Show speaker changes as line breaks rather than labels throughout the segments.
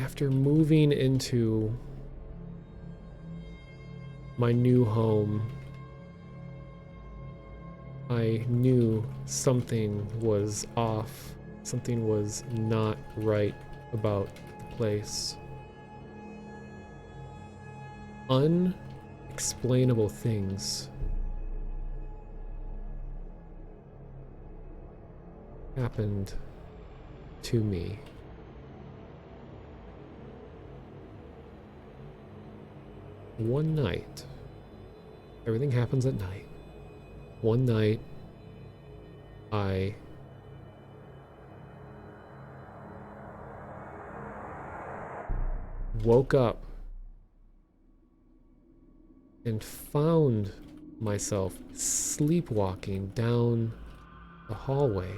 After moving into my new home, I knew something was off. Something was not right about the place. Unexplainable things happened to me. One night, everything happens at night. One night, I woke up and found myself sleepwalking down the hallway.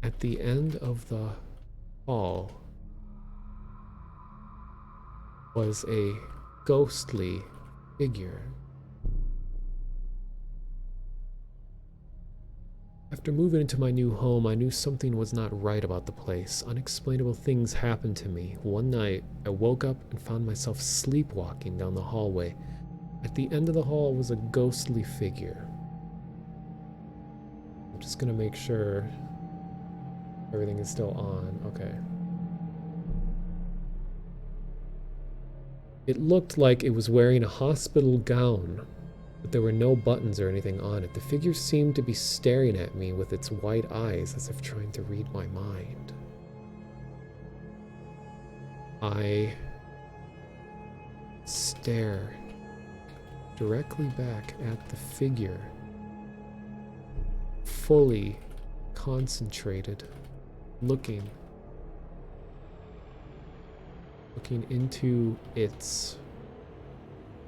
At the end of the hall was a ghostly figure. After moving into my new home, I knew something was not right about the place. Unexplainable things happened to me. One night, I woke up and found myself sleepwalking down the hallway. At the end of the hall was a ghostly figure. I'm just gonna make sure everything is still on. Okay. It looked like it was wearing a hospital gown, but there were no buttons or anything on it. The figure seemed to be staring at me with its white eyes as if trying to read my mind. I stare directly back at the figure, fully concentrated, looking into its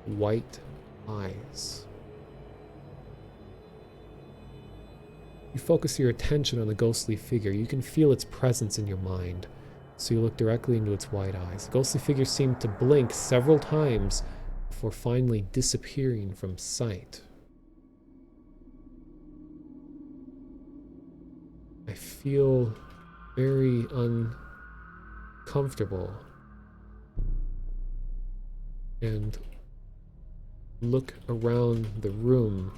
white eyes. You focus your attention on the ghostly figure. You can feel its presence in your mind, so you look directly into its white eyes. The ghostly figure seemed to blink several times before finally disappearing from sight. I feel very uncomfortable and look around the room.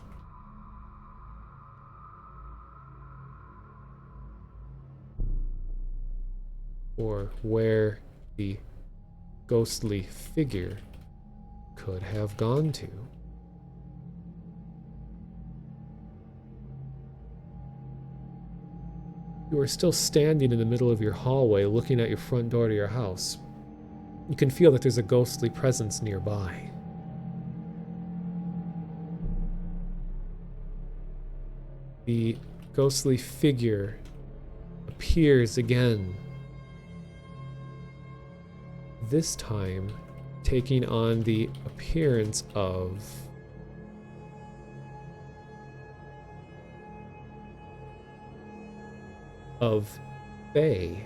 For where the ghostly figure could have gone to. You are still standing in the middle of your hallway looking at your front door to your house. You can feel that there's a ghostly presence nearby. The ghostly figure appears again. This time, taking on the appearance of Faye.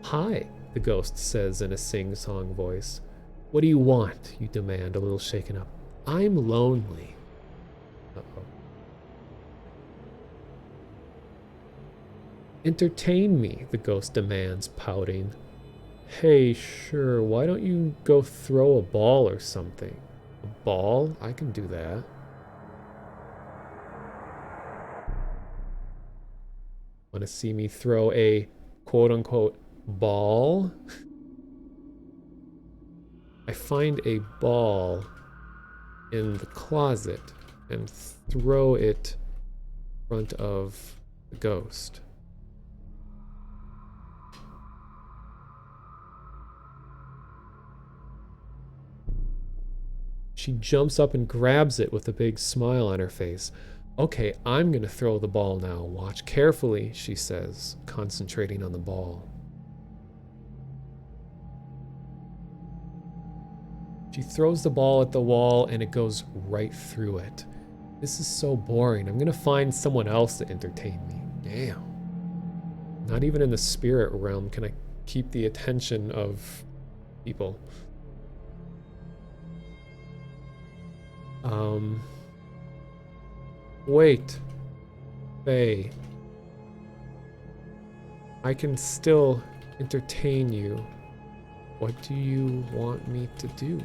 "Hi," the ghost says in a sing-song voice. "What do you want?" you demand, a little shaken up. "I'm lonely." Uh-oh. "Entertain me," the ghost demands, pouting. "Hey, sure, why don't you go throw a ball or something?" "A ball? I can do that." "Want to see me throw a quote-unquote ball?" I find a ball in the closet and throw it in front of the ghost. She jumps up and grabs it with a big smile on her face. "Okay, I'm gonna throw the ball now. Watch carefully," she says, concentrating on the ball. She throws the ball at the wall and it goes right through it. "This is so boring. I'm gonna find someone else to entertain me." Damn. Not even in the spirit realm can I keep the attention of people. Wait. Faye. I can still entertain you. What do you want me to do?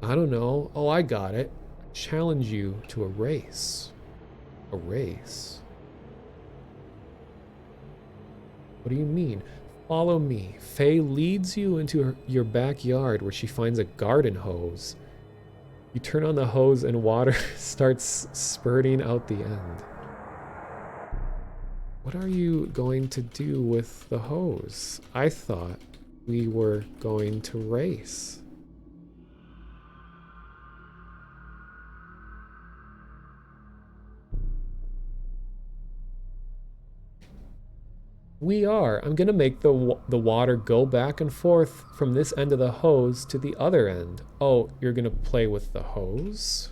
I don't know. Oh, I got it. Challenge you to a race. A race? What do you mean? Follow me. Faye leads you into your backyard where she finds a garden hose. You turn on the hose and water starts spurting out the end. What are you going to do with the hose? I thought we were going to race. We are. I'm gonna make the water go back and forth from this end of the hose to the other end. Oh, you're gonna play with the hose?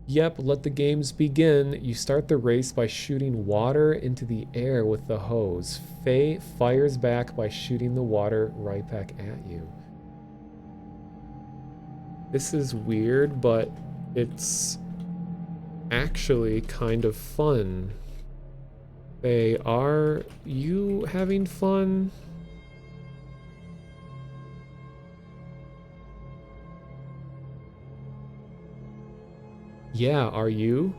Yep, let the games begin. You start the race by shooting water into the air with the hose. Faye fires back by shooting the water right back at you. This is weird, but it's actually kind of fun. Faye, are you having fun? Yeah, are you?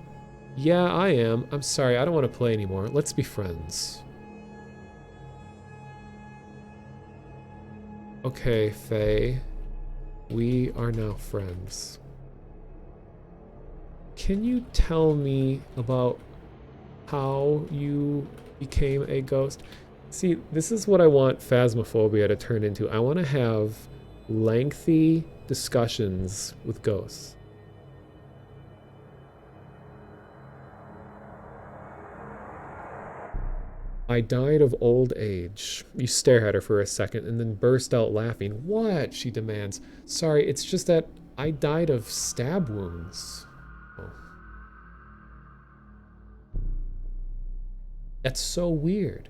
Yeah, I am. I'm sorry, I don't want to play anymore. Let's be friends. Okay, Faye. We are now friends. Can you tell me about how you became a ghost? See, this is what I want Phasmophobia to turn into. I want to have lengthy discussions with ghosts. I died of old age. You stare at her for a second and then burst out laughing. What? She demands. Sorry, it's just that I died of stab wounds. Oh. That's so weird.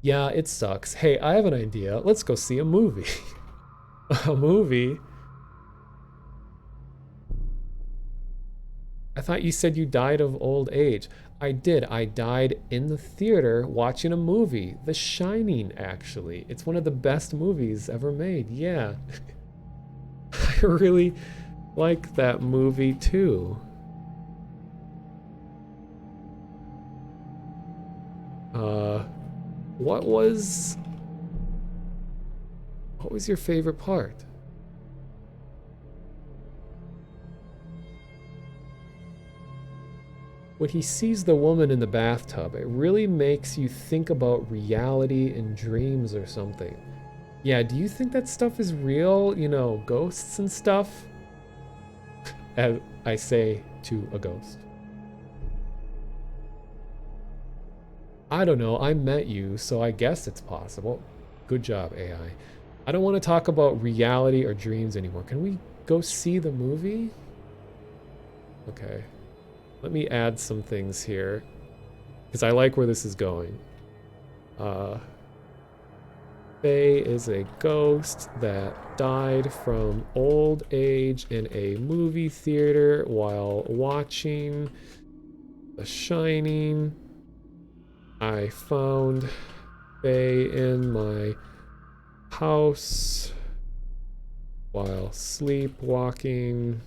Yeah, it sucks. Hey, I have an idea. Let's go see a movie. A movie? I thought you said you died of old age. I did. I died in the theater watching a movie. The Shining, actually. It's one of the best movies ever made. Yeah. I really like that movie too. What was your favorite part? When he sees the woman in the bathtub, it really makes you think about reality and dreams or something. Yeah, do you think that stuff is real? You know, ghosts and stuff? As I say to a ghost. I don't know, I met you, so I guess it's possible. Good job, AI. I don't want to talk about reality or dreams anymore. Can we go see the movie? Okay. Let me add some things here, because I like where this is going. Faye is a ghost that died from old age in a movie theater while watching The Shining. I found Faye in my house while sleepwalking.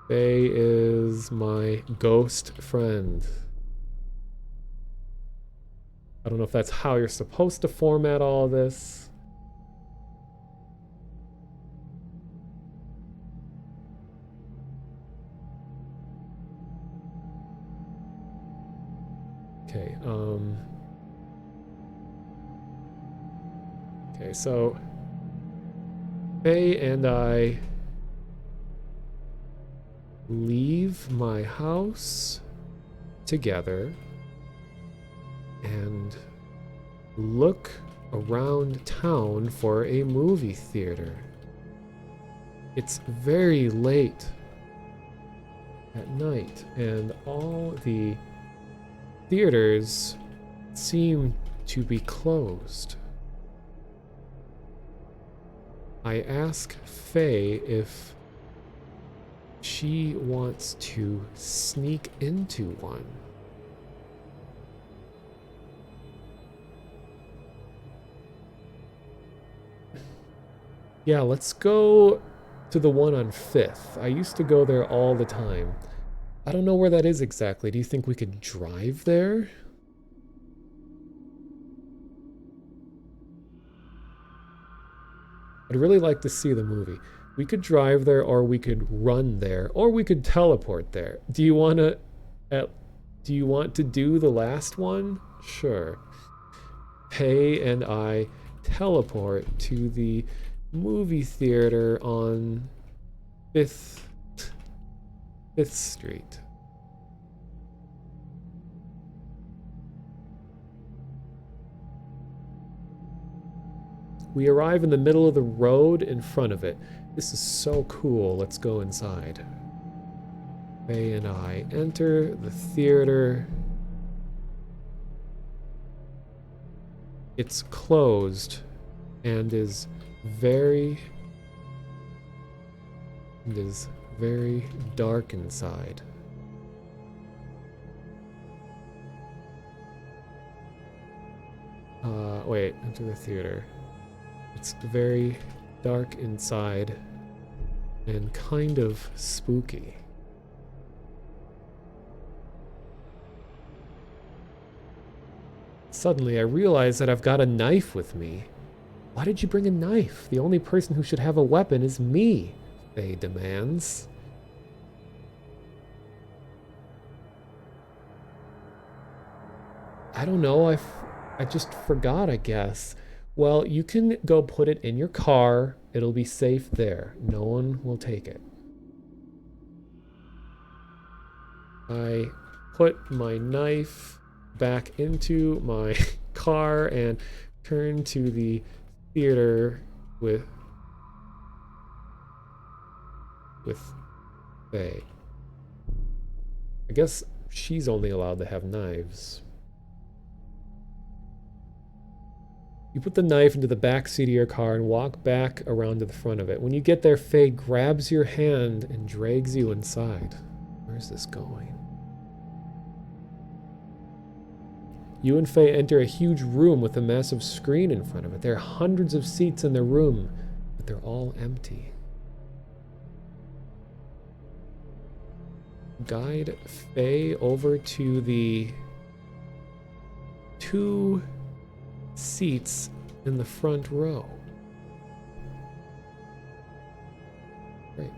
Faye is my ghost friend. I don't know if that's how you're supposed to format all of this. Okay, okay, so Faye and I leave my house together and look around town for a movie theater. It's very late at night, and all the theaters seem to be closed. I ask Faye if she wants to sneak into one. Yeah, let's go to the one on 5th. I used to go there all the time. I don't know where that is exactly. Do you think we could drive there? I'd really like to see the movie. We could drive there, or we could run there, or we could teleport there. Do you want to do the last one? Sure. Faye and I teleport to the movie theater on 5th Street. We arrive in the middle of the road in front of it. This is so cool. Let's go inside. Faye and I enter the theater. It's closed and is very dark inside. Wait, enter the theater. It's very dark inside and kind of spooky. Suddenly, I realize that I've got a knife with me. Why did you bring a knife? The only person who should have a weapon is me, Faye demands. I don't know, I just forgot, I guess. Well, you can go put it in your car. It'll be safe there. No one will take it. I put my knife back into my car and turn to the theater with Faye. I guess she's only allowed to have knives. You put the knife into the back seat of your car and walk back around to the front of it. When you get there, Faye grabs your hand and drags you inside. Where's this going? You and Faye enter a huge room with a massive screen in front of it. There are hundreds of seats in the room, but they're all empty. Guide Faye over to the 2 seats in the front row. Great.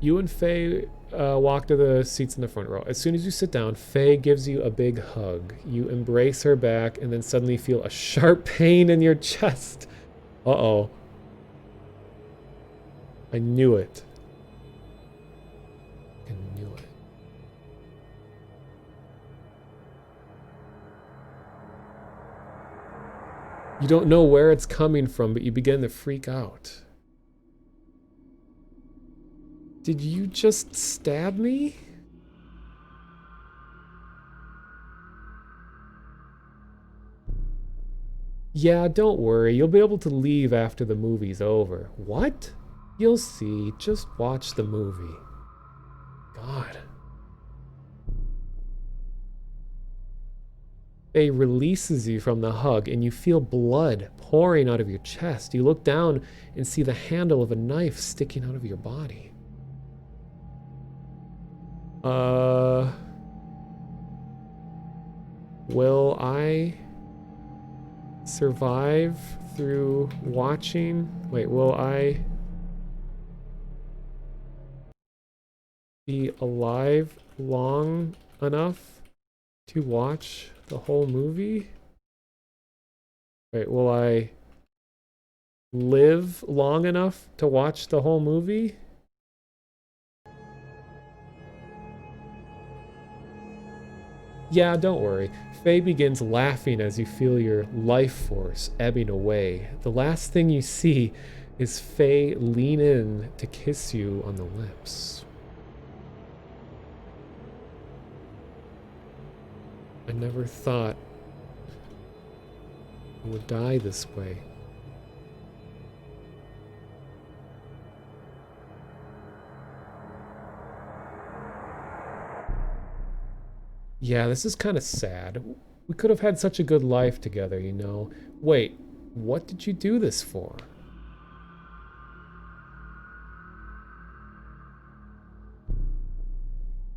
You and Faye walk to the seats in the front row. As soon as you sit down, Faye gives you a big hug. You embrace her back and then suddenly feel a sharp pain in your chest. Uh-oh. I knew it. I knew it. You don't know where it's coming from, but you begin to freak out. Did you just stab me? Yeah, don't worry. You'll be able to leave after the movie's over. What? You'll see. Just watch the movie. God. Faye releases you from the hug, and you feel blood pouring out of your chest. You look down and see the handle of a knife sticking out of your body. Will I survive through watching? Wait, will I be alive long enough to watch the whole movie? Wait, will I live long enough to watch the whole movie? Yeah, don't worry. Faye begins laughing as you feel your life force ebbing away. The last thing you see is Faye lean in to kiss you on the lips. I never thought You would die this way. Yeah, this is kind of sad. We could have had such a good life together, you know. Wait, what did you do this for?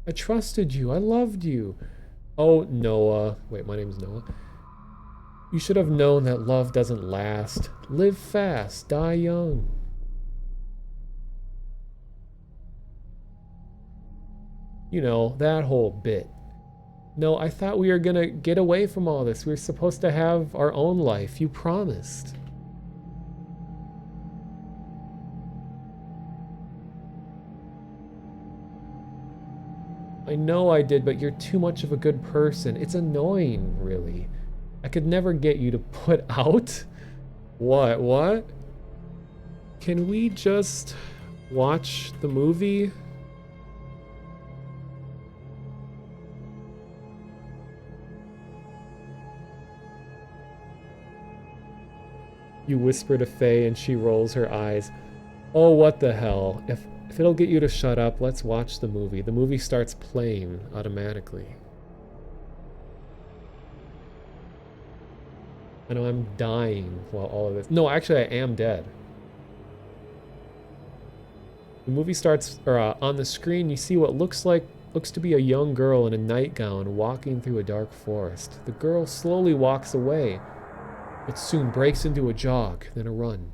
I trusted you. I loved you. Oh, Noah. Wait, my name's Noah. You should have known that love doesn't last. Live fast, die young. You know, that whole bit. No, I thought we were gonna get away from all this. We were supposed to have our own life. You promised. I know I did, but you're too much of a good person. It's annoying, really. I could never get you to put out. What? Can we just watch the movie? You whisper to Faye and she rolls her eyes. Oh, what the hell. If it'll get you to shut up, let's watch the movie. The movie starts playing automatically. I know I'm dying while all of this... No, actually I am dead. The movie starts, or on the screen you see what looks to be a young girl in a nightgown walking through a dark forest. The girl slowly walks away, but soon breaks into a jog, then a run.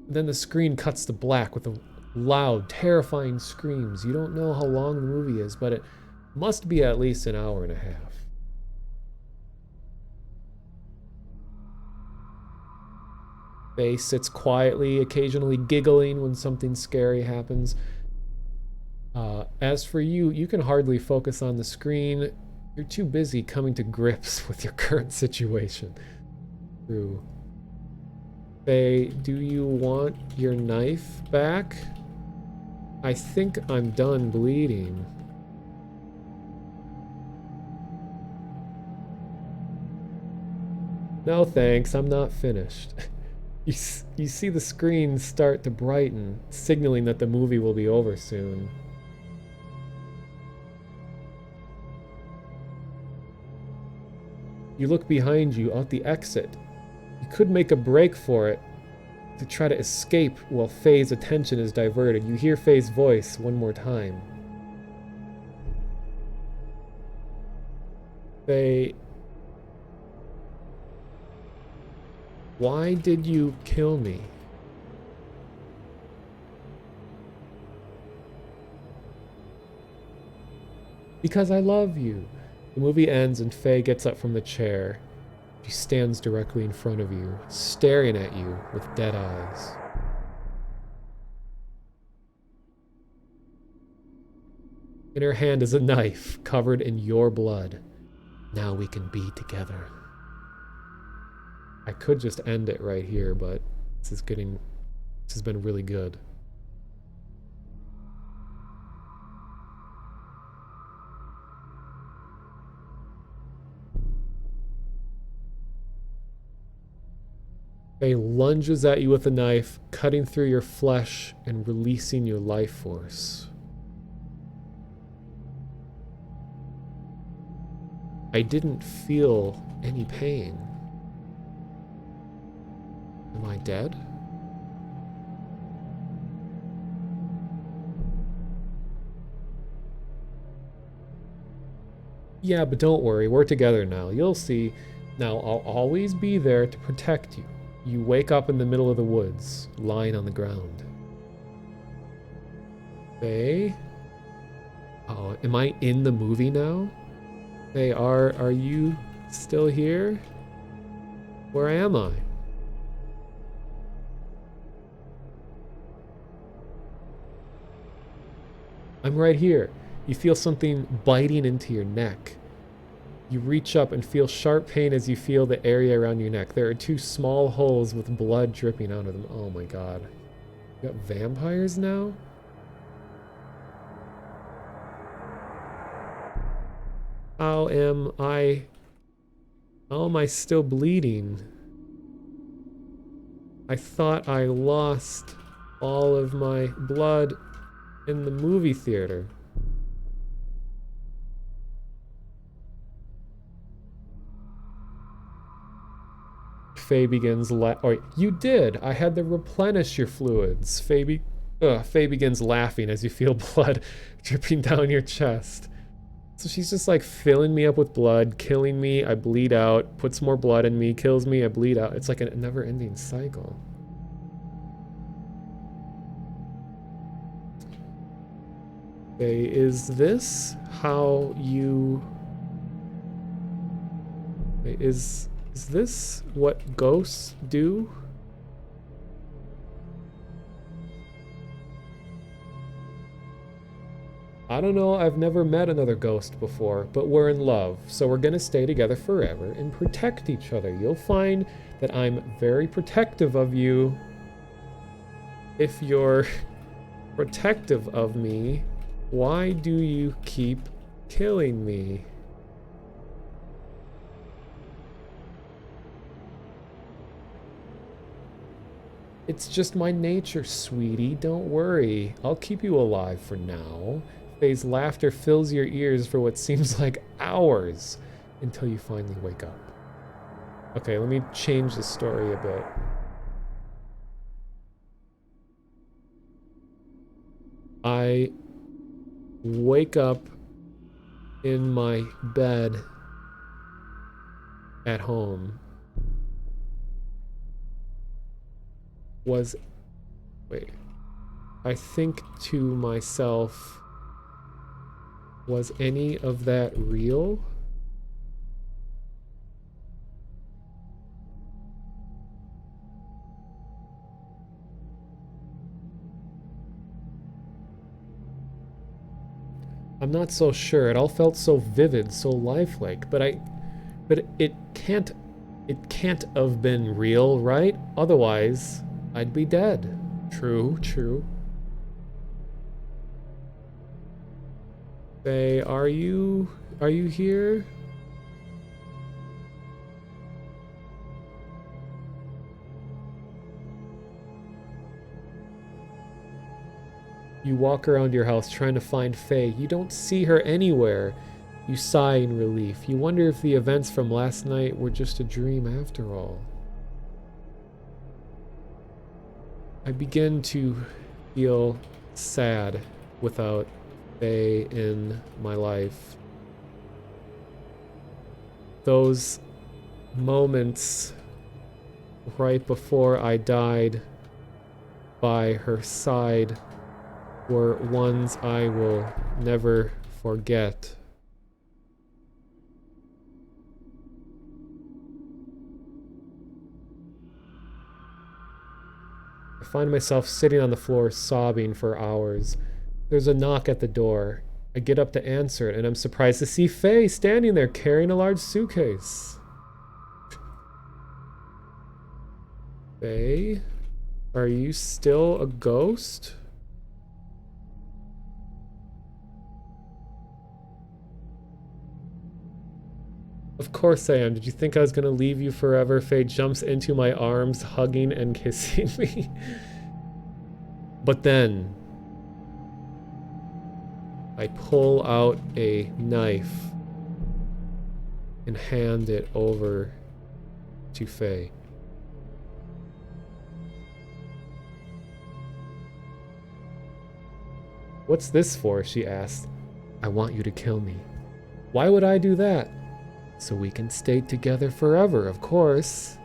Then the screen cuts to black with loud, terrifying screams. You don't know how long the movie is, but it must be at least an hour and a half. Faye sits quietly, occasionally giggling when something scary happens. As for you, you can hardly focus on the screen. You're too busy coming to grips with your current situation. True. Faye, do you want your knife back? I think I'm done bleeding. No thanks, I'm not finished. You see the screen start to brighten, signaling that the movie will be over soon. You look behind you, out the exit. You could make a break for it to try to escape while Faye's attention is diverted. You hear Faye's voice one more time. Faye... Why did you kill me? Because I love you. The movie ends and Faye gets up from the chair. She stands directly in front of you, staring at you with dead eyes. In her hand is a knife covered in your blood. Now we can be together. I could just end it right here, but this has been really good. Faye lunges at you with a knife, cutting through your flesh and releasing your life force. I didn't feel any pain. Am I dead? Yeah, but don't worry, we're together now. You'll see. Now, I'll always be there to protect you. You wake up in the middle of the woods, lying on the ground. Faye? Oh, am I in the movie now? Hey, are you still here? Where am I? I'm right here. You feel something biting into your neck. You reach up and feel sharp pain as you feel the area around your neck. There are two small holes with blood dripping out of them. Oh my god. You got vampires now? How am I... How am I still bleeding? I thought I lost all of my blood in the movie theater. Faye begins you did! I had to replenish your fluids. Faye begins laughing as you feel blood dripping down your chest. So she's just like filling me up with blood, killing me, I bleed out, puts more blood in me, kills me, I bleed out. It's like a never-ending cycle. Okay, is this how you... Is this what ghosts do? I don't know, I've never met another ghost before, but we're in love, so we're gonna stay together forever and protect each other. You'll find that I'm very protective of you. If you're protective of me, why do you keep killing me? It's just my nature, sweetie. Don't worry. I'll keep you alive for now. Faye's laughter fills your ears for what seems like hours until you finally wake up. Okay, let me change the story a bit. I wake up in my bed at home. I think to myself, was any of that real? I'm not so sure. It all felt so vivid, so lifelike, but it can't have been real, right? Otherwise, I'd be dead. True, true. Faye, are you here? You walk around your house trying to find Faye. You don't see her anywhere. You sigh in relief. You wonder if the events from last night were just a dream after all. I begin to feel sad without Faye in my life. Those moments right before I died by her side were ones I will never forget. I find myself sitting on the floor sobbing for hours. There's a knock at the door. I get up to answer it, and I'm surprised to see Faye standing there carrying a large suitcase. Faye? Are you still a ghost? Of course I am. Did you think I was going to leave you forever? Faye jumps into my arms, hugging and kissing me. But then I pull out a knife and hand it over to Faye. What's this for? She asked. I want you to kill me. Why would I do that? So we can stay together forever, of course.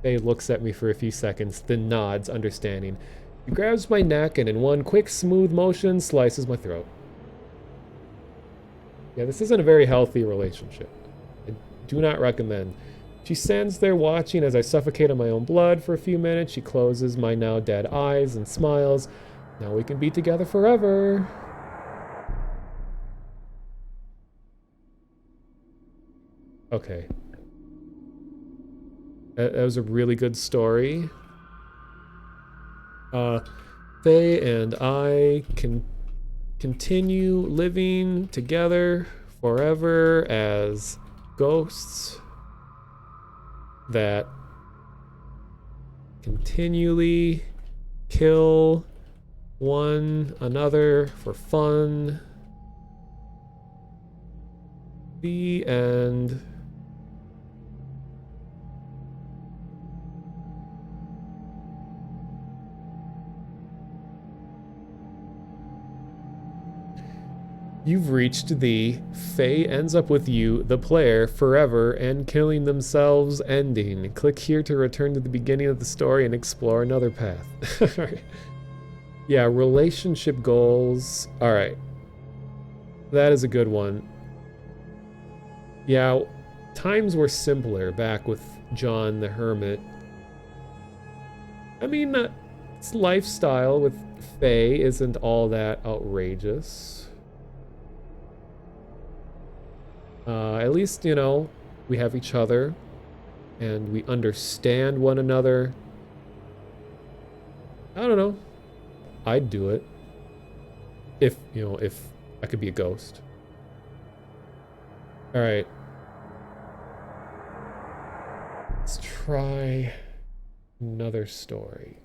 Faye looks at me for a few seconds, then nods, understanding. He grabs my neck and in one quick, smooth motion, slices my throat. Yeah, this isn't a very healthy relationship. I do not recommend. She stands there watching as I suffocate on my own blood for a few minutes. She closes my now dead eyes and smiles. Now we can be together forever. Okay. That was a really good story. Faye and I can continue living together forever as ghosts that continually kill one another for fun. The end. You've reached the Faye ends up with you, the player, forever and killing themselves ending. Click here to return to the beginning of the story and explore another path. Yeah, relationship goals. All right. That is a good one. Yeah, times were simpler back with John the Hermit. I mean, its lifestyle with Faye isn't all that outrageous. At least, you know, we have each other and we understand one another. I don't know. I'd do it. If, you know, if I could be a ghost. All right. Let's try another story.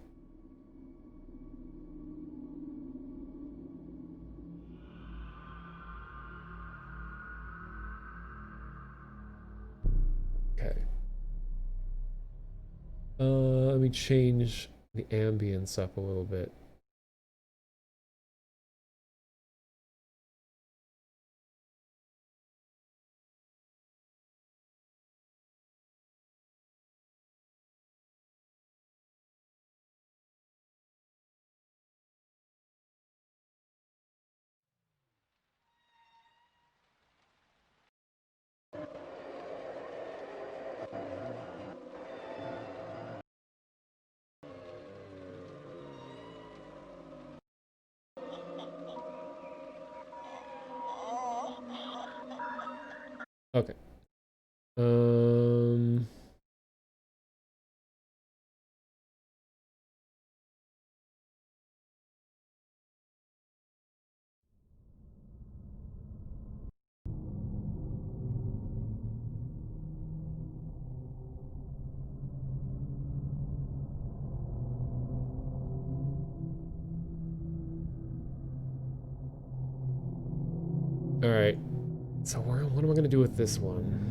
Okay. Let me change the ambience up a little bit. Okay. All right. So what am I gonna do with this one?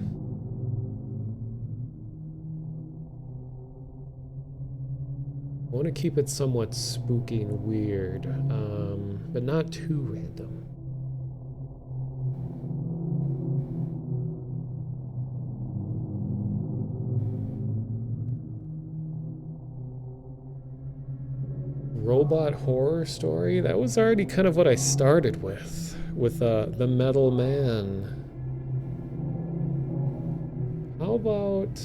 I want to keep it somewhat spooky and weird, but not too random. Robot horror story? That was already kind of what I started with the Metal Man. How about...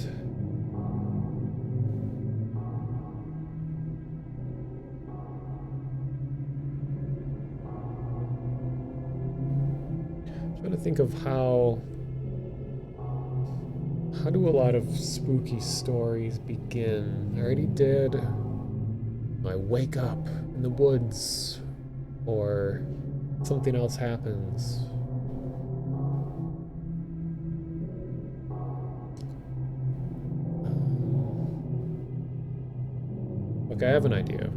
I'm trying to think of how do a lot of spooky stories begin? I already did. I wake up in the woods, or something else happens. Okay, I have an idea.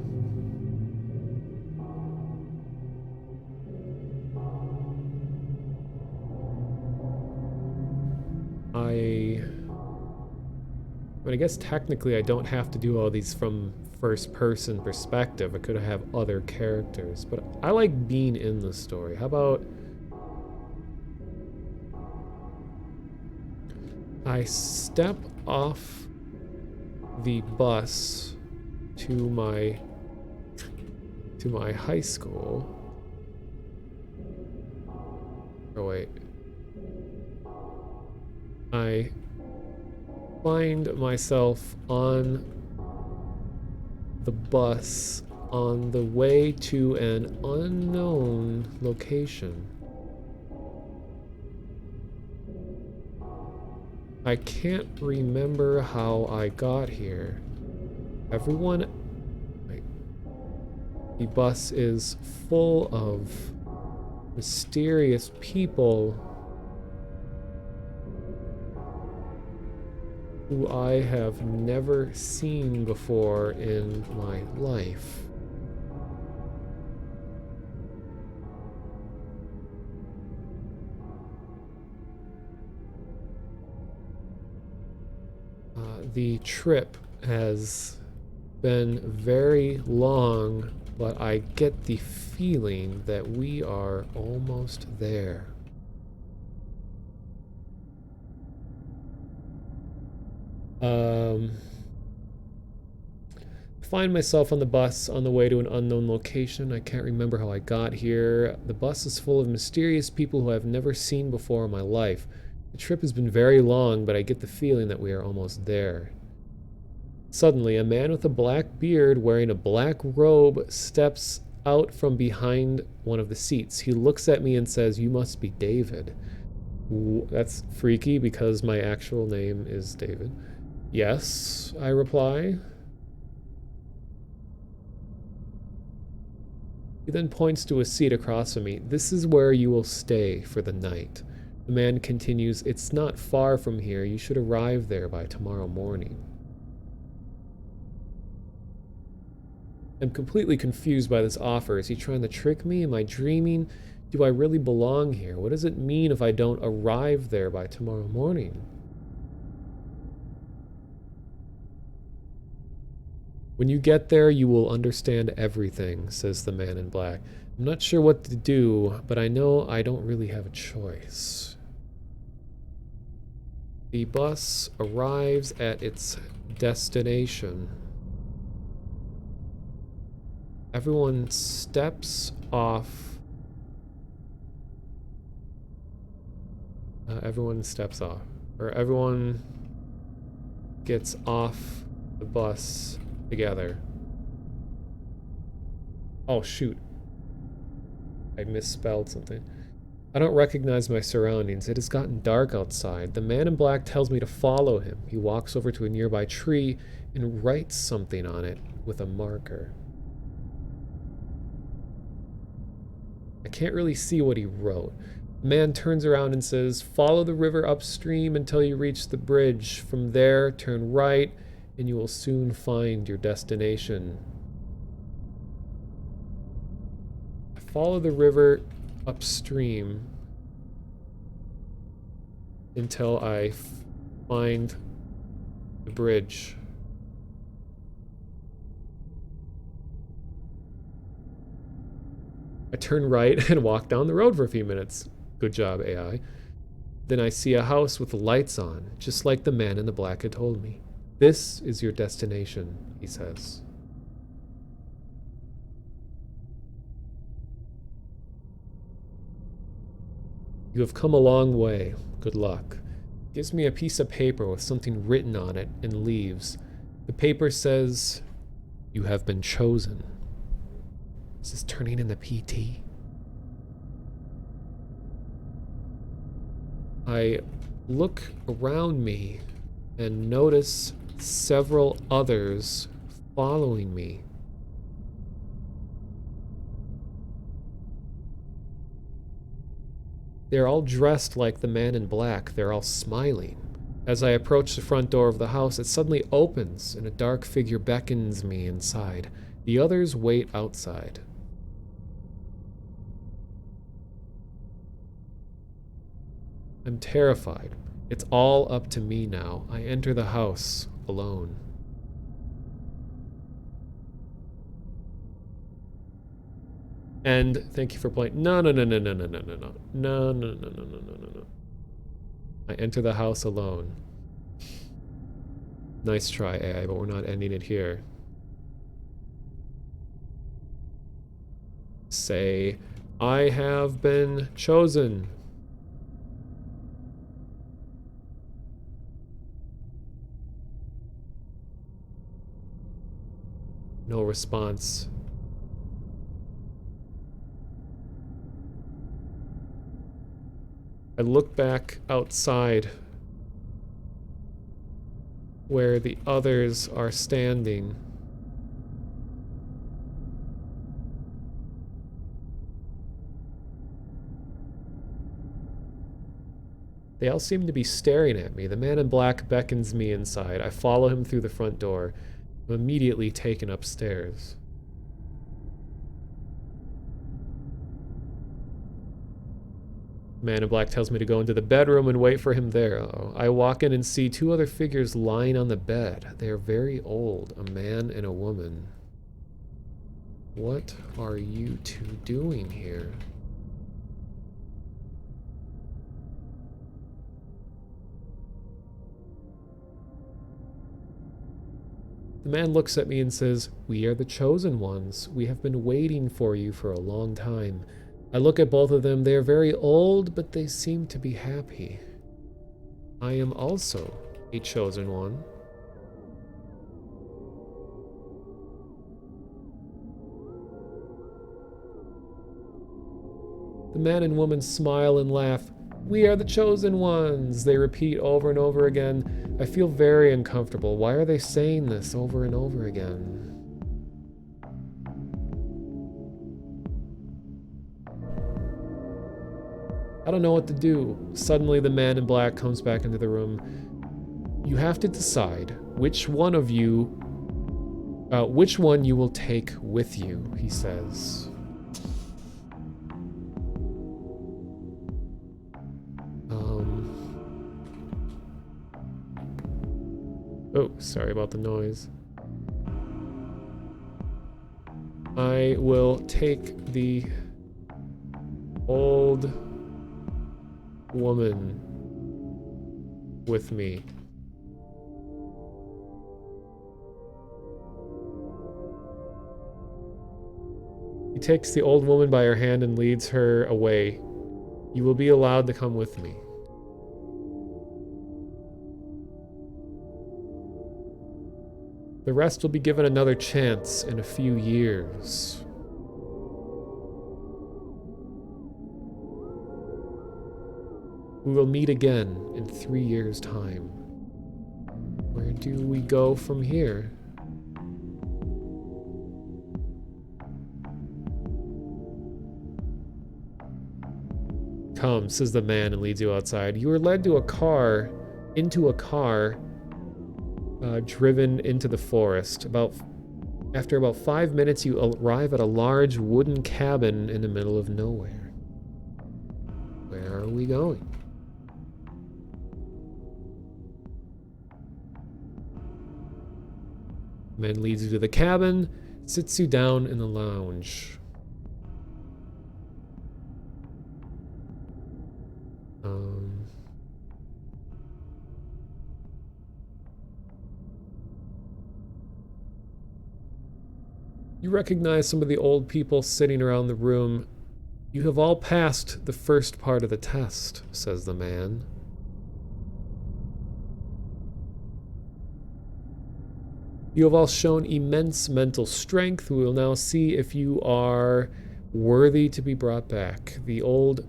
I guess technically I don't have to do all these from first person perspective. I could have other characters, but I like being in the story. How about I step off the bus to my high school. Oh wait. I find myself on the bus on the way to an unknown location. I can't remember how I got here. Everyone... Wait. The bus is full of mysterious people who I have never seen before in my life. The trip has been very long, but I get the feeling that we are almost there. Find myself on the bus on the way to an unknown location. I can't remember how I got here. The bus is full of mysterious people who I've never seen before in my life. The trip has been very long, but I get the feeling that we are almost there. Suddenly, a man with a black beard wearing a black robe steps out from behind one of the seats. He looks at me and says, "You must be David." That's freaky because my actual name is David. "Yes," I reply. He then points to a seat across from me. "This is where you will stay for the night." The man continues, "It's not far from here. You should arrive there by tomorrow morning." I'm completely confused by this offer. Is he trying to trick me? Am I dreaming? Do I really belong here? What does it mean if I don't arrive there by tomorrow morning? "When you get there, you will understand everything," says the man in black. "I'm not sure what to do, but I know I don't really have a choice." The bus arrives at its destination. Everyone steps off. Everyone steps off. Or everyone gets off the bus together. Oh, shoot. I misspelled something. I don't recognize my surroundings. It has gotten dark outside. The man in black tells me to follow him. He walks over to a nearby tree and writes something on it with a marker. I can't really see what he wrote. The man turns around and says, "Follow the river upstream until you reach the bridge. From there, turn right, and you will soon find your destination." I follow the river upstream until I find the bridge. I turn right and walk down the road for a few minutes. Good job, AI. Then I see a house with lights on, just like the man in the black had told me. "This is your destination," he says. "You have come a long way. Good luck." Gives me a piece of paper with something written on it and leaves. The paper says, "You have been chosen." Is this turning into PT? I look around me and notice several others following me. They're all dressed like the man in black. They're all smiling. As I approach the front door of the house, it suddenly opens and a dark figure beckons me inside. The others wait outside. I'm terrified. It's all up to me now. I enter the house alone. And thank you for playing. No. No. I enter the house alone. Nice try, AI, but we're not ending it here. Say, "I have been chosen." No response. I look back outside where the others are standing. They all seem to be staring at me. The man in black beckons me inside. I follow him through the front door. I'm immediately taken upstairs. The man in black tells me to go into the bedroom and wait for him there. I walk in and see two other figures lying on the bed. They are very old, a man and a woman. What are you two doing here? The man looks at me and says, "We are the chosen ones. We have been waiting for you for a long time." I look at both of them. They are very old, but they seem to be happy. I am also a chosen one. The man and woman smile and laugh. "We are the chosen ones," they repeat over and over again. I feel very uncomfortable. Why are they saying this over and over again? I don't know what to do. Suddenly the man in black comes back into the room. "You have to decide which one you will take with you," he says. Oh, sorry about the noise. I will take the old woman with me. He takes the old woman by her hand and leads her away. "You will be allowed to come with me." The rest will be given another chance in a few years. We will meet again in 3 years' time. Where do we go from here? "Come," says the man and leads you outside. You are led to into a car, driven into the forest. After about 5 minutes, you arrive at a large wooden cabin in the middle of nowhere. Where are we going? The man leads you to the cabin, sits you down in the lounge. You recognize some of the old people sitting around the room. "You have all passed the first part of the test," says the man. "You have all shown immense mental strength. We will now see if you are worthy to be brought back." The old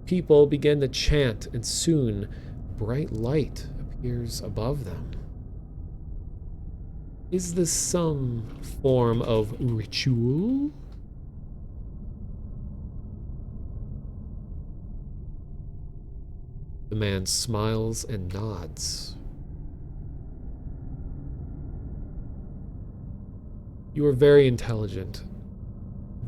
people begin to chant, and soon bright light appears above them. Is this some form of ritual? The man smiles and nods. "You are very intelligent.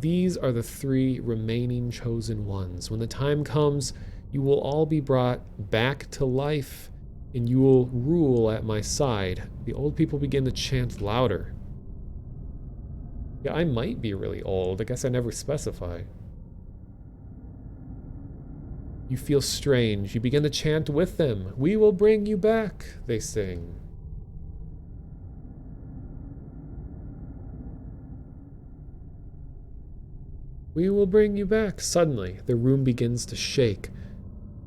These are the 3 remaining chosen ones. When the time comes, you will all be brought back to life, and you will rule at my side." The old people begin to chant louder. Yeah, I might be really old. I guess I never specify. You feel strange. You begin to chant with them. "We will bring you back," they sing. "We will bring you back." Suddenly, the room begins to shake.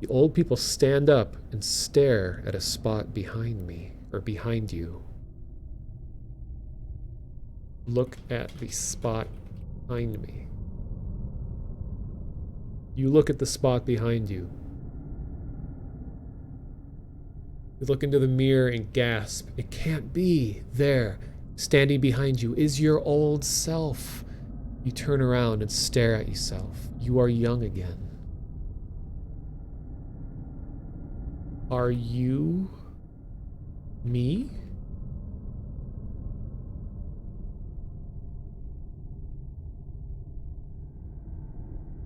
The old people stand up and stare at a spot behind me, or behind you. Look at the spot behind me. You look at the spot behind you. You look into the mirror and gasp. It can't be. There, standing behind you, is your old self. You turn around and stare at yourself. You are young again. Are you me?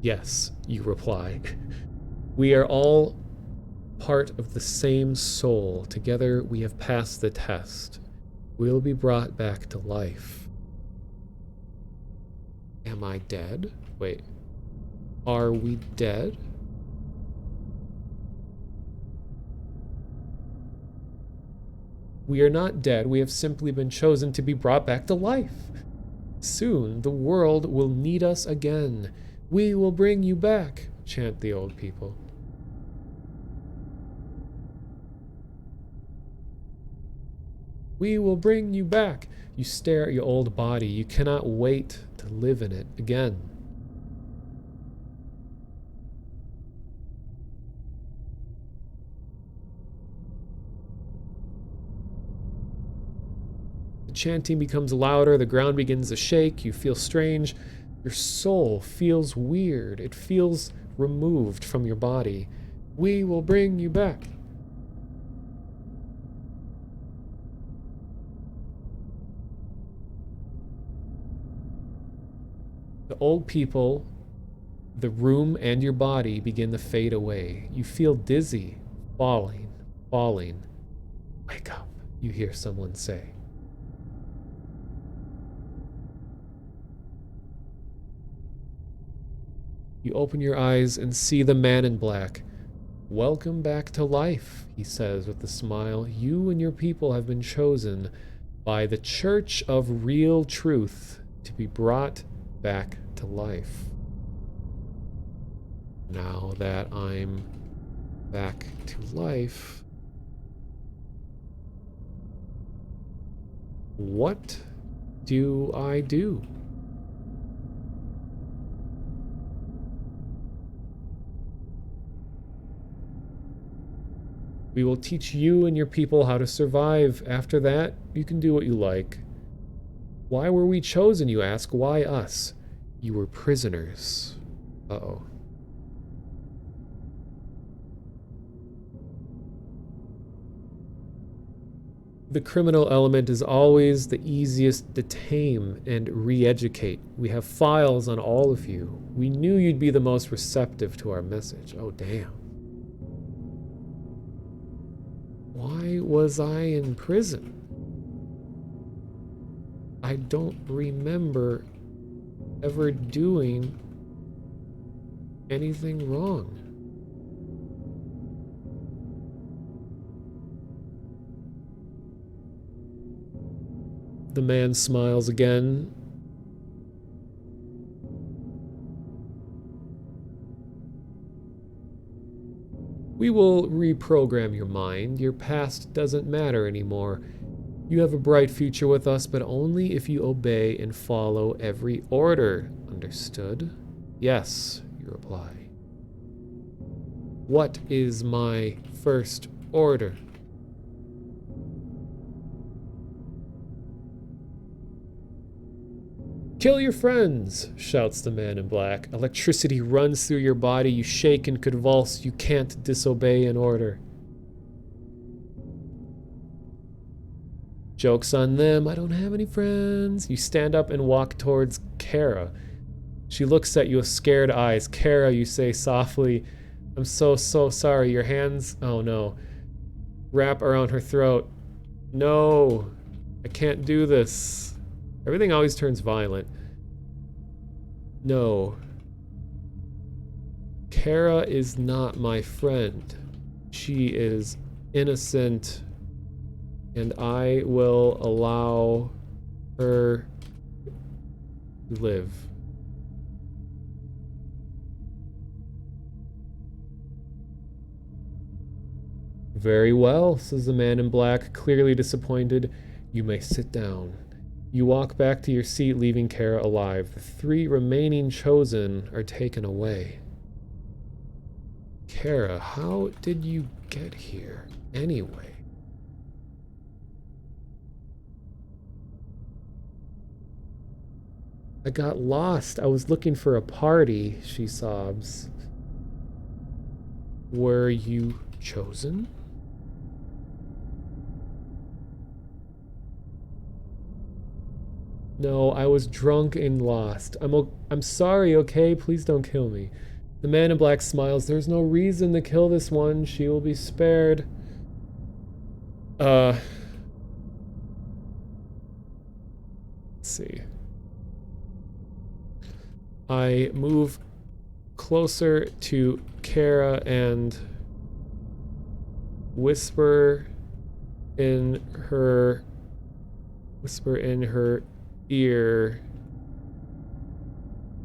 Yes, you reply. We are all part of the same soul. Together we have passed the test. We'll be brought back to life. Am I dead? Wait. Are we dead? We are not dead. We have simply been chosen to be brought back to life. Soon the world will need us again. We will bring you back, chant the old people. We will bring you back. You stare at your old body. You cannot wait to live in it again. The chanting becomes louder. The ground begins to shake. You feel strange. Your soul feels weird. It feels removed from your body. We will bring you back. The old people, the room, and your body begin to fade away. You feel dizzy, falling. Wake up, you hear someone say. You open your eyes and see the man in black. Welcome back to life, he says with a smile. You and your people have been chosen by the Church of Real Truth to be brought back to life. Now that I'm back to life, what do I do? We will teach you and your people how to survive. After that, you can do what you like. Why were we chosen, you ask? Why us? You were prisoners. Uh-oh. The criminal element is always the easiest to tame and re-educate. We have files on all of you. We knew you'd be the most receptive to our message. Oh, damn. Why was I in prison? I don't remember ever doing anything wrong. The man smiles again. We will reprogram your mind. Your past doesn't matter anymore. You have a bright future with us, but only if you obey and follow every order. Understood? Yes, you reply. What is my first order? Kill your friends, shouts the man in black. Electricity runs through your body. You shake and convulse. You can't disobey an order. Joke's on them. I don't have any friends. You stand up and walk towards Kara. She looks at you with scared eyes. Kara, you say softly, I'm so sorry. Your hands, oh no, wrap around her throat. No, I can't do this. Everything always turns violent. No. Kara is not my friend. She is innocent, and I will allow her to live. Very well, says the man in black, clearly disappointed. You may sit down. You walk back to your seat, leaving Kara alive. The 3 remaining chosen are taken away. Kara, how did you get here anyway? I got lost. I was looking for a party, she sobs. Were you chosen? No, I was drunk and lost. I'm sorry, okay? Please don't kill me. The man in black smiles. There's no reason to kill this one. She will be spared. Let's see. I move closer to Kara and whisper in her ear,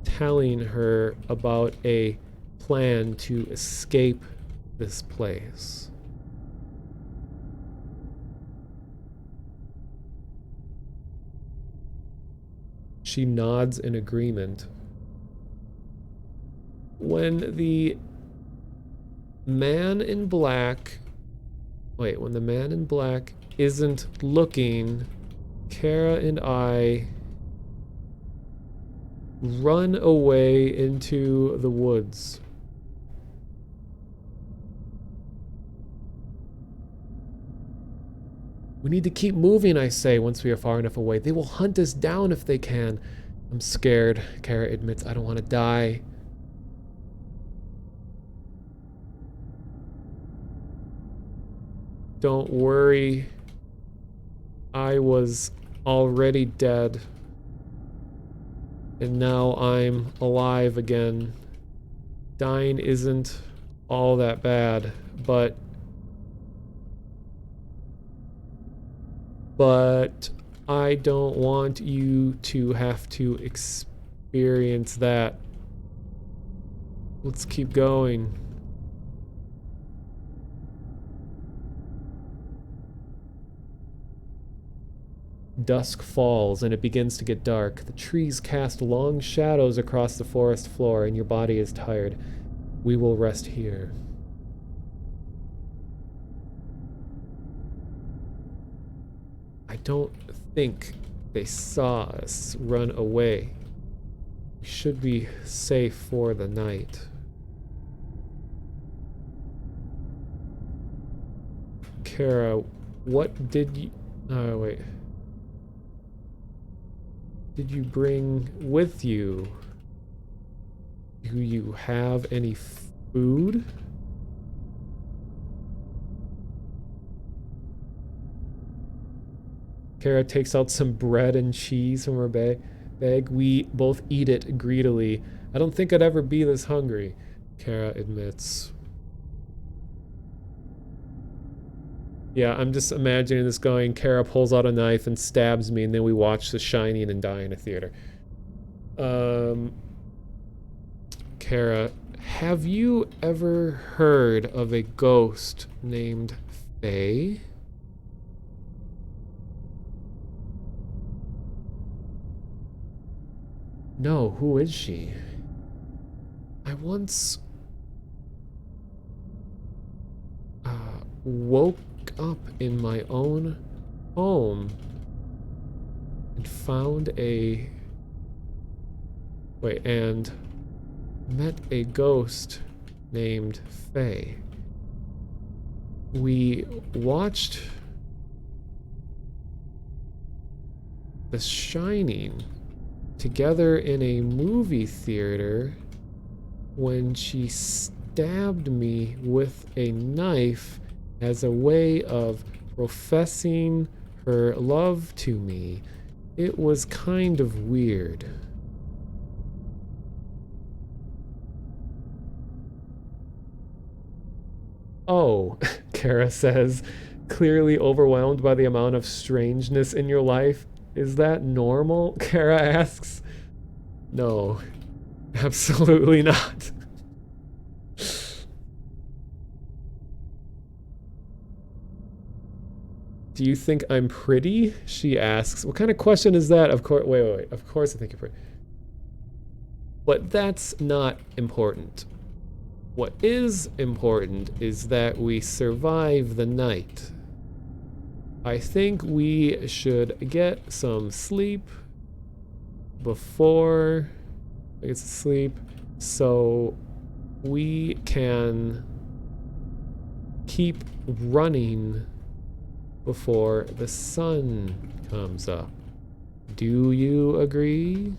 telling her about a plan to escape this place. She nods in agreement. When the man in black isn't looking, Kara and I run away into the woods. We need to keep moving, I say, once we are far enough away. They will hunt us down if they can. I'm scared, Kara admits. I don't want to die. Don't worry. I was already dead. And now I'm alive again. Dying isn't all that bad, but I don't want you to have to experience that. Let's keep going. Dusk falls and it begins to get dark. The trees cast long shadows across the forest floor and your body is tired. We will rest here. I don't think they saw us run away. We should be safe for the night. Kara, what did you... Oh, wait. Did you bring with you? Do you have any food? Kara takes out some bread and cheese from her bag. We both eat it greedily. I don't think I'd ever be this hungry, Kara admits. Yeah, I'm just imagining this going. Kara pulls out a knife and stabs me, and then we watch The Shining and die in a theater. Kara, have you ever heard of a ghost named Faye? No, who is she? I once woke up in my own home and found and met a ghost named Faye. We watched The Shining together in a movie theater when she stabbed me with a knife as a way of professing her love to me. It was kind of weird. Oh, Kara says, clearly overwhelmed by the amount of strangeness in your life. Is that normal? Kara asks. No, absolutely not. Do you think I'm pretty? She asks. What kind of question is that? Of course, wait. Of course I think you're pretty. But that's not important. What is important is that we survive the night. I think we should get some sleep before I get to sleep so we can keep running before the sun comes up. Do you agree?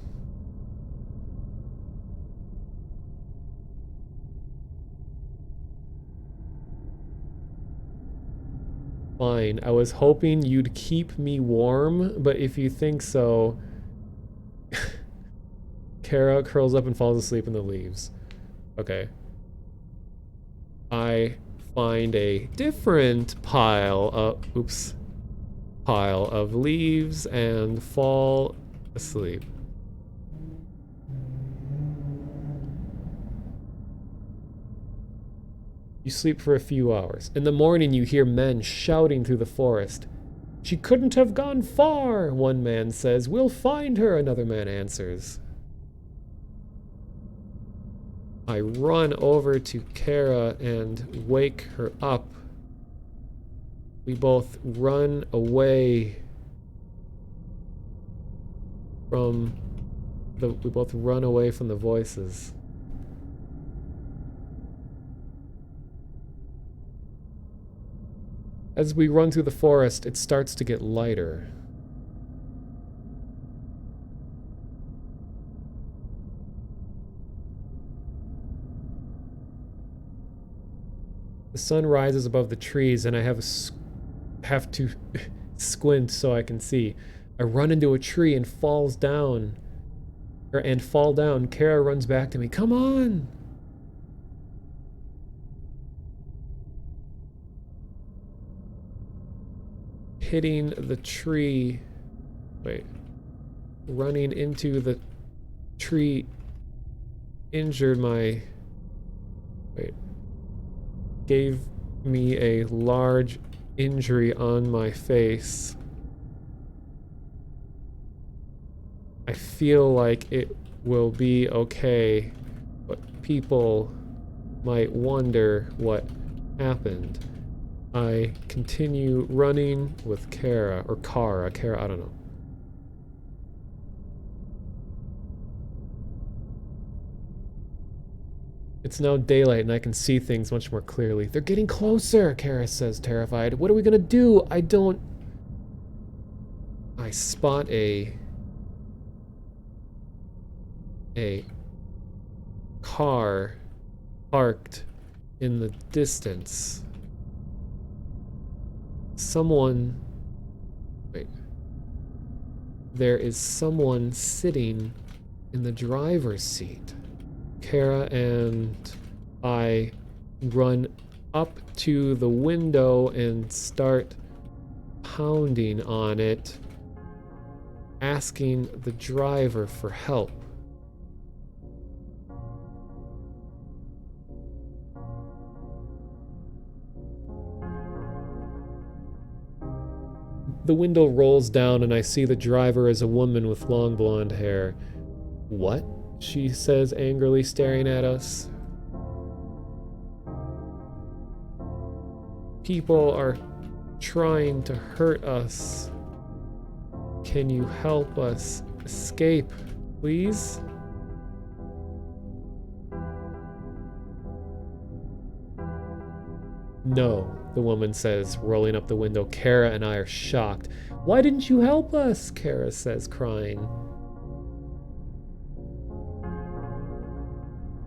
Fine. I was hoping you'd keep me warm, but if you think so... Kara curls up and falls asleep in the leaves. Okay. I find a different pile of leaves and fall asleep. You sleep for a few hours. In the morning, you hear men shouting through the forest. She couldn't have gone far, one man says. We'll find her, another man answers. I run over to Kara and wake her up. We both run away from the voices. As we run through the forest, it starts to get lighter. The sun rises above the trees, and I have to squint so I can see. I run into a tree and fall down. Kara runs back to me. Come on! Hitting the tree. Wait. Running into the tree injured my... Wait. Gave me a large injury on my face. I feel like it will be okay, but people might wonder what happened. I continue running with Kara, I don't know. It's now daylight and I can see things much more clearly. They're getting closer, Kara says, terrified. What are we gonna do? I spot a car parked in the distance. There is someone sitting in the driver's seat. Kara and I run up to the window and start pounding on it, asking the driver for help. The window rolls down and I see the driver is a woman with long blonde hair. What? She says angrily, staring at us. People are trying to hurt us. Can you help us escape, please? No, the woman says, rolling up the window. Kara and I are shocked. Why didn't you help us? Kara says, crying.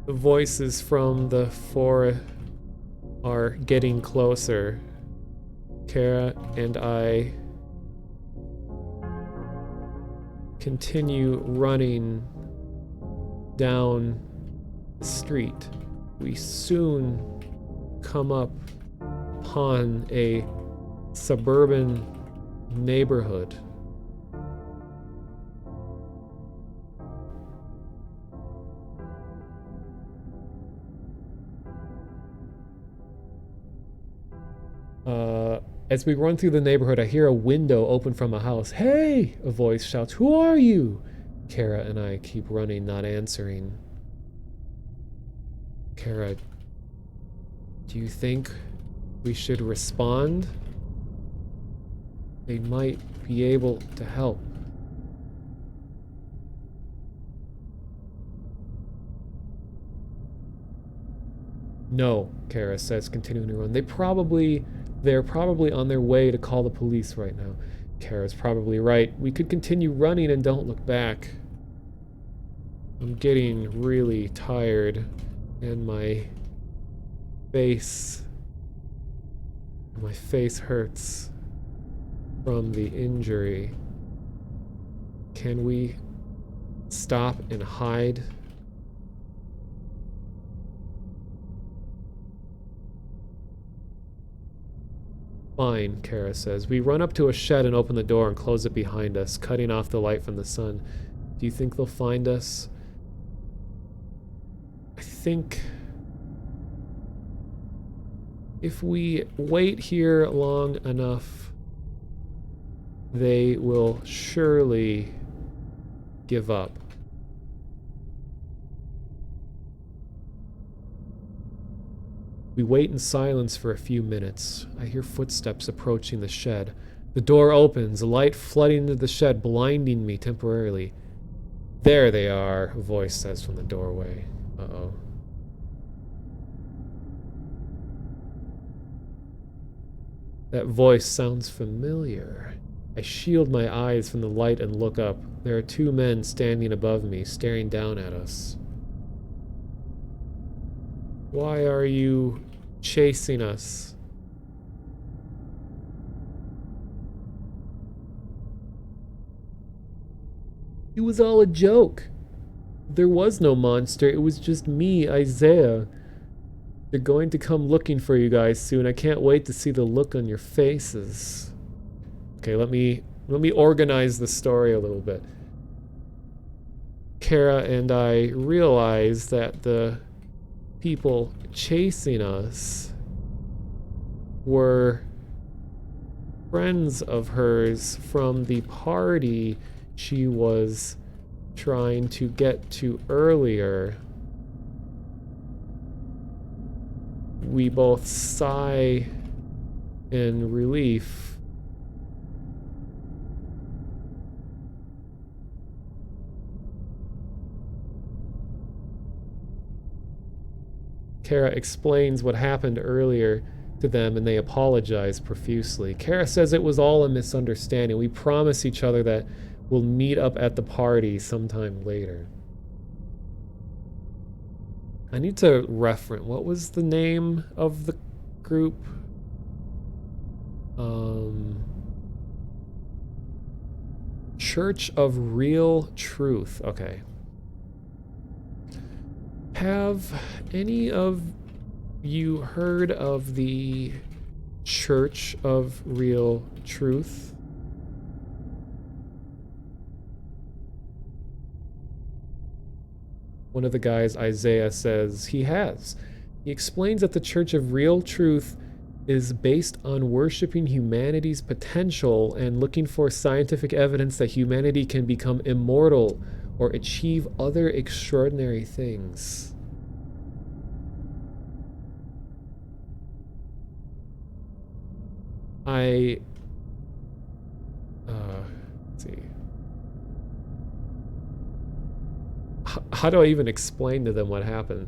The voices from the forest are getting closer. Kara and I continue running down the street. We soon come up upon a suburban neighborhood. As we run through the neighborhood, I hear a window open from a house. Hey! A voice shouts, who are you? Kara and I keep running, not answering. Kara, do you think we should respond? They might be able to help. No, Kara says, continuing to run. They're probably on their way to call the police right now. Kara's probably right. We could continue running and don't look back. I'm getting really tired, and my face hurts from the injury. Can we stop and hide? Fine, Kara says. We run up to a shed and open the door and close it behind us, cutting off the light from the sun. Do you think they'll find us? I think if we wait here long enough, they will surely give up. We wait in silence for a few minutes. I hear footsteps approaching the shed. The door opens, a light flooding into the shed, blinding me temporarily. There they are, a voice says from the doorway. Uh-oh. That voice sounds familiar. I shield my eyes from the light and look up. There are two men standing above me, staring down at us. Why are you chasing us? It was all a joke. There was no monster. It was just me, Isaiah. They're going to come looking for you guys soon. I can't wait to see the look on your faces. Okay, let me organize the story a little bit. Kara and I realized that the people chasing us were friends of hers from the party she was trying to get to earlier. We both sigh in relief. Kara explains what happened earlier to them, and they apologize profusely. Kara says it was all a misunderstanding. We promise each other that we'll meet up at the party sometime later. I need to reference, what was the name of the group? Church of Real Truth. Okay. Have any of you heard of the Church of Real Truth? One of the guys, Isaiah, says he has. He explains that the Church of Real Truth is based on worshiping humanity's potential and looking for scientific evidence that humanity can become immortal or achieve other extraordinary things. Let's see. How do I even explain to them what happened?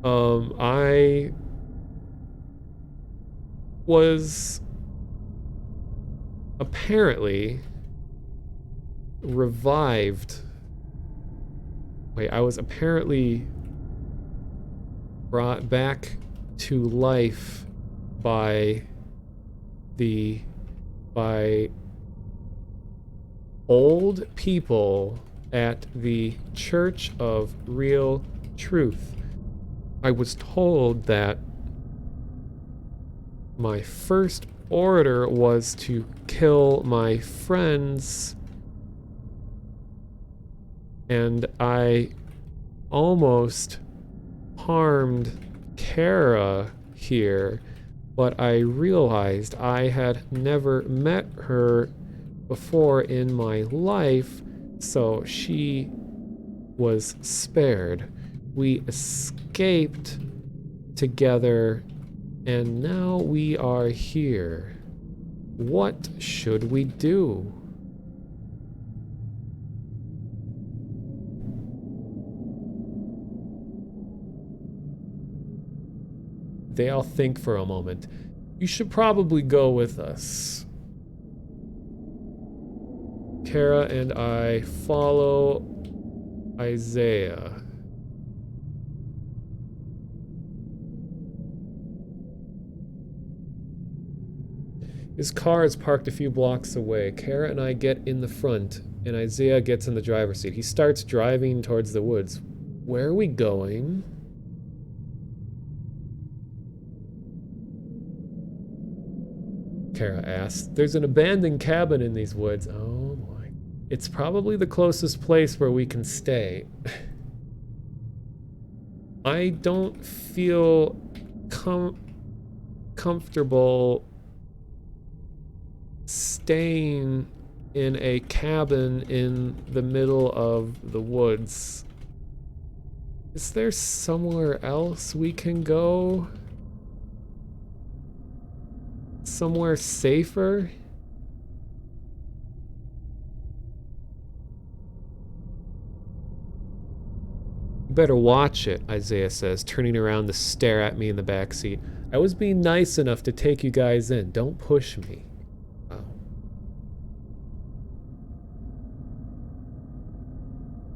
I was apparently revived. Wait, I was apparently brought back to life by old people at the Church of Real Truth. I was told that my first order was to kill my friends, and I almost harmed Kara here, but I realized I had never met her before in my life, so she was spared. We escaped together, and now we are here. What should we do? They all think for a moment. You should probably go with us. Kara and I follow Isaiah. His car is parked a few blocks away. Kara and I get in the front, and Isaiah gets in the driver's seat. He starts driving towards the woods. Where are we going? Kara asks. There's an abandoned cabin in these woods. Oh boy. It's probably the closest place where we can stay. I don't feel comfortable staying in a cabin in the middle of the woods. Is there somewhere else we can go? Somewhere safer? You better watch it, Isaiah says, turning around to stare at me in the backseat. I was being nice enough to take you guys in. Don't push me.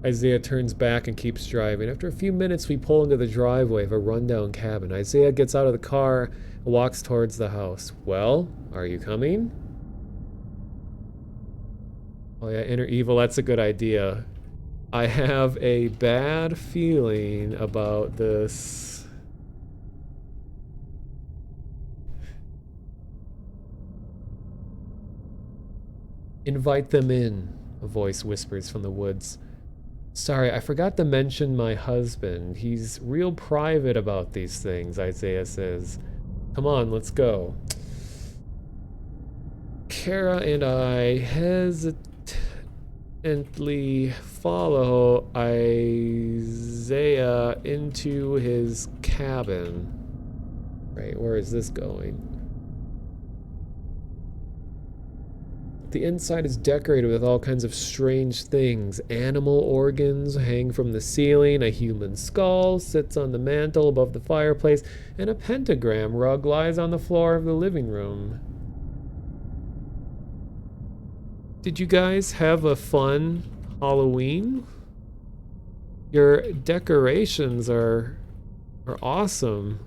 Isaiah turns back and keeps driving. After a few minutes, we pull into the driveway of a rundown cabin. Isaiah gets out of the car and walks towards the house. Well, are you coming? Oh yeah, inner evil, that's a good idea. I have a bad feeling about this. Invite them in, a voice whispers from the woods. Sorry, I forgot to mention my husband. He's real private about these things, Isaiah says. Come on, let's go. Kara and I hesitantly follow Isaiah into his cabin. Right, where is this going? The inside is decorated with all kinds of strange things. Animal organs hang from the ceiling, a human skull sits on the mantel above the fireplace, and a pentagram rug lies on the floor of the living room. Did you guys have a fun Halloween? Your decorations are awesome.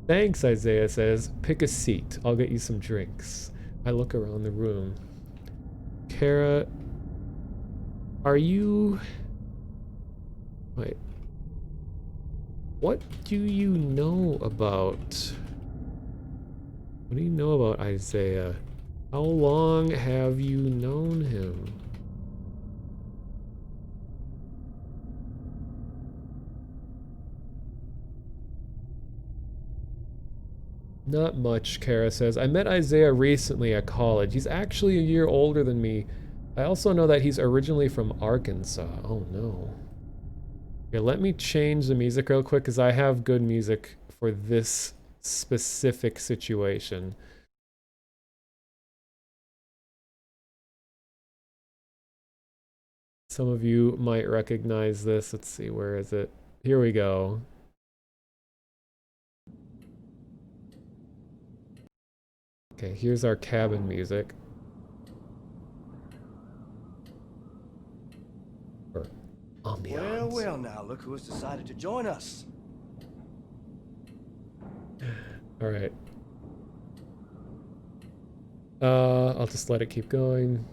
Thanks, Isaiah says. Pick a seat. I'll get you some drinks. I look around the room. Kara, are you... Wait. What do you know about... What do you know about Isaiah? How long have you known him? Not much, Kara says. I met Isaiah recently at college. He's actually a year older than me. I also know that he's originally from Arkansas. Oh no. Here, let me change the music real quick because I have good music for this specific situation. Some of you might recognize this. Let's see, where is it? Here we go. Okay, here's our cabin music. Or ambiance.
Well, now, look who has decided to join us.
All right. I'll just let it keep going.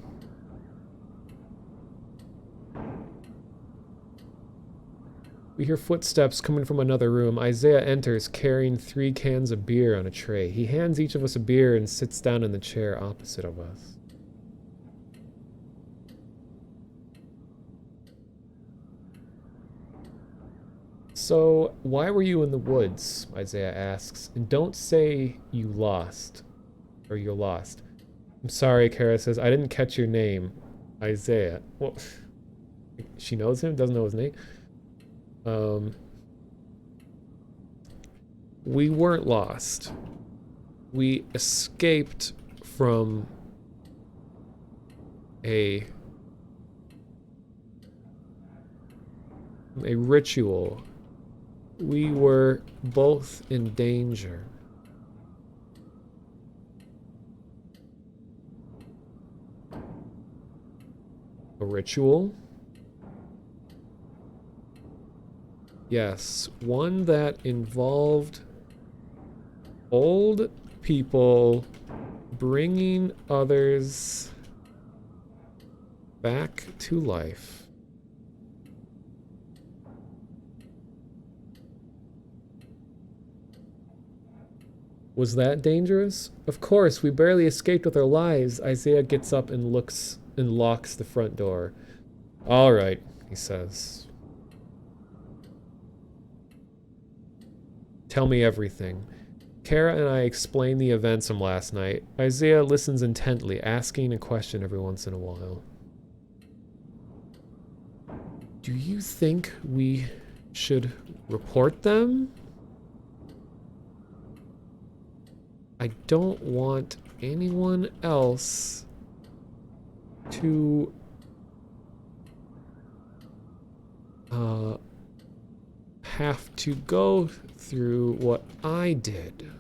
We hear footsteps coming from another room. Isaiah enters carrying 3 cans of beer on a tray. He hands each of us a beer and sits down in the chair opposite of us. So, why were you in the woods? Isaiah asks. And don't say you lost. Or you're lost. I'm sorry, Kara says. I didn't catch your name. Isaiah. Well, she knows him? Doesn't know his name? We weren't lost. We escaped from a ritual. We were both in danger. A ritual? Yes, one that involved old people bringing others back to life. Was that dangerous? Of course, we barely escaped with our lives. Isaiah gets up and looks and locks the front door. All right, he says. Tell me everything. Kara and I explain the events from last night. Isaiah listens intently, asking a question every once in a while. Do you think we should report them? I don't want anyone else to have to go through what I did.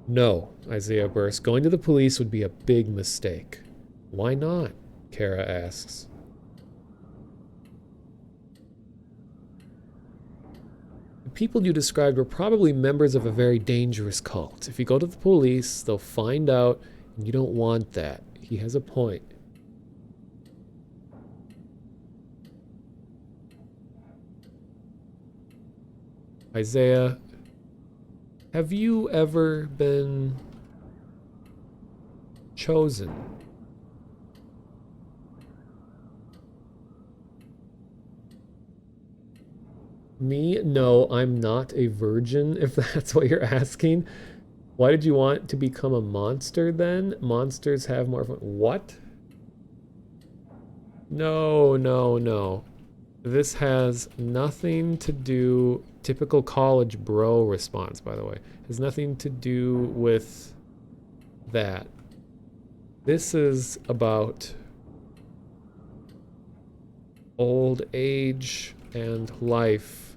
No, Isaiah bursts. Going to the police would be a big mistake. Why not? Kara asks. The people you described were probably members of a very dangerous cult. If you go to the police, they'll find out, and you don't want that. He has a point. Isaiah, have you ever been chosen? Me? No, I'm not a virgin, if that's what you're asking. Why did you want to become a monster then? Monsters have more fun. What? No, no, no. This has nothing to do, typical college bro response, by the way, has nothing to do with that. This is about old age and life.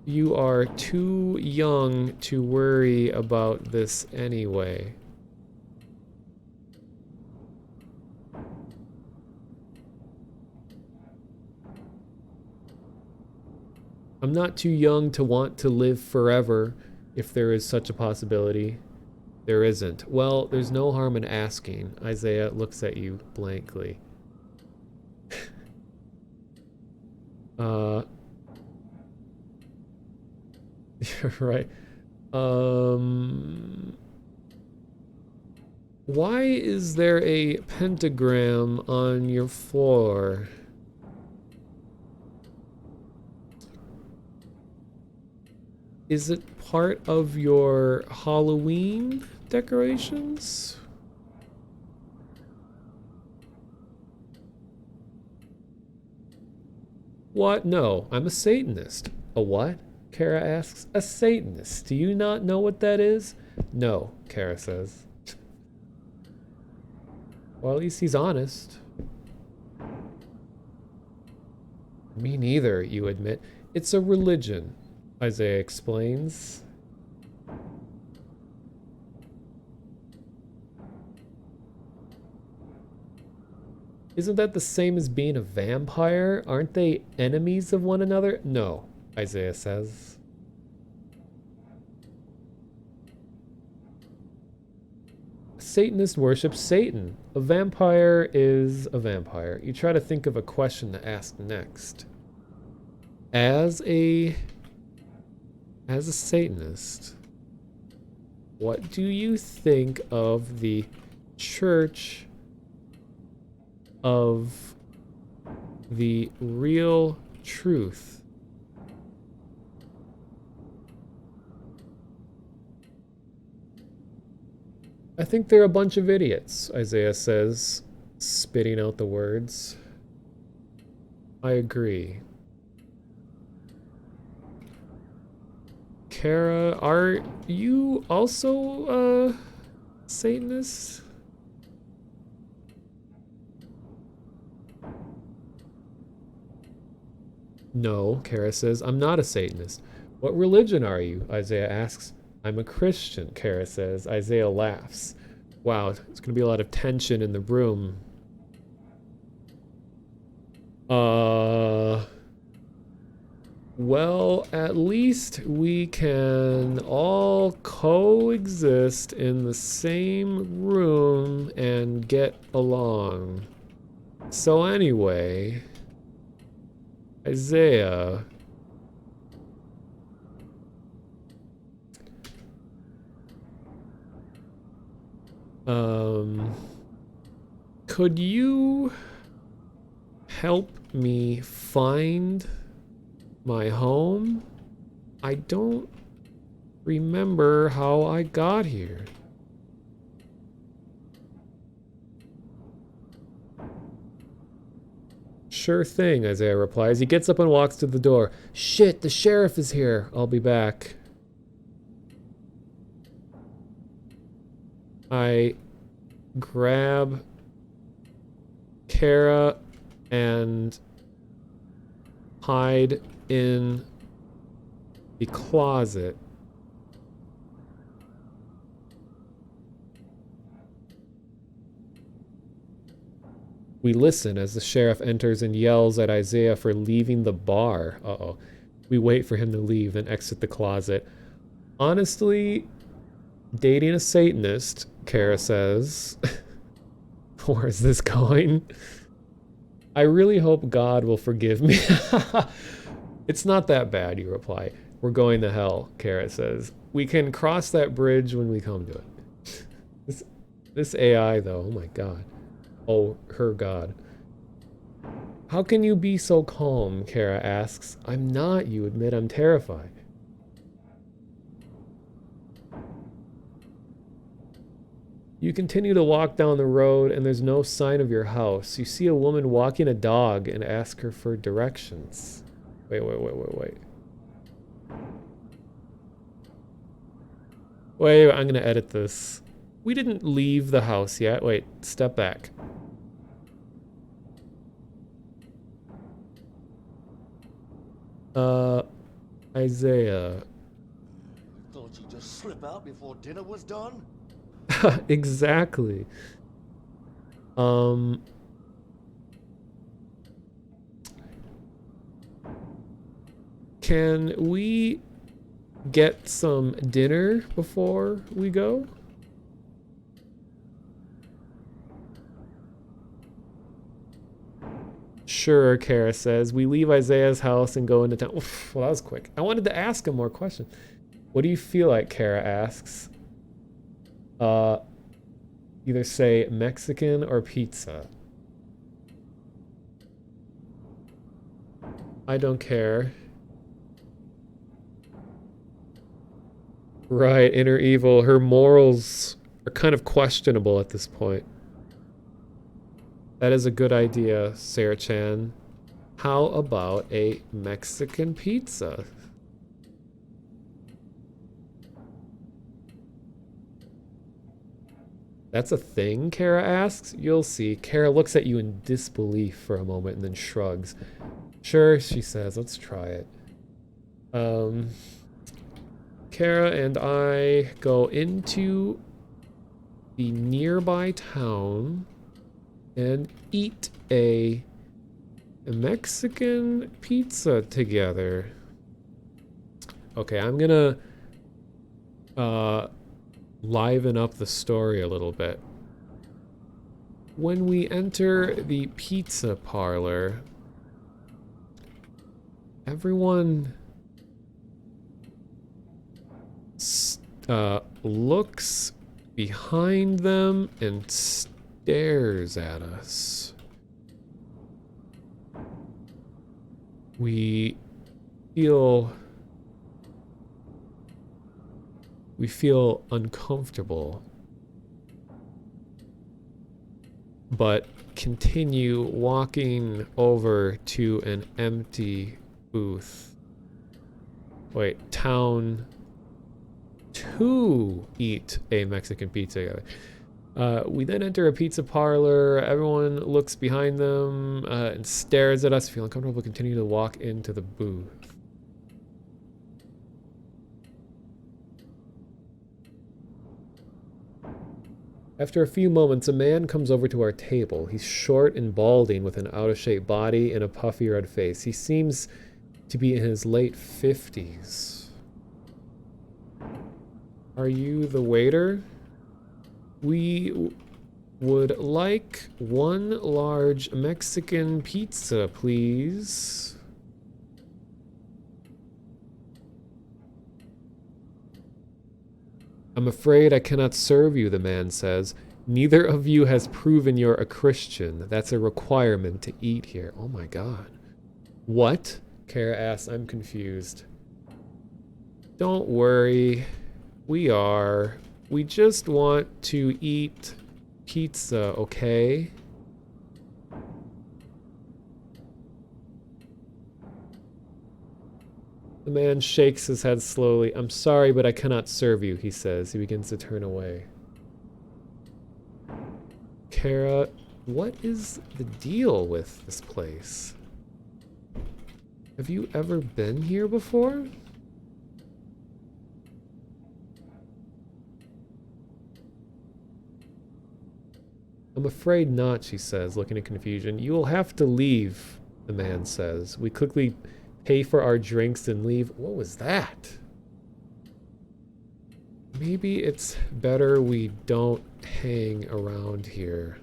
You are too young to worry about this anyway. I'm not too young to want to live forever, if there is such a possibility. There isn't. Well, there's no harm in asking. Isaiah looks at you blankly. Right. Why is there a pentagram on your floor? Is it part of your Halloween decorations? What? No, I'm a Satanist. A what? Kara asks. A Satanist. Do you not know what that is? No, Kara says. Well, at least he's honest. Me neither, you admit. It's a religion, Isaiah explains. Isn't that the same as being a vampire? Aren't they enemies of one another? No, Isaiah says. Satanist worships Satan. A vampire is a vampire. You try to think of a question to ask next. As a Satanist, what do you think of the Church of the Real Truth? I think they're a bunch of idiots, Isaiah says, spitting out the words. I agree. Kara, are you also a Satanist? No, Kara says, I'm not a Satanist. What religion are you? Isaiah asks. I'm a Christian, Kara says. Isaiah laughs. Wow, there's gonna be a lot of tension in the room. Well, at least we can all coexist in the same room and get along. So anyway, Isaiah, could you help me find my home? I don't remember how I got here. Sure thing, Isaiah replies. He gets up and walks to the door. Shit, the sheriff is here. I'll be back. I grab Kara and hide in the closet. We listen as the sheriff enters and yells at Isaiah for leaving the bar. Uh-oh. We wait for him to leave, then exit the closet. Honestly, dating a Satanist, Kara says. Where is this going? I really hope God will forgive me. It's not that bad, you reply. We're going to hell, Kara says. We can cross that bridge when we come to it. This AI, though, oh my god. Oh, her god. How can you be so calm, Kara asks. I'm not, you admit. I'm terrified. You continue to walk down the road and there's no sign of your house. You see a woman walking a dog and ask her for directions. Wait. Wait, I'm gonna edit this. We didn't leave the house yet. Wait, step back. Isaiah.
Thought you'd just slip out before dinner was done?
Exactly. Can we get some dinner before we go? Sure, Kara says. We leave Isaiah's house and go into town. Oof, well, that was quick. I wanted to ask him more questions. What do you feel like, Kara asks. Either say Mexican or pizza. I don't care. Right, inner evil. Her morals are kind of questionable at this point. That is a good idea, Sarah Chan. How about a Mexican pizza? That's a thing, Kara asks. You'll see. Kara looks at you in disbelief for a moment and then shrugs. Sure, she says. Let's try it. Kara and I go into the nearby town and eat a Mexican pizza together. Okay, I'm gonna liven up the story a little bit. When we enter the pizza parlor, everyone looks behind them and stares at us. We feel uncomfortable, but continue walking over to an empty booth. Wait, town to eat a Mexican pizza together. We then enter a pizza parlor. Everyone looks behind them and stares at us, feel uncomfortable, but continue to walk into the booth. After a few moments, a man comes over to our table. He's short and balding with an out-of-shape body and a puffy red face. He seems to be in his late 50s. Are you the waiter? We would like one large Mexican pizza, please. I'm afraid I cannot serve you, the man says. Neither of you has proven you're a Christian. That's a requirement to eat here. Oh my god. What? Kara asks. I'm confused. Don't worry. We are. We just want to eat pizza, okay? The man shakes his head slowly. I'm sorry, but I cannot serve you, he says. He begins to turn away. Kara, what is the deal with this place? Have you ever been here before? I'm afraid not, she says, looking in confusion. You will have to leave, the man says. We quickly pay for our drinks and leave. What was that? Maybe it's better we don't hang around here.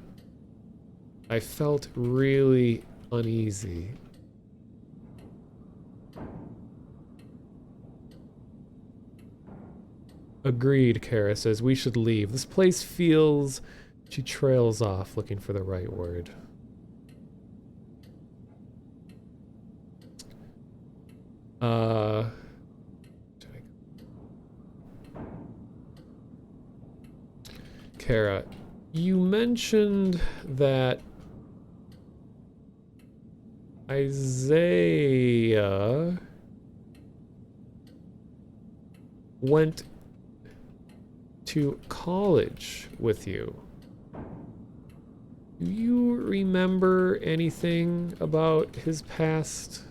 I felt really uneasy. Agreed, Kara says. We should leave. This place feels... She trails off, looking for the right word. Kara, you mentioned that Isaiah went to college with you. Do you remember anything about his past?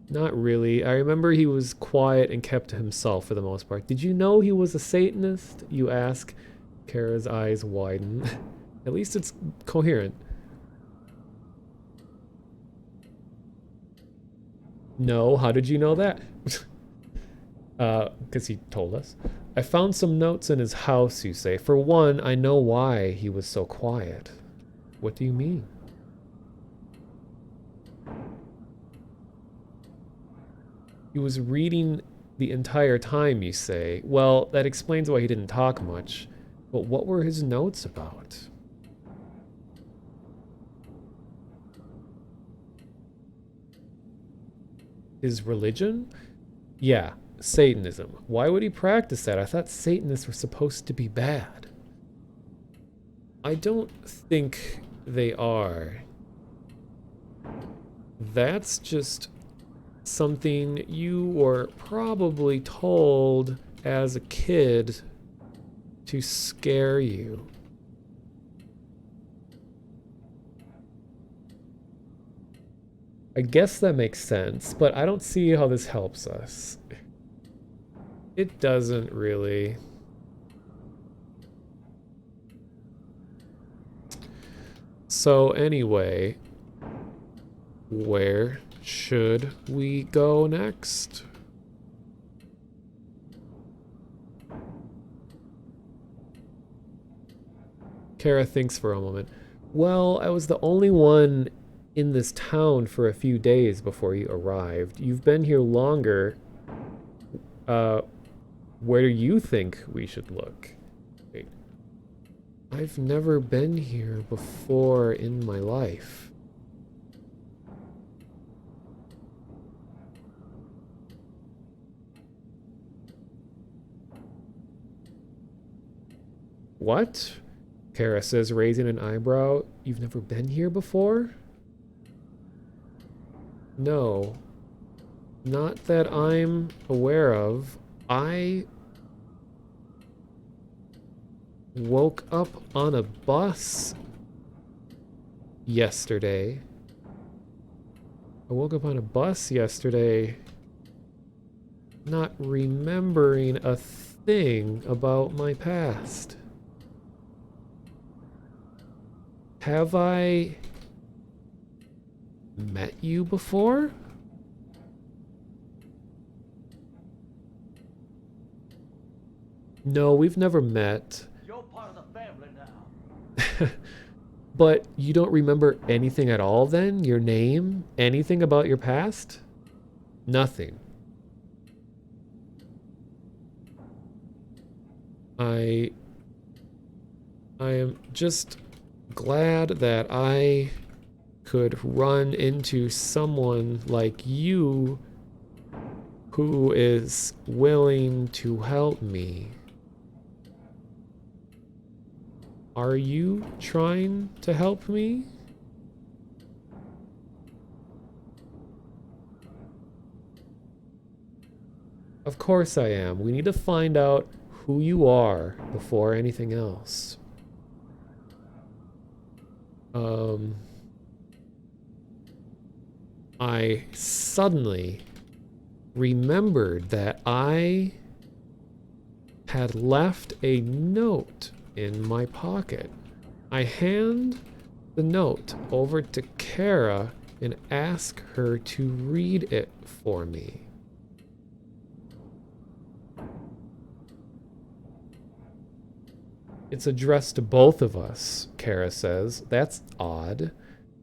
Not really. I remember he was quiet and kept to himself for the most part. Did you know he was a Satanist? You ask. Kara's eyes widen. At least it's coherent. No, how did you know that? Because he told us. I found some notes in his house, you say. For one, I know why he was so quiet. What do you mean? He was reading the entire time, you say. Well, that explains why he didn't talk much. But what were his notes about? His religion? Yeah, Satanism. Why would he practice that? I thought Satanists were supposed to be bad. I don't think they are. That's just something you were probably told as a kid to scare you. I guess that makes sense, but I don't see how this helps us. It doesn't really. So anyway, where should we go next? Kara thinks for a moment. Well, I was the only one in this town for a few days before you arrived. You've been here longer. Where do you think we should look? Wait. I've never been here before in my life. What? Kara says, raising an eyebrow. You've never been here before? No. Not that I'm aware of. I woke up on a bus yesterday. I woke up on a bus yesterday not remembering a thing about my past. Have I met you before? No, we've never met.
You're part of the family now.
But you don't remember anything at all then? Your name? Anything about your past? Nothing. I am just glad that I could run into someone like you who is willing to help me. Are you trying to help me? Of course I am. We need to find out who you are before anything else. I suddenly remembered that I had left a note in my pocket. I hand the note over to Kara and ask her to read it for me. It's addressed to both of us, Kara says. That's odd.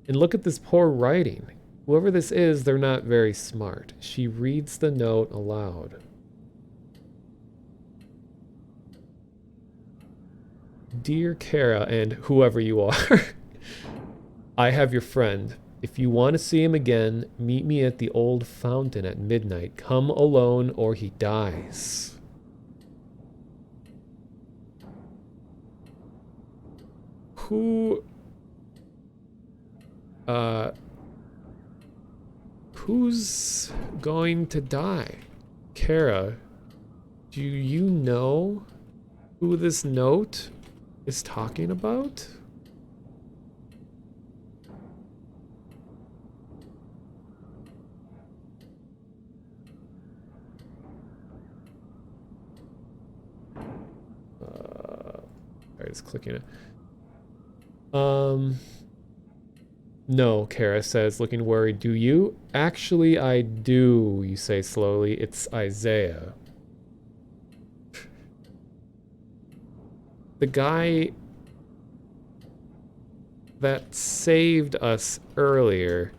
And look at this poor writing. Whoever this is, they're not very smart. She reads the note aloud. Dear Kara and whoever you are, I have your friend. If you want to see him again, meet me at the old fountain at midnight. Come alone or he dies. Who's going to die? Kara, do you know who this note is talking about? Alright, just clicking it. No, Kara says, looking worried. Do you? Actually, I do, you say slowly. It's Isaiah. The guy that saved us earlier.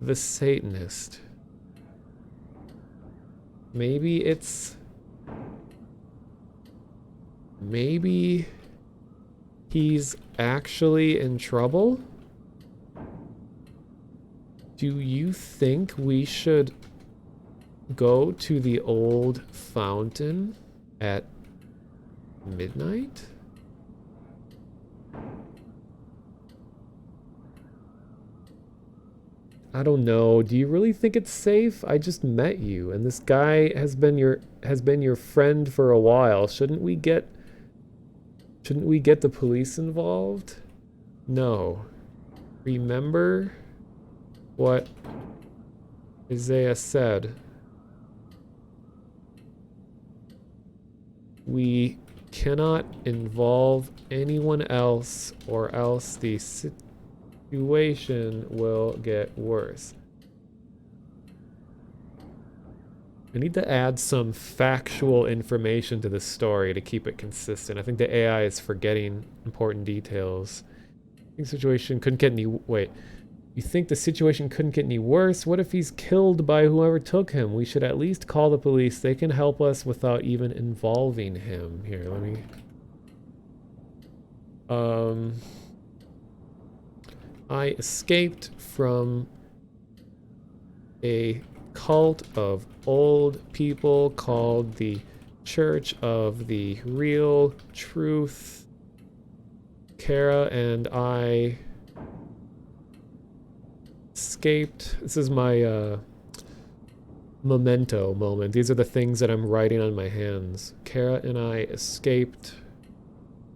The Satanist. Maybe it's... Maybe he's actually in trouble? Do you think we should go to the old fountain at midnight? I don't know. Do you really think it's safe? I just met you, and this guy has been your friend for a while. Shouldn't we get the police involved? No. Remember what Isaiah said. We cannot involve anyone else or else the situation will get worse. I need to add some factual information to this story to keep it consistent. I think the AI is forgetting important details. I think the situation couldn't get any... Wait. You think the situation couldn't get any worse? What if he's killed by whoever took him? We should at least call the police. They can help us without even involving him. Here, let me... I escaped from a cult of old people called the Church of the Real Truth. Kara and I escaped. This is my memento moment. These are the things that I'm writing on my hands. Kara and I escaped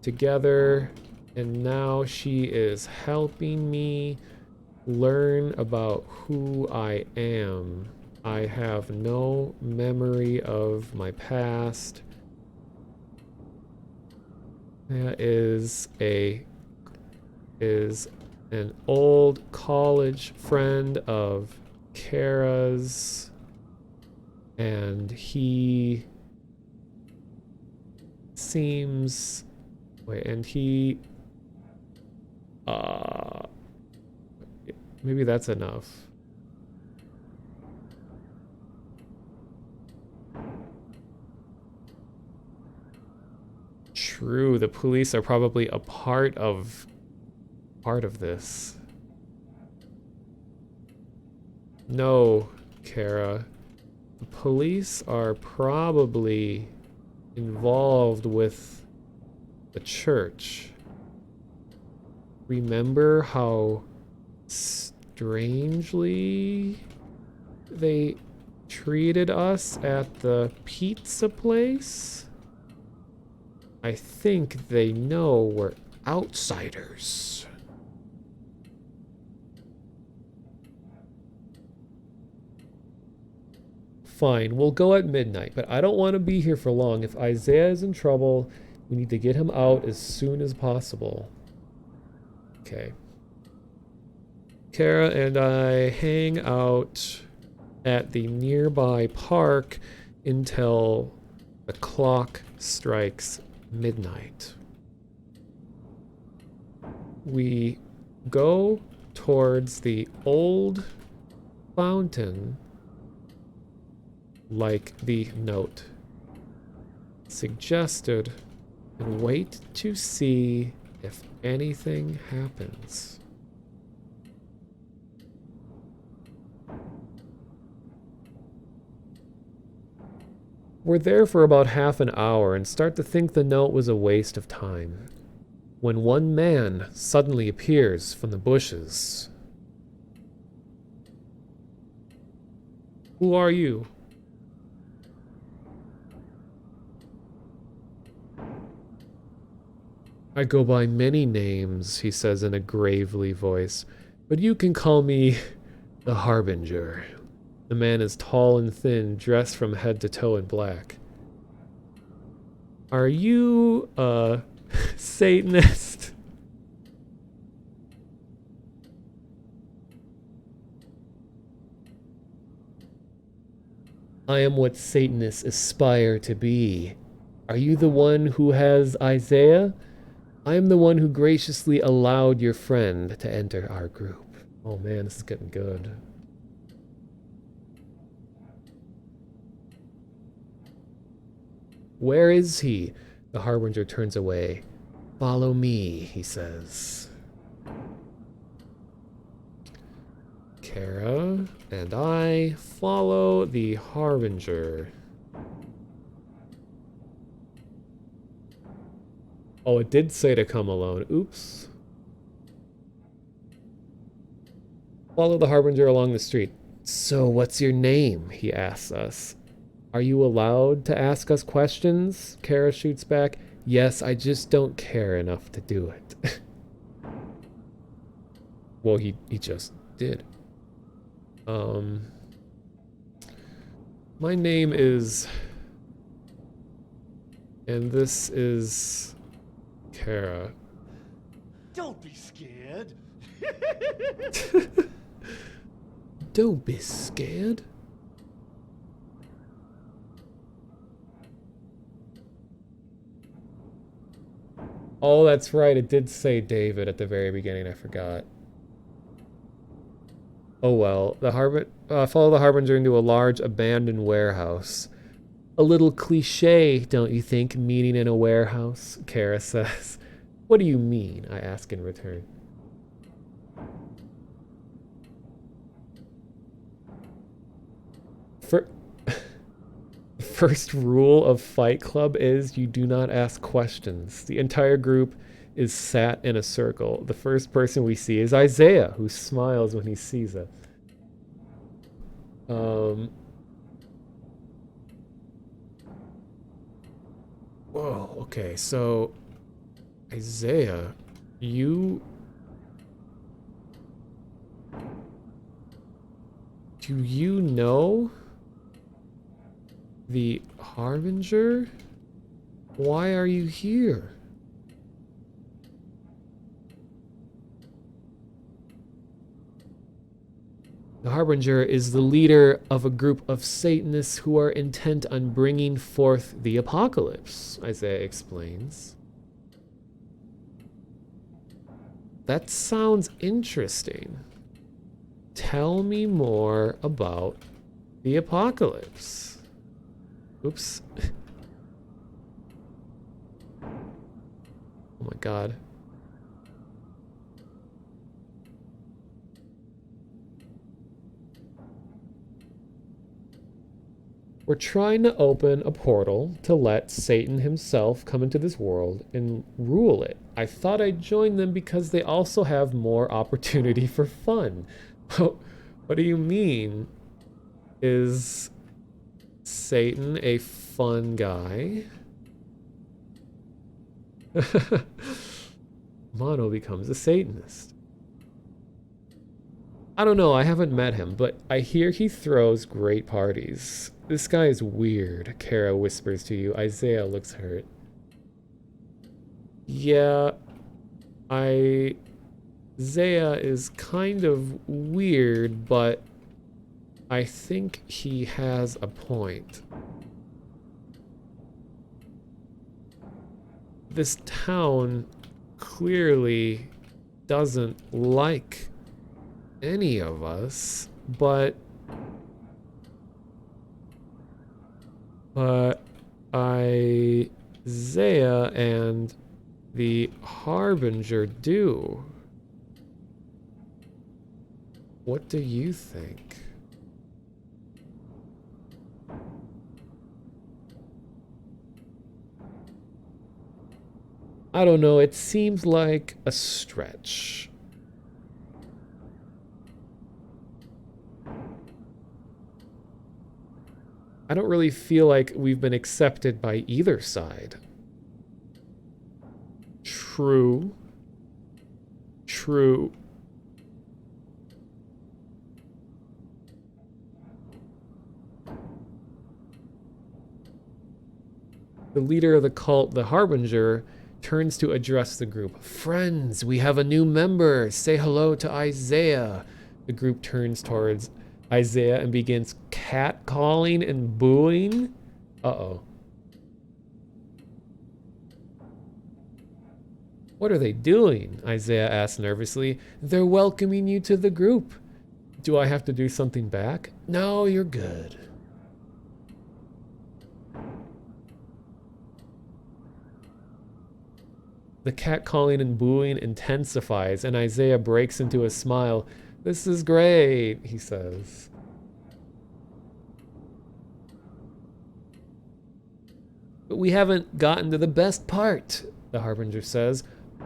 together, and now she is helping me learn about who I am. I have no memory of my past. That is an old college friend of Kara's, and he seems maybe that's enough. True, the police are probably a part of this. No, Kara. The police are probably involved with the church. Remember how strangely they treated us at the pizza place? I think they know we're outsiders. Fine, we'll go at midnight, but I don't want to be here for long. If Isaiah is in trouble, we need to get him out as soon as possible. Okay. Kara and I hang out at the nearby park until the clock strikes midnight. We go towards the old fountain like the note suggested and wait to see if anything happens. We're there for about half an hour and start to think the note was a waste of time, when one man suddenly appears from the bushes. Who are you? I go by many names, he says in a gravely voice, but you can call me the Harbinger. The man is tall and thin, dressed from head to toe in black. Are you a Satanist? I am what Satanists aspire to be. Are you the one who has Isaiah? I am the one who graciously allowed your friend to enter our group. Oh man, this is getting good. Where is he? The Harbinger turns away. Follow me, he says. Kara and I follow the Harbinger. Oh, it did say to come alone. Oops. Follow the Harbinger along the street. So, what's your name? He asks us. Are you allowed to ask us questions? Kara shoots back. Yes, I just don't care enough to do it. Well, he just did. My name is... And this is... Kara.
Don't be scared.
Don't be scared. Oh, that's right. It did say David at the very beginning. I forgot. Oh well. Follow the Harbinger into a large abandoned warehouse. A little cliche, don't you think, meeting in a warehouse? Kara says. What do you mean? I ask in return. First rule of Fight Club is you do not ask questions. The entire group is sat in a circle. The first person we see is Isaiah, who smiles when he sees us. Whoa, okay, so Isaiah, you... Do you know the Harbinger? Why are you here? The Harbinger is the leader of a group of Satanists who are intent on bringing forth the apocalypse, Isaiah explains. That sounds interesting. Tell me more about the apocalypse. Oops. Oh my god. We're trying to open a portal to let Satan himself come into this world and rule it. I thought I'd join them because they also have more opportunity for fun. What do you mean? Is Satan a fun guy? Mono becomes a Satanist. I don't know, I haven't met him, but I hear he throws great parties. This guy is weird, Kara whispers to you. Isaiah looks hurt. Yeah, Isaiah is kind of weird, but I think he has a point. This town clearly doesn't like any of us, but Isaiah and the Harbinger do. What do you think? I don't know, it seems like a stretch. I don't really feel like we've been accepted by either side. True. True. The leader of the cult, the Harbinger, turns to address the group. Friends, we have a new member. Say hello to Isaiah. The group turns towards Isaiah and begins catcalling and booing. Uh-oh. What are they doing? Isaiah asks nervously. They're welcoming you to the group. Do I have to do something back? No, you're good. The catcalling and booing intensifies, and Isaiah breaks into a smile. This is great, he says. But we haven't gotten to the best part, the Harbinger says.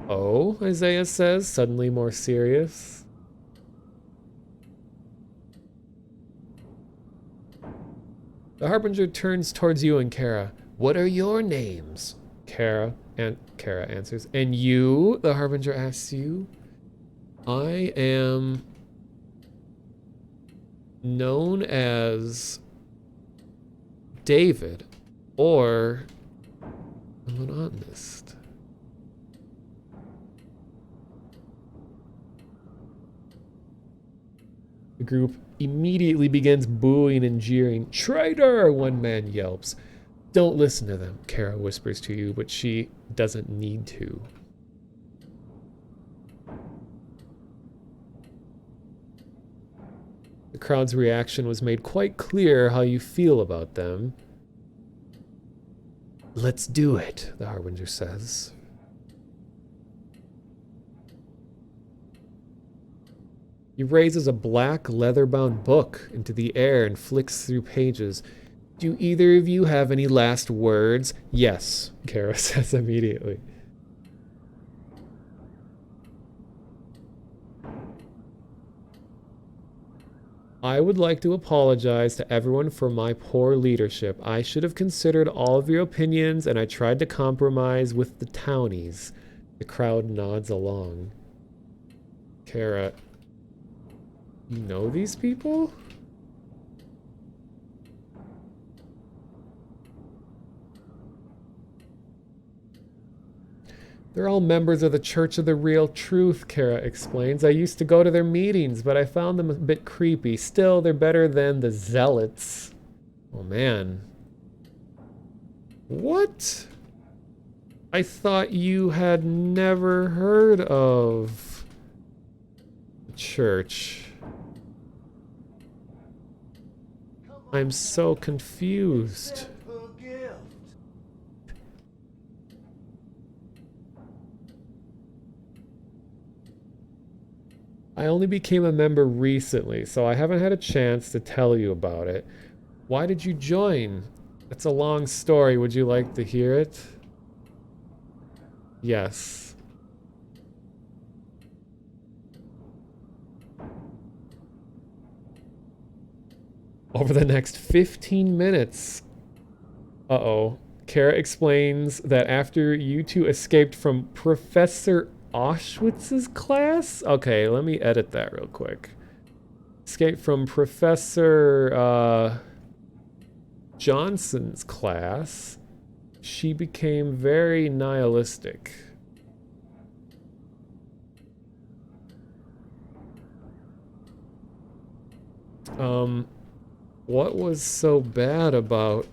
Oh, Isaiah says, suddenly more serious. The Harbinger turns towards you and Kara. What are your names? Kara answers. And you? The Harbinger asks you. I am known as David, or a monotonist. The group immediately begins booing and jeering. Traitor! One man yelps. Don't listen to them, Kara whispers to you, but she doesn't need to. The crowd's reaction was made quite clear how you feel about them. Let's do it, the Harbinger says. He raises a black leather-bound book into the air and flicks through pages. Do either of you have any last words? Yes, Kara says immediately. I would like to apologize to everyone for my poor leadership. I should have considered all of your opinions, and I tried to compromise with the townies. The crowd nods along. Kara, you know these people? They're all members of the Church of the Real Truth, Kara explains. I used to go to their meetings, but I found them a bit creepy. Still, they're better than the Zealots. Oh, man. What? I thought you had never heard of the church. I'm so confused.
Her gift.
I only became a member recently, so I haven't had a chance to tell you about it. Why did you join? It's a long story. Would you like to hear it? Yes. Over the next 15 minutes. Uh-oh. Kara explains that after you two escaped from Professor Auschwitz's class? Okay, let me edit that real quick. Escaped from Professor Johnson's class. She became very nihilistic. What was so bad about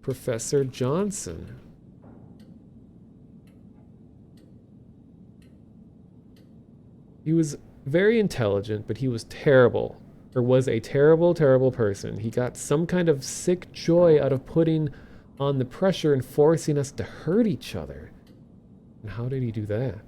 Professor Johnson? He was very intelligent, but he was terrible. Or was a terrible, terrible person. He got some kind of sick joy out of putting on the pressure and forcing us to hurt each other. And how did he do that?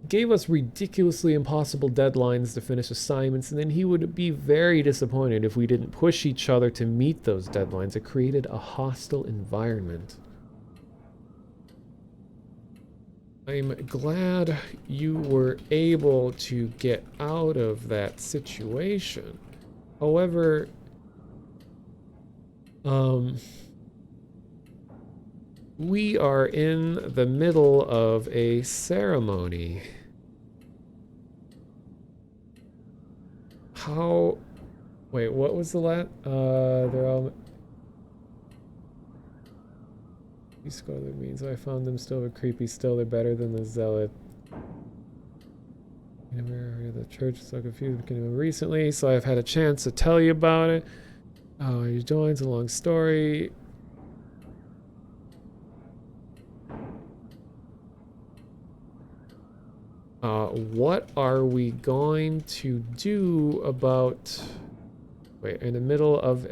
He gave us ridiculously impossible deadlines to finish assignments, and then he would be very disappointed if we didn't push each other to meet those deadlines. It created a hostile environment. I'm glad you were able to get out of that situation. However, we are in the middle of a ceremony. How... Wait, what was the last... they're all... These scholar means I found them still creepy. Still, they're better than the Zealot. I never heard of the church. So confused. Became recently, so I've had a chance to tell you about it. Oh, you joined. It's a long story. What are we going to do about... Wait, in the middle of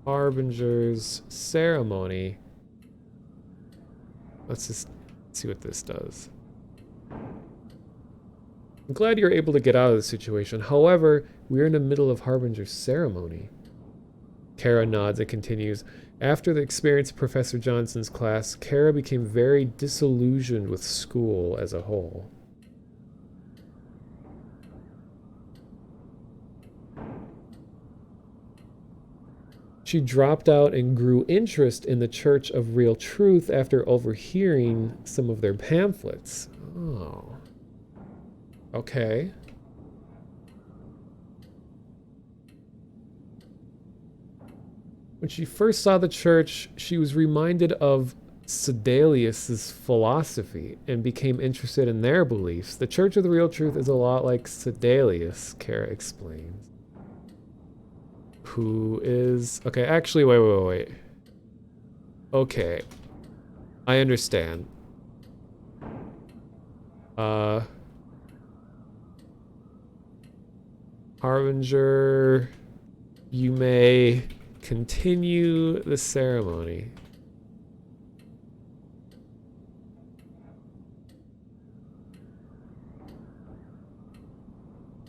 Harbinger's ceremony. Let's just see what this does. I'm glad you're able to get out of the situation. However, we're in the middle of Harbinger's ceremony. Kara nods and continues. After the experience of Professor Johnson's class, Kara became very disillusioned with school as a whole. She dropped out and grew interest in the Church of Real Truth after overhearing some of their pamphlets. Oh. Okay. When she first saw the church, she was reminded of Sedalius's philosophy and became interested in their beliefs. The Church of the Real Truth is a lot like Sedalius, Kara explains. Who is... Okay, actually, wait. Okay. I understand. Harbinger, you may continue the ceremony.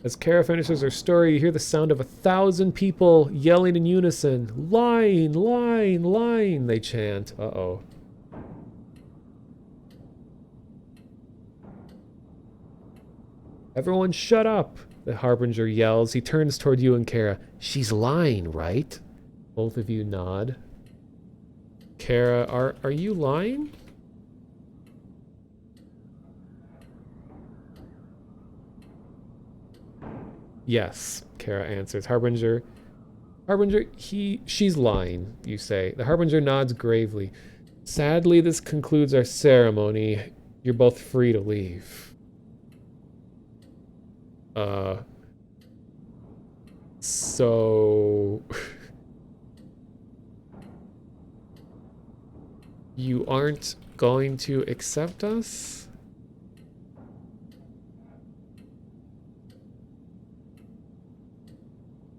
As Kara finishes her story, you hear the sound of 1,000 people yelling in unison. Line, line, line, they chant. Uh-oh. Everyone shut up, the Harbinger yells. He turns toward you and Kara. She's lying, right? Both of you nod. Kara, are you lying? Yes, Kara answers. Harbinger, she's lying, you say. The Harbinger nods gravely. Sadly, this concludes our ceremony. You're both free to leave. So... You aren't going to accept us?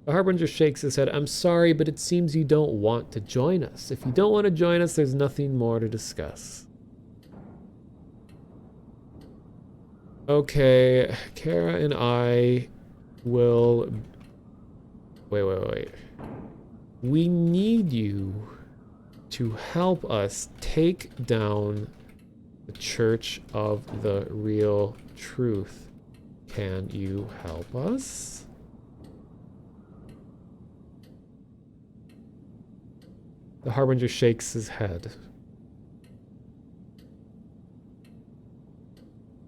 The Harbinger shakes his head. I'm sorry, but it seems you don't want to join us. If you don't want to join us, there's nothing more to discuss. Okay, Kara and I will... Wait. We need you to help us take down the Church of the Real Truth. Can you help us? The Harbinger shakes his head.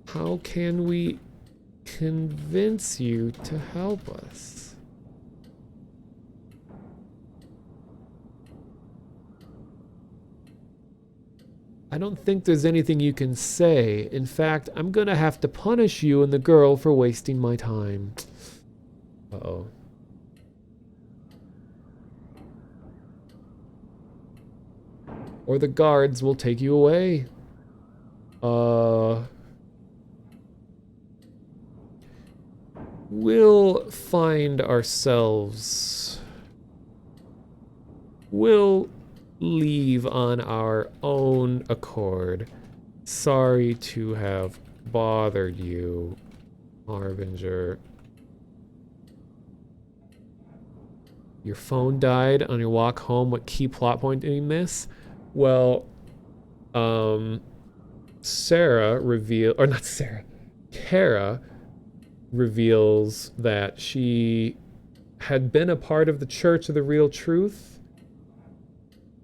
How can we convince you to help us? I don't think there's anything you can say. In fact, I'm gonna have to punish you and the girl for wasting my time. Uh-oh. Or the guards will take you away. We'll find ourselves. We'll leave on our own accord. Sorry to have bothered you, Harbinger. Your phone died on your walk home. What key plot point did you miss? Well, Kara reveals that she had been a part of the Church of the Real Truth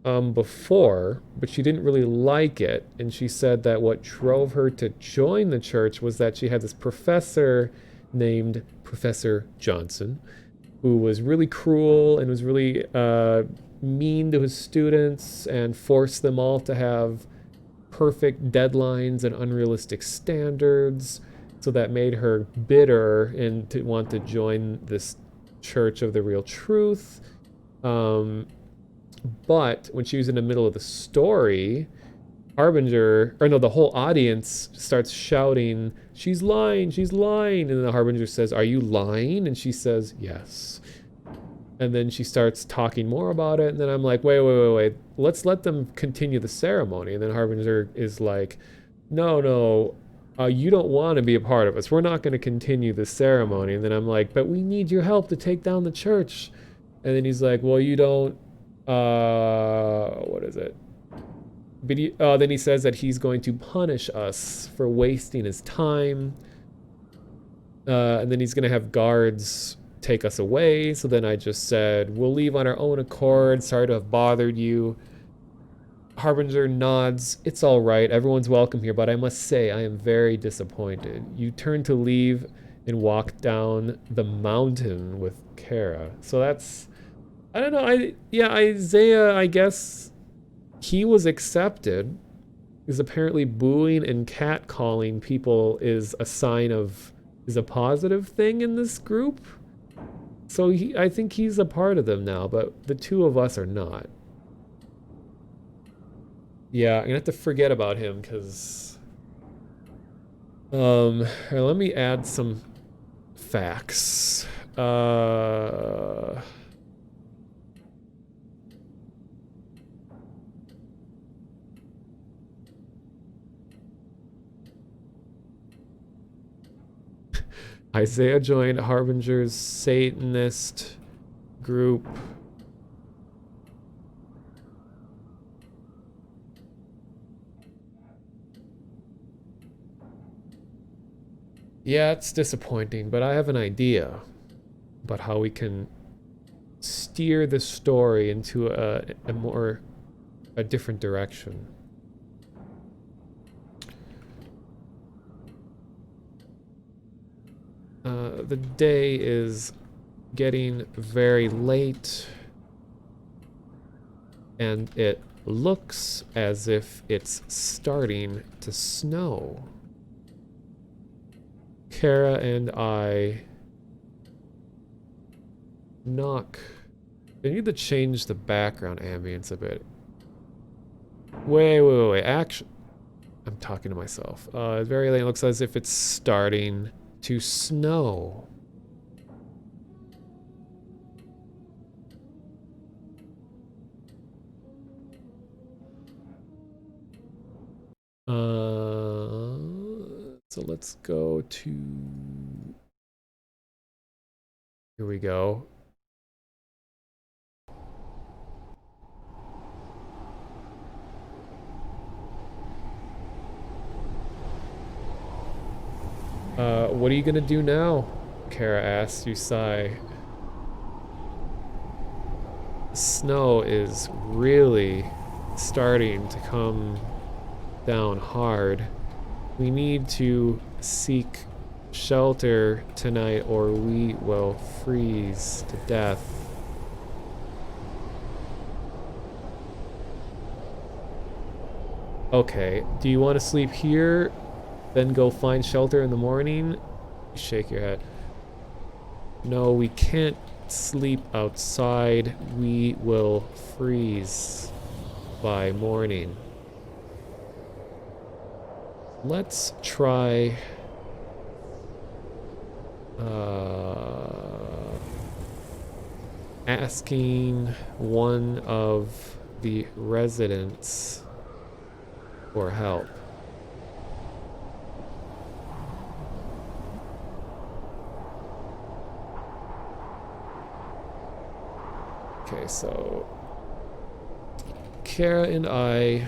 before, but she didn't really like it. And she said that what drove her to join the church was that she had this professor named Professor Johnson, who was really cruel and was really mean to his students and forced them all to have perfect deadlines and unrealistic standards. So that made her bitter and to want to join this Church of the Real Truth. But when she was in the middle of the story, the whole audience starts shouting, she's lying, and then the Harbinger says, are you lying? And she says, yes. And then she starts talking more about it, and then I'm like, wait, let's let them continue the ceremony. And then Harbinger is like, no, you don't want to be a part of us. We're not going to continue the ceremony. And then I'm like, but we need your help to take down the church. And then he's like, well, you don't, what is it? But then he says that he's going to punish us for wasting his time. And then he's going to have guards take us away. So then I just said, we'll leave on our own accord. Sorry to have bothered you. Harbinger nods. It's all right. Everyone's welcome here, but I must say I am very disappointed. You turn to leave and walk down the mountain with Kara. So that's, I don't know. Isaiah, I guess he was accepted, because apparently booing and catcalling people is a positive thing in this group. So I think he's a part of them now, but the two of us are not. Yeah, I'm gonna have to forget about him, because let me add some facts. Isaiah joined Harbinger's Satanist group. Yeah, it's disappointing, but I have an idea about how we can steer the story into a different direction. The day is getting very late, and it looks as if it's starting to snow. Kara and I knock. I need to change the background ambience a bit. Wait. Actually, I'm talking to myself. It's very late. It looks as if it's starting to snow. So let's go to... Here we go. What are you gonna do now? Kara asks. You sigh. Snow is really starting to come down hard. We need to seek shelter tonight or we will freeze to death. Okay, do you want to sleep here, then go find shelter in the morning? You shake your head. No, we can't sleep outside. We will freeze by morning. Let's try asking one of the residents for help. Okay, so Kara and I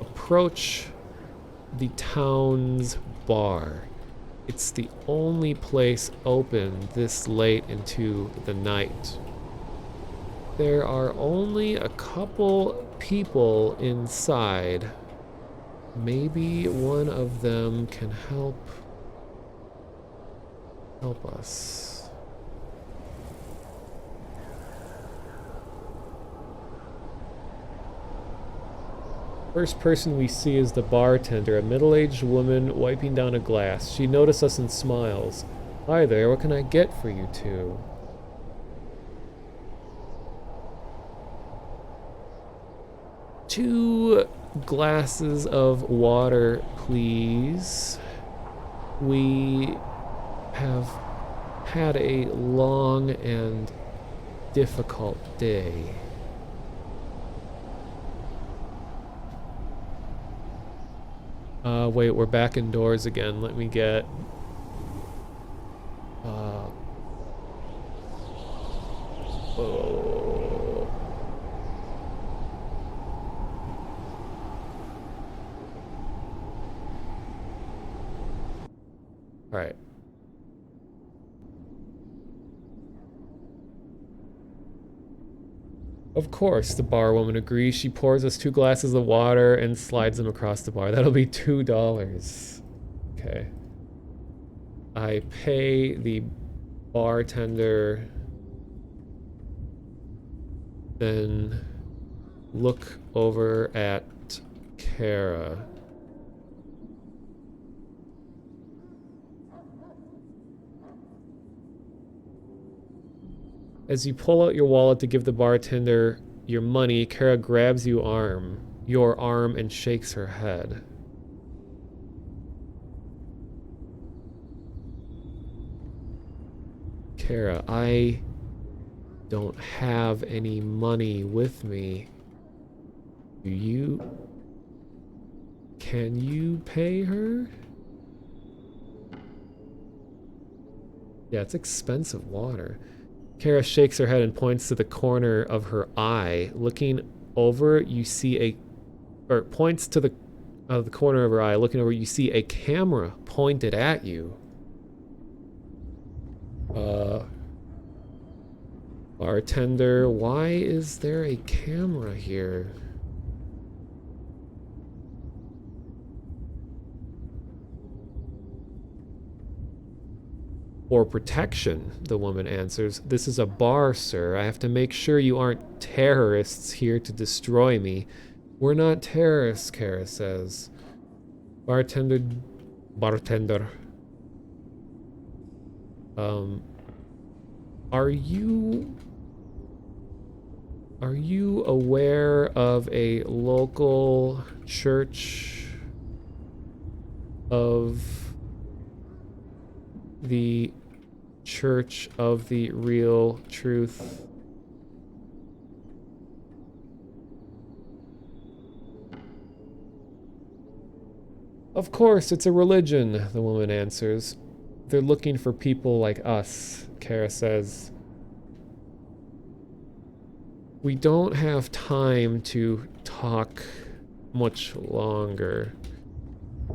approach the town's bar. It's the only place open this late into the night. There are only a couple people inside. Maybe one of them can help us. First person we see is the bartender, a middle-aged woman wiping down a glass. She notices us and smiles. Hi there, what can I get for you two? Two glasses of water, please. We have had a long and difficult day. Wait, we're back indoors again. Let me get... Oh. Alright. Of course, the barwoman agrees. She pours us 2 glasses of water and slides them across the bar. That'll be $2. Okay. I pay the bartender, then look over at Kara. As you pull out your wallet to give the bartender your money, Kara grabs your arm, and shakes her head. Kara, I don't have any money with me. Do you? Can you pay her? Yeah, it's expensive water. Kara shakes her head and points to the corner of her eye. Looking over, you see points to the corner of her eye. Looking over, you see a camera pointed at you. Bartender, why is there a camera here? "For protection," the woman answers. "This is a bar, sir. I have to make sure you aren't terrorists here to destroy me." "We're not terrorists," Kara says. Bartender. Are you aware of a local church of the Church of the Real Truth? "Of course, it's a religion," the woman answers. "They're looking for people like us," Kara says. "We don't have time to talk much longer."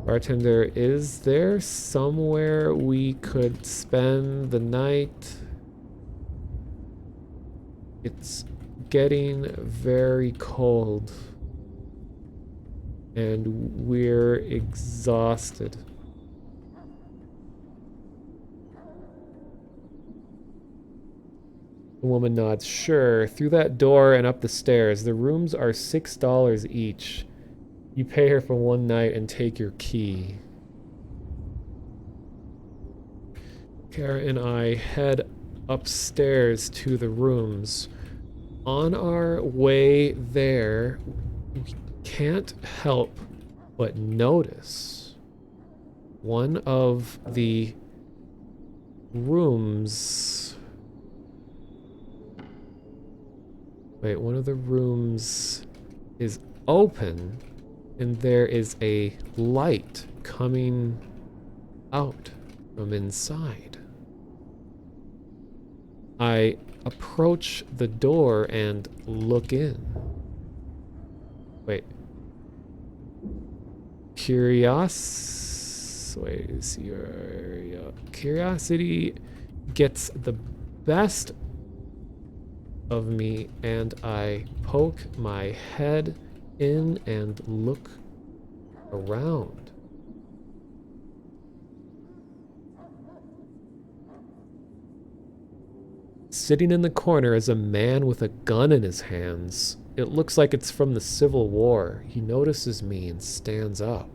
Bartender, is there somewhere we could spend the night? It's getting very cold, and we're exhausted. The woman nods. "Sure, through that door and up the stairs. The rooms are $6 each. You pay her for one night and take your key." Kara and I head upstairs to the rooms. On our way there, we can't help but notice one of the rooms. Wait, one of the rooms is open, and there is a light coming out from inside. I approach the door and look in. Wait. Curiosity gets the best of me, and I poke my head in and look around. Sitting in the corner is a man with a gun in his hands. It looks like it's from the Civil War. He notices me and stands up.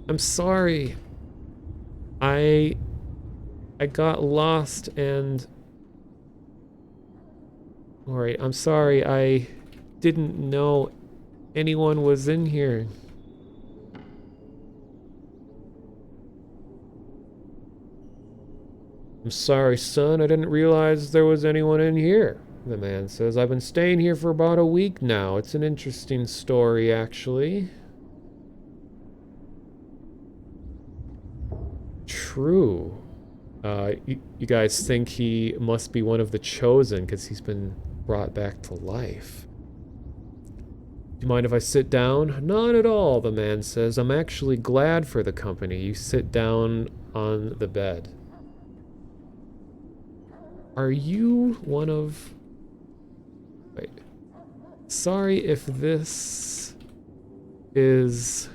"I'm sorry. I got lost and..." "Alright, I'm sorry. I didn't know anyone was in here." "I'm sorry, son. I didn't realize there was anyone in here," the man says. "I've been staying here for about a week now. It's an interesting story, actually." True. You guys think he must be one of the chosen because he's been brought back to life. "Do you mind if I sit down?" "Not at all," the man says. "I'm actually glad for the company." You sit down on the bed. "Are you one of..." Wait. "Sorry if this is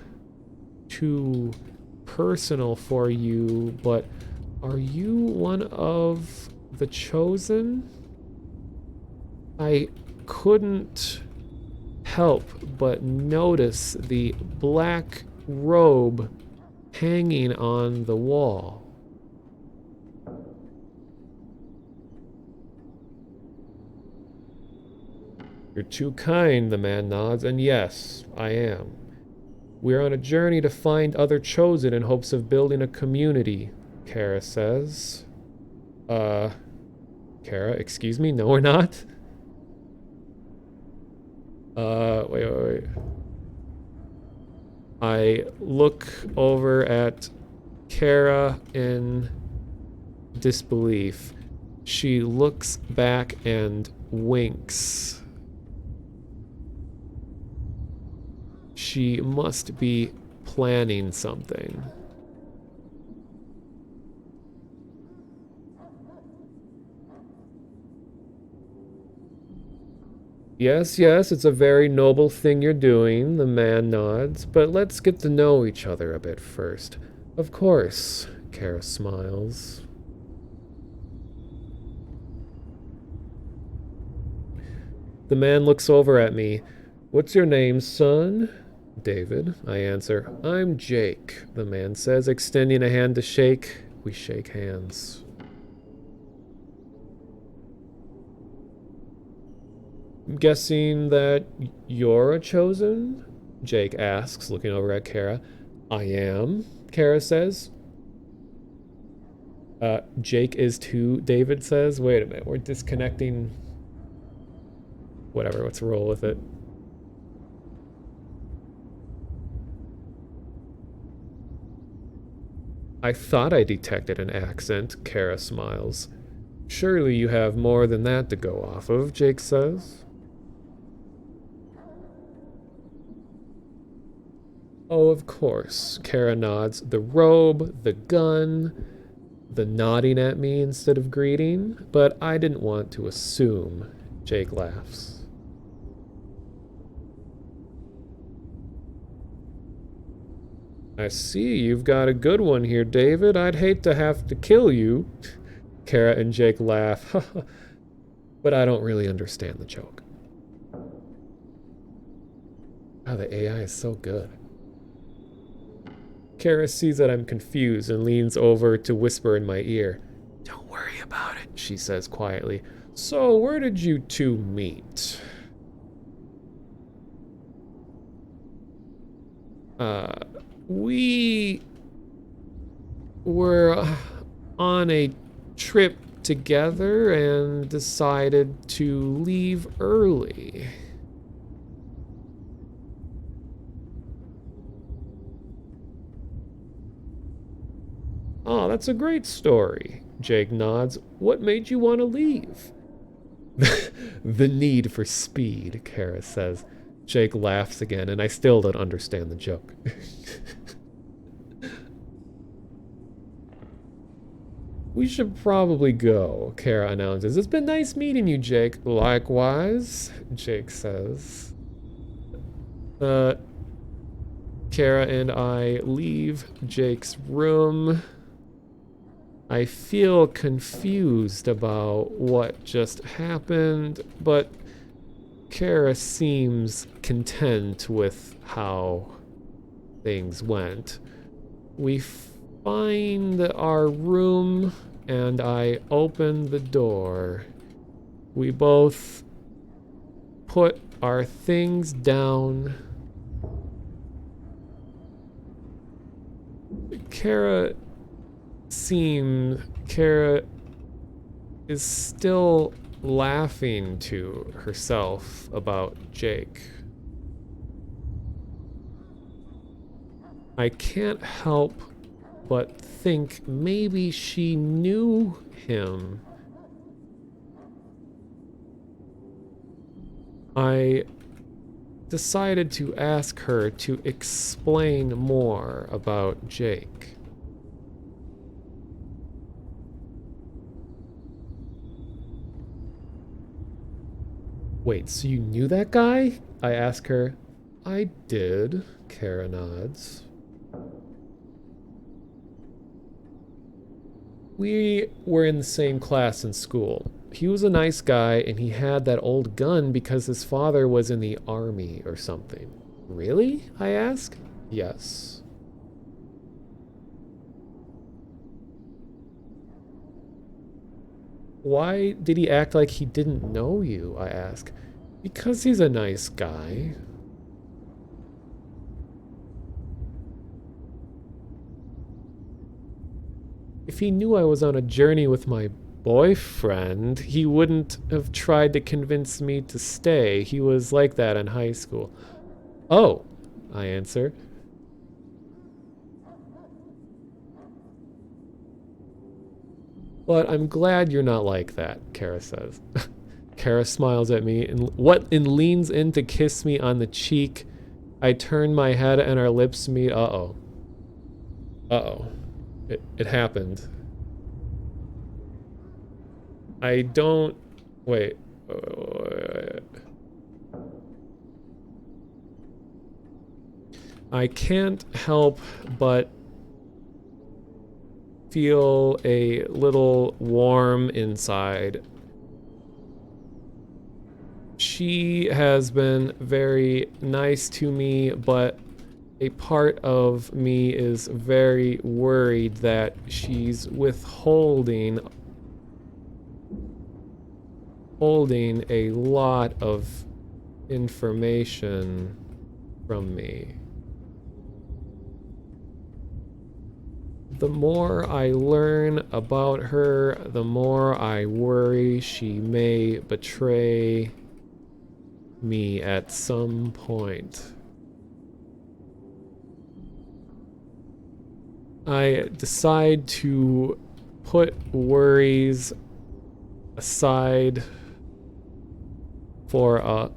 too personal for you, but are you one of the chosen?" I couldn't help but notice the black robe hanging on the wall. "You're too kind," the man nods, "and yes, I am. We're on a journey to find other chosen in hopes of building a community," Kara says. Kara, excuse me? No, we're not. Wait. I look over at Kara in disbelief. She looks back and winks. She must be planning something. Yes, yes, it's a very noble thing you're doing, the man nods, but let's get to know each other a bit first. Of course, Kara smiles. The man looks over at me. What's your name, son? David, I answer. I'm Jake, the man says, extending a hand to shake. We shake hands. I'm guessing that you're a chosen? Jake asks, looking over at Kara. I am, Kara says. Jake is too, David says. Wait a minute, we're disconnecting. Whatever, let's roll with it. I thought I detected an accent, Kara smiles. Surely you have more than that to go off of, Jake says. Oh, of course, Kara nods. The robe, the gun, the nodding at me instead of greeting, but I didn't want to assume, Jake laughs. I see you've got a good one here, David. I'd hate to have to kill you. Kara and Jake laugh, but I don't really understand the joke. Oh, the AI is so good. Kara sees that I'm confused and leans over to whisper in my ear. Don't worry about it, she says quietly. So, where did you two meet? We were on a trip together and decided to leave early. Oh, that's a great story, Jake nods. What made you want to leave? The need for speed, Kara says. Jake laughs again, and I still don't understand the joke. We should probably go, Kara announces. It's been nice meeting you, Jake. Likewise, Jake says. Kara and I leave Jake's room. I feel confused about what just happened, but Kara seems content with how things went. We find our room and I open the door. We both put our things down. Kara is still laughing to herself about Jake. I can't help but think maybe she knew him. I decided to ask her to explain more about Jake. Wait, so you knew that guy? I ask her. I did, Kara nods. We were in the same class in school. He was a nice guy and he had that old gun because his father was in the army or something. Really? I ask. Yes. Why did he act like he didn't know you? I ask. Because he's a nice guy. If he knew I was on a journey with my boyfriend, he wouldn't have tried to convince me to stay. He was like that in high school. Oh, I answer. But I'm glad you're not like that, Kara says. Kara smiles at me and leans in to kiss me on the cheek. I turn my head and our lips meet. Uh-oh. Uh-oh. It happened. I don't... Wait. I can't help but feel a little warm inside. She has been very nice to me, but a part of me is very worried that she's withholding a lot of information from me. The more I learn about her, the more I worry she may betray me at some point. I decide to put worries aside for a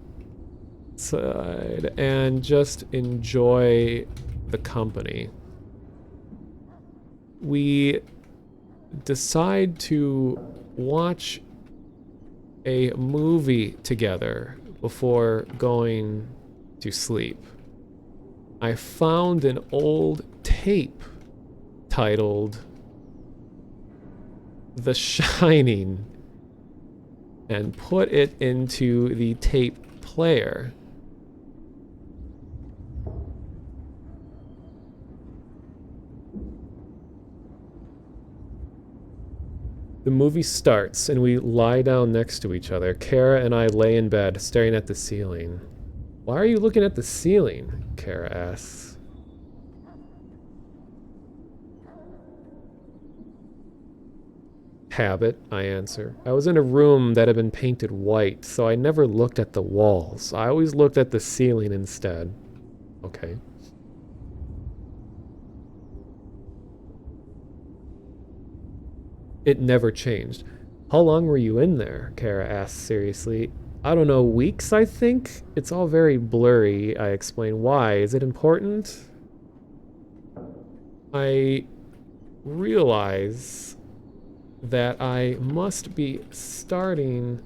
side and just enjoy the company. We decide to watch a movie together before going to sleep. I found an old tape titled The Shining and put it into the tape player. The movie starts and we lie down next to each other. Kara and I lay in bed, staring at the ceiling. Why are you looking at the ceiling? Kara asks. Habit, I answer. I was in a room that had been painted white, so I never looked at the walls. I always looked at the ceiling instead. Okay. It never changed. How long were you in there? Kara asks seriously. I don't know, weeks, I think? It's all very blurry, I explain. Why? Is it important? I realize that I must be starting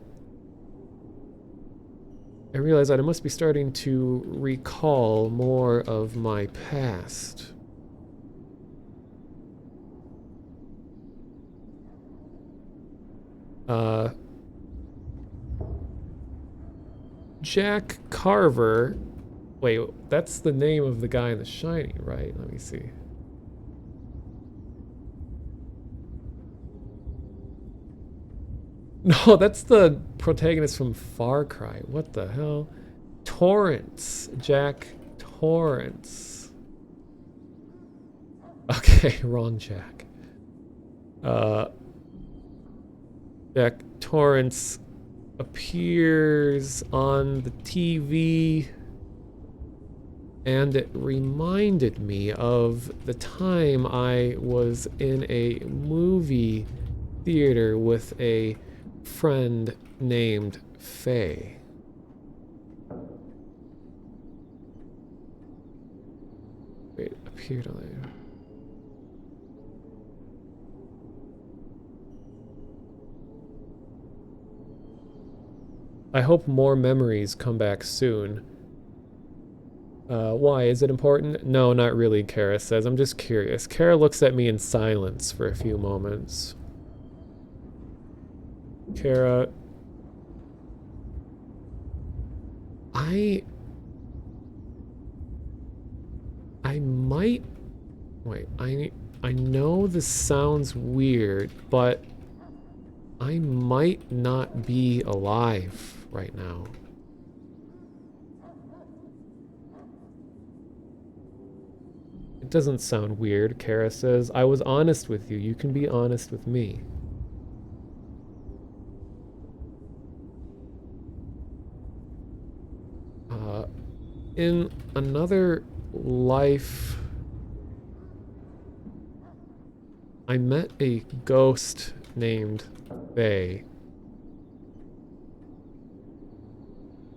to recall more of my past. Jack Carver. Wait, that's the name of the guy in The Shining, right? Let me see. No, that's the protagonist from Far Cry. What the hell? Torrance. Jack Torrance. Okay, wrong Jack. Jack Torrance appears on the TV, and it reminded me of the time I was in a movie theater with a friend named Faye. Wait, appeared on there. I hope more memories come back soon. Why? Is it important? No, not really, Kara says. I'm just curious. Kara looks at me in silence for a few moments. Kara... I might... Wait, I know this sounds weird, but I might not be alive right now. It doesn't sound weird, Kara says. I was honest with you. You can be honest with me. In another life, I met a ghost named Faye.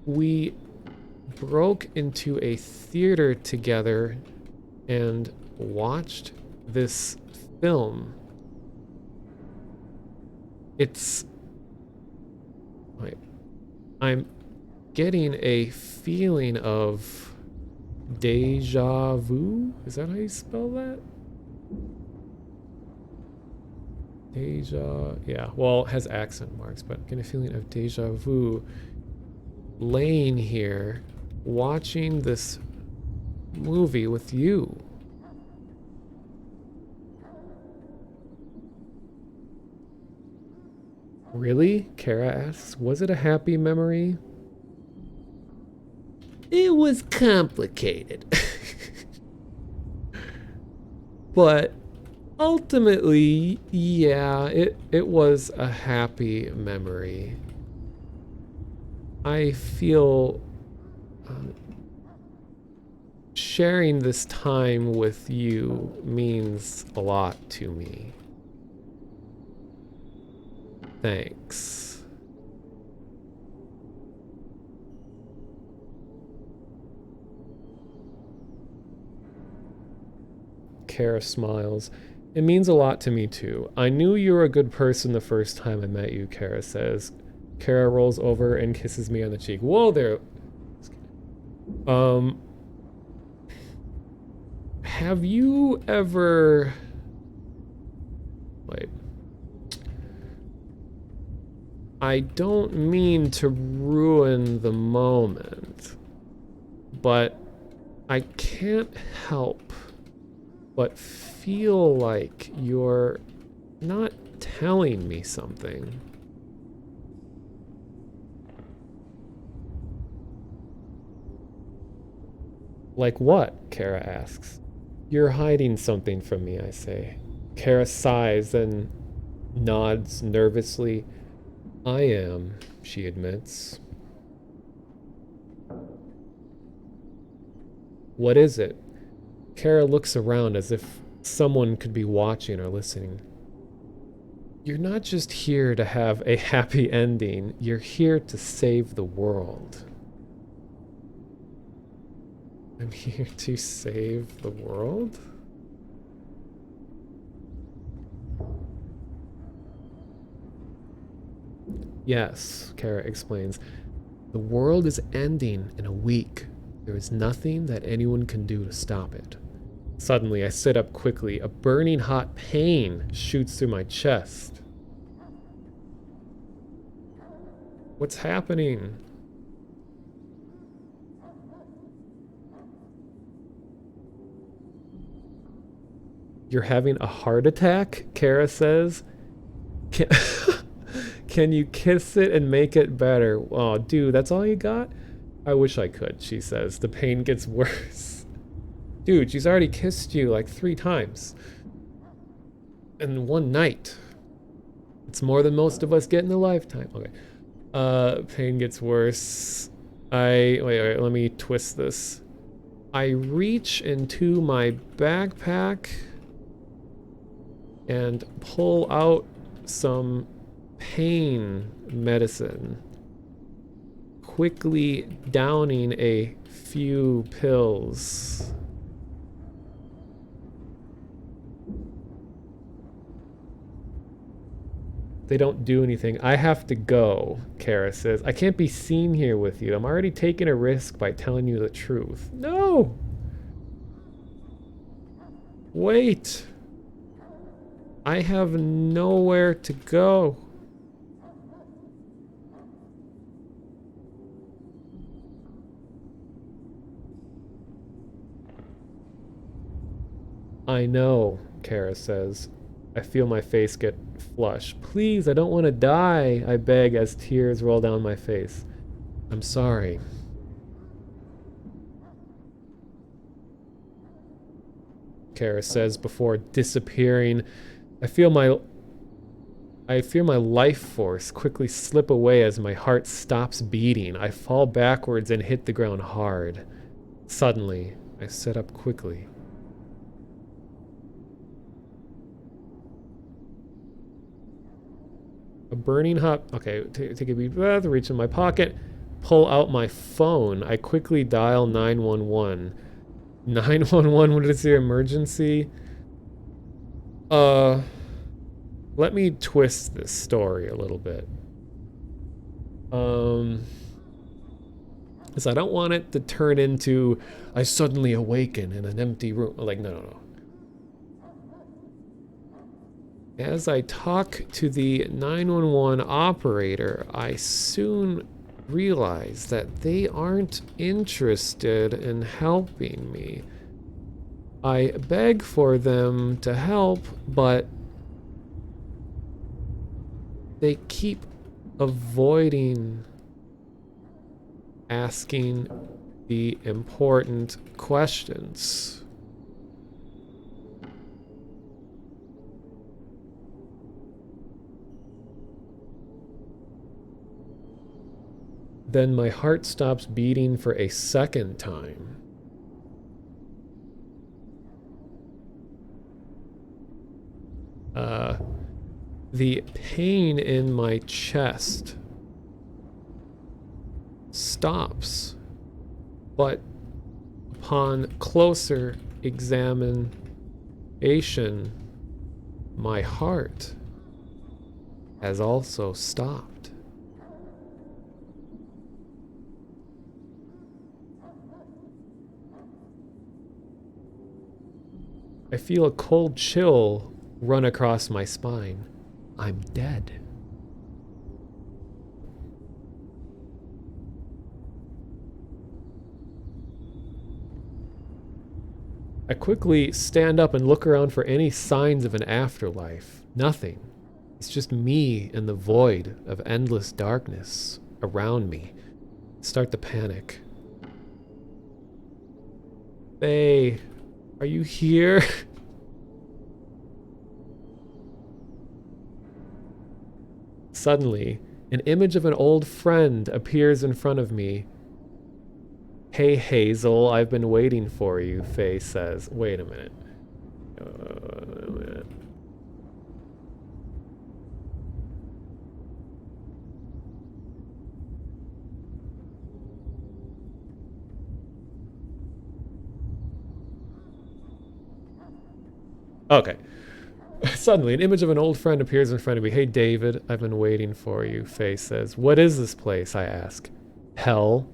We broke into a theater together and watched this film. I'm getting a feeling of Deja vu? Is that how you spell that? Deja, yeah, well, it has accent marks, but I'm getting a feeling of deja vu. Laying here, watching this movie with you. Really? Kara asks, was it a happy memory? It was complicated. But ultimately, yeah, it was a happy memory. I feel sharing this time with you means a lot to me. Thanks. Kara smiles. It means a lot to me too. I knew you were a good person the first time I met you, Kara says. Kara rolls over and kisses me on the cheek. Whoa there. Have you ever... Wait. I don't mean to ruin the moment, but I can't help but feel like you're not telling me something. Like what? Kara asks. You're hiding something from me, I say. Kara sighs, then nods nervously. I am, she admits. What is it? Kara looks around as if someone could be watching or listening. You're not just here to have a happy ending, you're here to save the world. I'm here to save the world? Yes, Kara explains. The world is ending in a week. There is nothing that anyone can do to stop it. Suddenly, I sit up quickly. A burning hot pain shoots through my chest. What's happening? You're having a heart attack? Kara says. Can you kiss it and make it better? Oh, dude, that's all you got? I wish I could, she says. The pain gets worse. Dude, she's already kissed you like 3 times. In one night. It's more than most of us get in a lifetime. Okay. Pain gets worse. Wait, let me twist this. I reach into my backpack and pull out some pain medicine, quickly downing a few pills. They don't do anything. I have to go, Kara says. I can't be seen here with you. I'm already taking a risk by telling you the truth. No! Wait! I have nowhere to go. I know, Kara says. I feel my face get flush. Please, I don't want to die, I beg as tears roll down my face. I'm sorry. Kara says before disappearing. I feel my life force quickly slip away as my heart stops beating. I fall backwards and hit the ground hard. Suddenly, I sit up quickly. A burning hot... Okay, take a deep breath, reach in my pocket, pull out my phone. I quickly dial 911. 911, what is your emergency? Let me twist this story a little bit. Is I don't want it to turn into I suddenly awaken in an empty room. Like, no, no, no. As I talk to the 911 operator, I soon realize that they aren't interested in helping me. I beg for them to help, but they keep avoiding asking the important questions. Then my heart stops beating for a second time. The pain in my chest stops, but upon closer examination, my heart has also stopped. I feel a cold chill run across my spine. I'm dead. I quickly stand up and look around for any signs of an afterlife. Nothing. It's just me and the void of endless darkness around me. I start to panic. Faye, are you here? Suddenly, an image of an old friend appears in front of me. Hey Hazel, I've been waiting for you, Faye says. Wait a minute. Okay. Suddenly, an image of an old friend appears in front of me. Hey David, I've been waiting for you, Faye says. What is this place, I ask. Hell.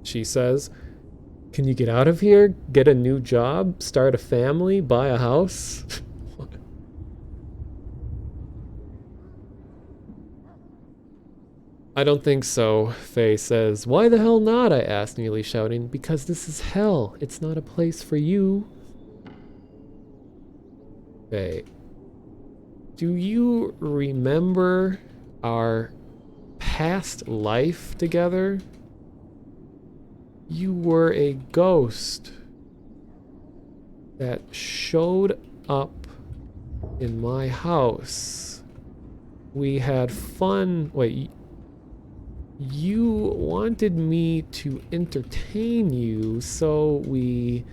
She says, can you get out of here? Get a new job? Start a family? Buy a house? I don't think so, Faye says. Why the hell not? I ask, nearly shouting. Because this is hell. It's not a place for you. Faye, do you remember our past life together? You were a ghost that showed up in my house. We had fun. Wait, you wanted me to entertain you, so we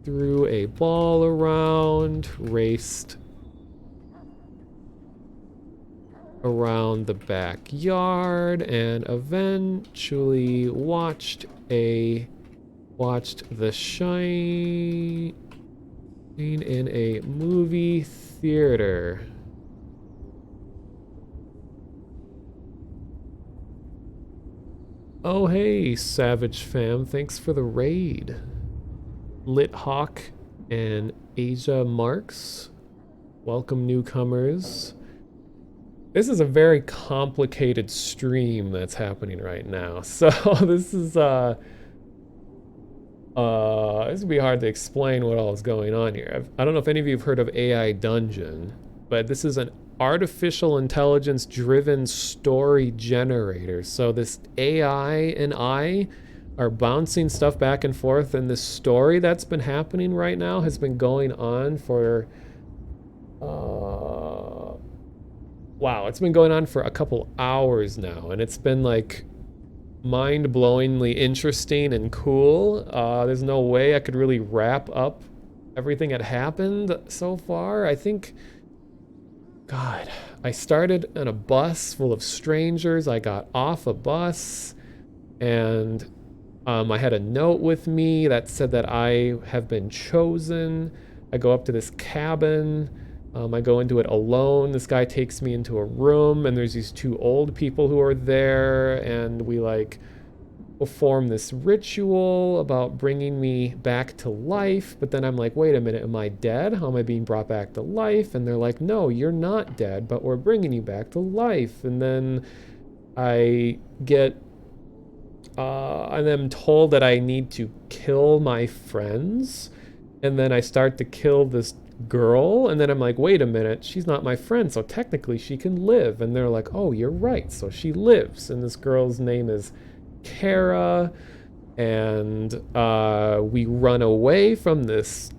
threw a ball around, raced around the backyard, and eventually watched The Shining in a movie theater. Oh hey, Savage Fam, thanks for the raid. Lit Hawk and Asia Marks, welcome newcomers. This is a very complicated stream that's happening right now. So this is this would be hard to explain what all is going on here. I don't know if any of you have heard of AI Dungeon, but this is an artificial intelligence driven story generator. So this AI and I are bouncing stuff back and forth, and this story that's been happening right now has been going on for wow, it's been going on for a couple hours now, and it's been like mind-blowingly interesting and cool. There's no way I could really wrap up everything that happened so far. I think, God, I started on a bus full of strangers. I got off a bus, and I had a note with me that said that I have been chosen. I go up to this cabin, I go into it alone. This guy takes me into a room, and there's these two old people who are there, and we like perform this ritual about bringing me back to life. But then I'm like, wait a minute, am I dead? How am I being brought back to life? And they're like, no, you're not dead, but we're bringing you back to life. And then I get and I'm told that I need to kill my friends, and then I start to kill this girl, and then I'm like, wait a minute, she's not my friend, so technically she can live. And they're like, oh, you're right, so she lives. And this girl's name is Kara, and we run away from this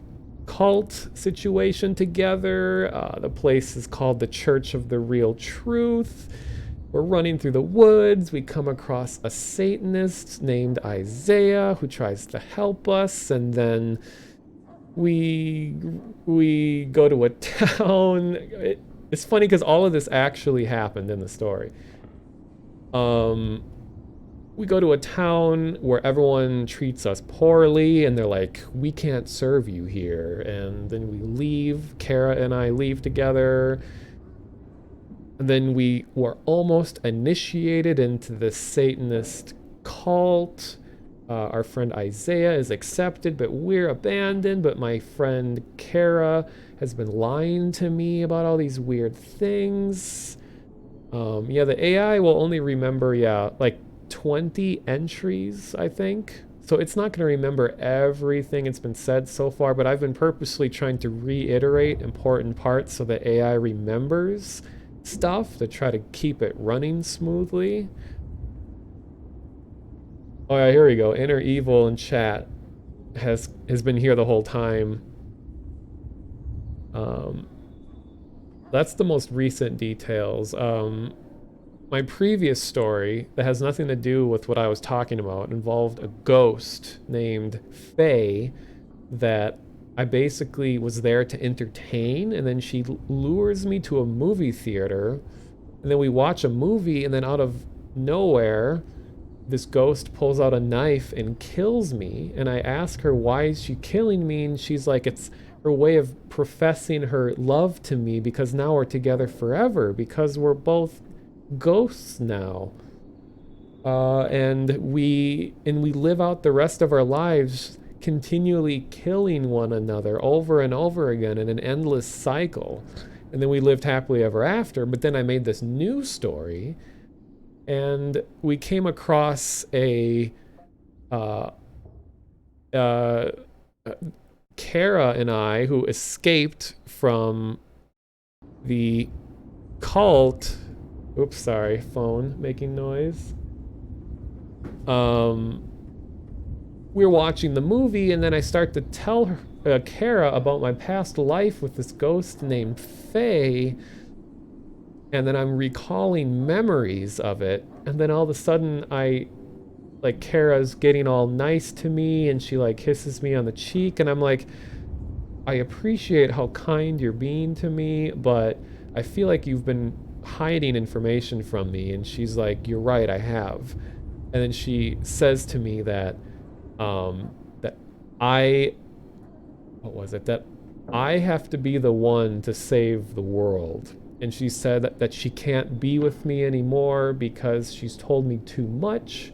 cult situation together. The place is called the Church of the Real Truth. We're running through the woods. We come across a Satanist named Isaiah who tries to help us, and then we go to a town. It's funny because all of this actually happened in the story. We go to a town where everyone treats us poorly, and they're like, we can't serve you here. And then we leave. Kara and I leave together. And then we were almost initiated into this Satanist cult. Our friend Isaiah is accepted, but we're abandoned. But my friend Kara has been lying to me about all these weird things. Yeah, the AI will only remember, like 20 entries, I think. So it's not going to remember everything it's been said so far, but I've been purposely trying to reiterate important parts so that AI remembers stuff to try to keep it running smoothly. Oh yeah, here we go. Inner Evil in chat has been here the whole time. That's the most recent details. My previous story that has nothing to do with what I was talking about involved a ghost named Faye that I basically was there to entertain, and then she lures me to a movie theater, and then we watch a movie, and then out of nowhere, this ghost pulls out a knife and kills me. And I ask her, why is she killing me? And she's like, it's her way of professing her love to me because now we're together forever because we're both ghosts now. And we live out the rest of our lives continually killing one another over and over again in an endless cycle. And then we lived happily ever after. But then I made this new story, and we came across a Kara and I, who escaped from the cult. Oops, sorry, phone making noise. We're watching the movie, and then I start to tell her, Kara, about my past life with this ghost named Faye, and then I'm recalling memories of it, and then all of a sudden Kara's getting all nice to me, and she like kisses me on the cheek, and I'm like, I appreciate how kind you're being to me, but I feel like you've been hiding information from me. And she's like, you're right, I have. And then she says to me that that I have to be the one to save the world. And she said that she can't be with me anymore because she's told me too much.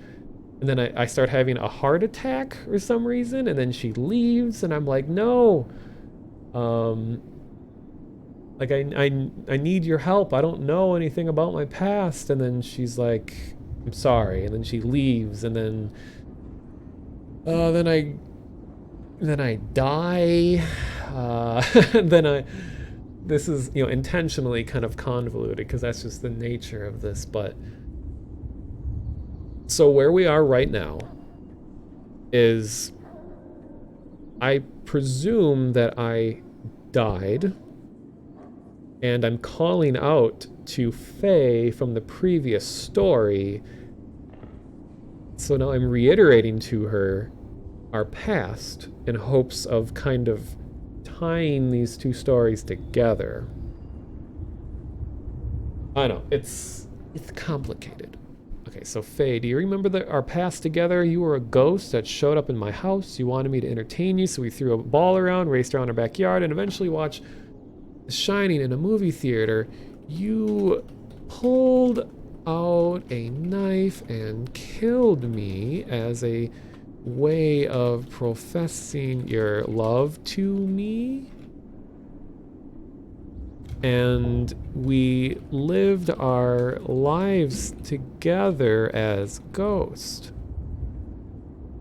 And then I start having a heart attack for some reason, and then she leaves, and I'm like, no. Like I need your help. I don't know anything about my past. And then she's like, I'm sorry. And then she leaves, and then then I die. This is, intentionally kind of convoluted because that's just the nature of this. But so where we are right now is, I presume that I died, and I'm calling out to Faye from the previous story. So now I'm reiterating to her our past in hopes of kind of tying these two stories together. I know, it's complicated. Okay, so Faye, do you remember our past together? You were a ghost that showed up in my house. You wanted me to entertain you, so we threw a ball around, raced around our backyard, and eventually watched Shining in a movie theater, you pulled out a knife and killed me as a way of professing your love to me. And we lived our lives together as ghosts.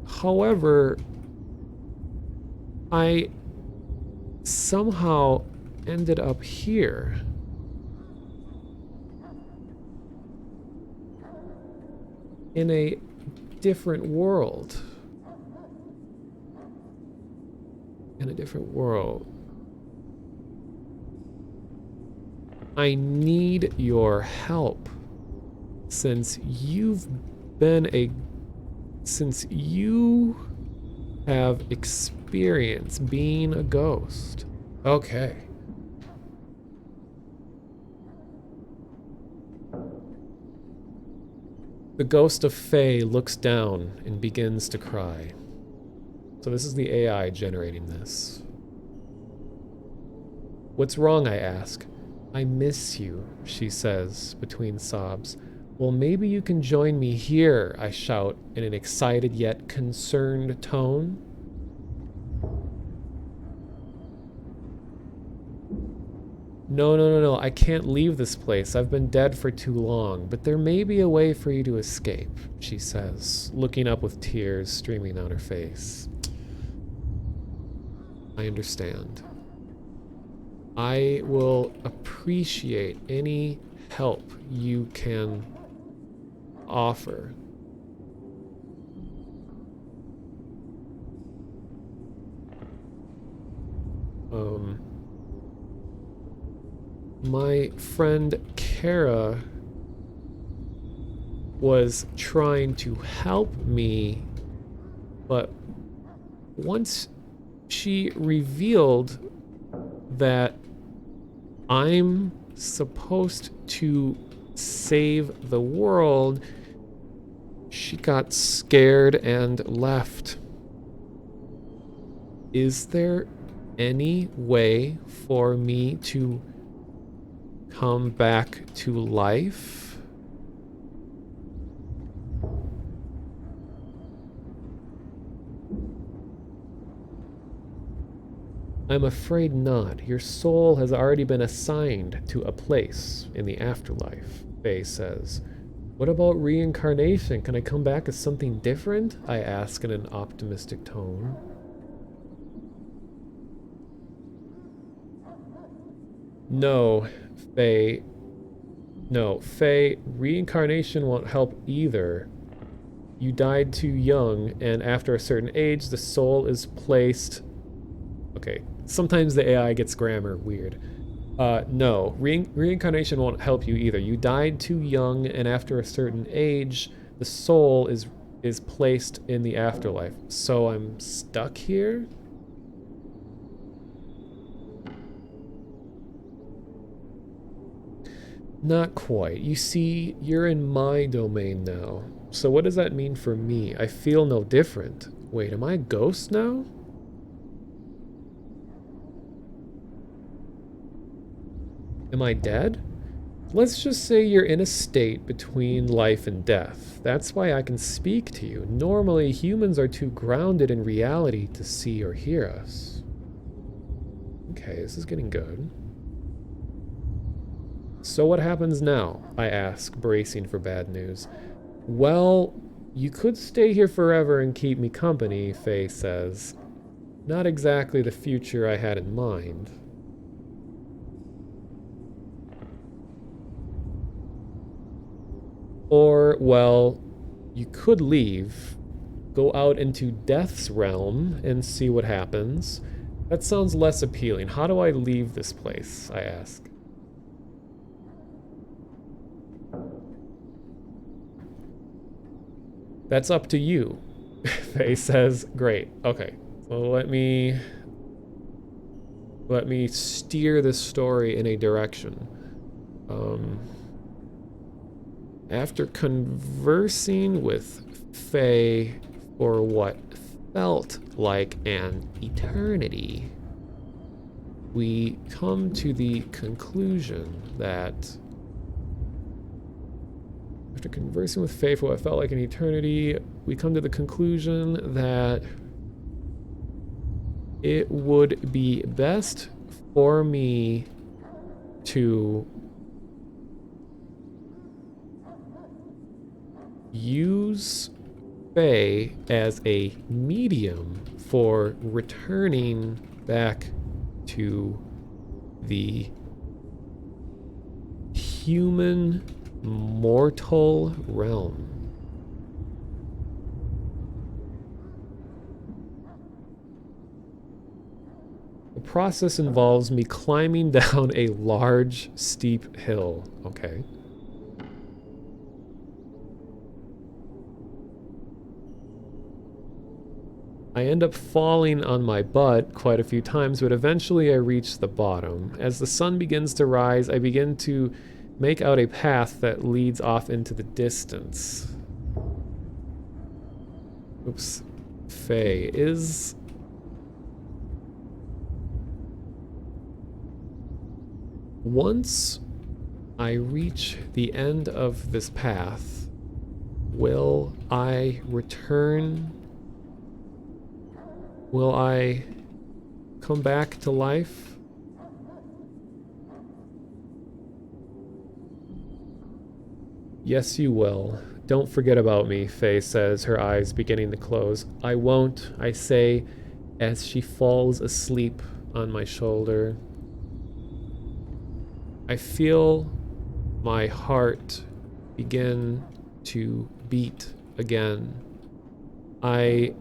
However, I somehow ended up here. In a different world. In a different world. I need your help. Since you have experience being a ghost. Okay. The ghost of Faye looks down and begins to cry. So this is the AI generating this. What's wrong, I ask. I miss you, she says between sobs. Well, maybe you can join me here, I shout in an excited yet concerned tone. No, I can't leave this place. I've been dead for too long, but there may be a way for you to escape, she says, looking up with tears streaming down her face. I understand. I will appreciate any help you can offer. My friend Kara was trying to help me, but once she revealed that I'm supposed to save the world, she got scared and left. Is there any way for me to come back to life? I'm afraid not. Your soul has already been assigned to a place in the afterlife, Faye says. What about reincarnation? Can I come back as something different? I ask in an optimistic tone. No, Faye, reincarnation won't help either. You died too young, and after a certain age, the soul is placed... Okay, sometimes the AI gets grammar weird. No, reincarnation won't help you either. You died too young, and after a certain age, the soul is placed in the afterlife. So I'm stuck here? Not quite. You see, you're in my domain now. So what does that mean for me? I feel no different. Wait, am I a ghost now? Am I dead? Let's just say you're in a state between life and death. That's why I can speak to you. Normally, humans are too grounded in reality to see or hear us. Okay, this is getting good. So what happens now? I ask, bracing for bad news. Well, you could stay here forever and keep me company, Faye says. Not exactly the future I had in mind. Or, well, you could leave, go out into Death's realm and see what happens. That sounds less appealing. How do I leave this place? I ask. That's up to you, Faye says. Great. Okay. So let me steer this story in a direction. After conversing with Faye for what felt like an eternity, we come to the conclusion that after conversing with Faye for what felt like an eternity, we come to the conclusion that it would be best for me to use Faye as a medium for returning back to the human mortal realm. The process involves me climbing down a large, steep hill. Okay. I end up falling on my butt quite a few times, but eventually I reach the bottom. As the sun begins to rise, I begin to make out a path that leads off into the distance. Oops. Faye is... Once I reach the end of this path, will I return? Will I come back to life? Yes, you will. Don't forget about me, Faye says, her eyes beginning to close. I won't, I say, as she falls asleep on my shoulder. I feel my heart begin to beat again. I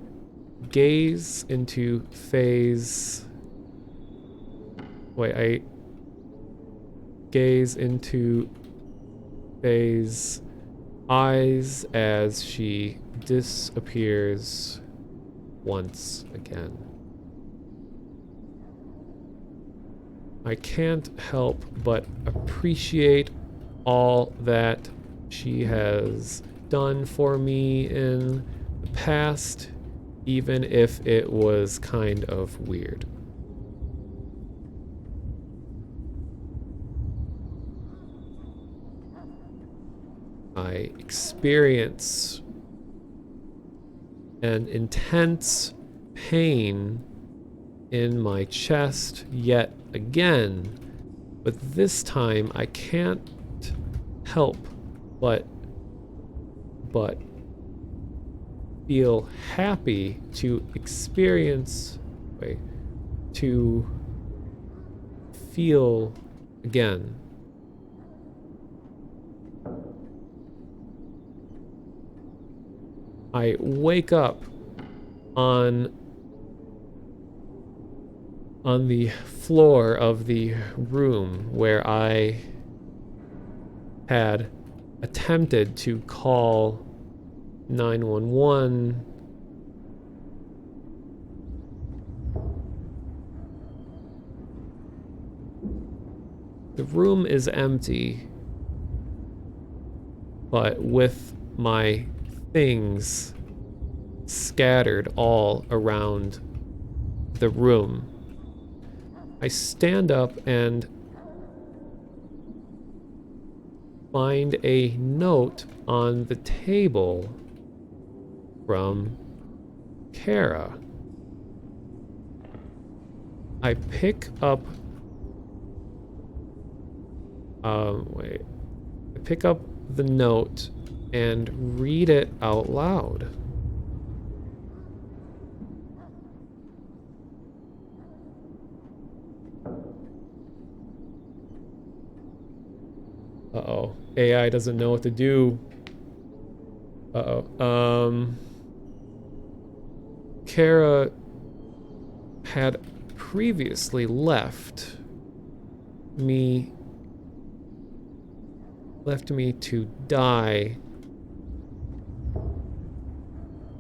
gaze into Faye's... Wait, I gaze into Faye's eyes as she disappears once again. I can't help but appreciate all that she has done for me in the past, even if it was kind of weird. I experience an intense pain in my chest yet again, but this time I can't help but feel happy to experience, to feel again. I wake up on the floor of the room where I had attempted to call 911. The room is empty, but with my things scattered all around the room. I stand up and find a note on the table from Kara. I pick up I pick up the note and read it out loud. Uh-oh. AI doesn't know what to do. Uh-oh. Kara had previously left me to die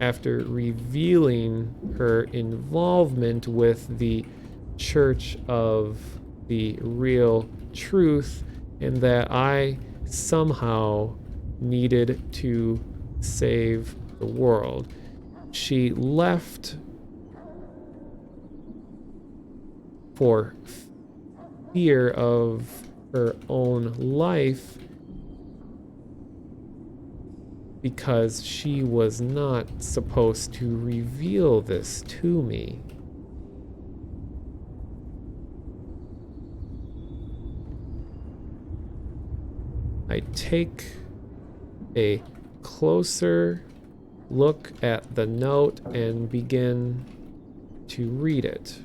after revealing her involvement with the Church of the Real Truth, and that I somehow needed to save the world. She left for fear of her own life because she was not supposed to reveal this to me. I take a closer look at the note and begin to read it.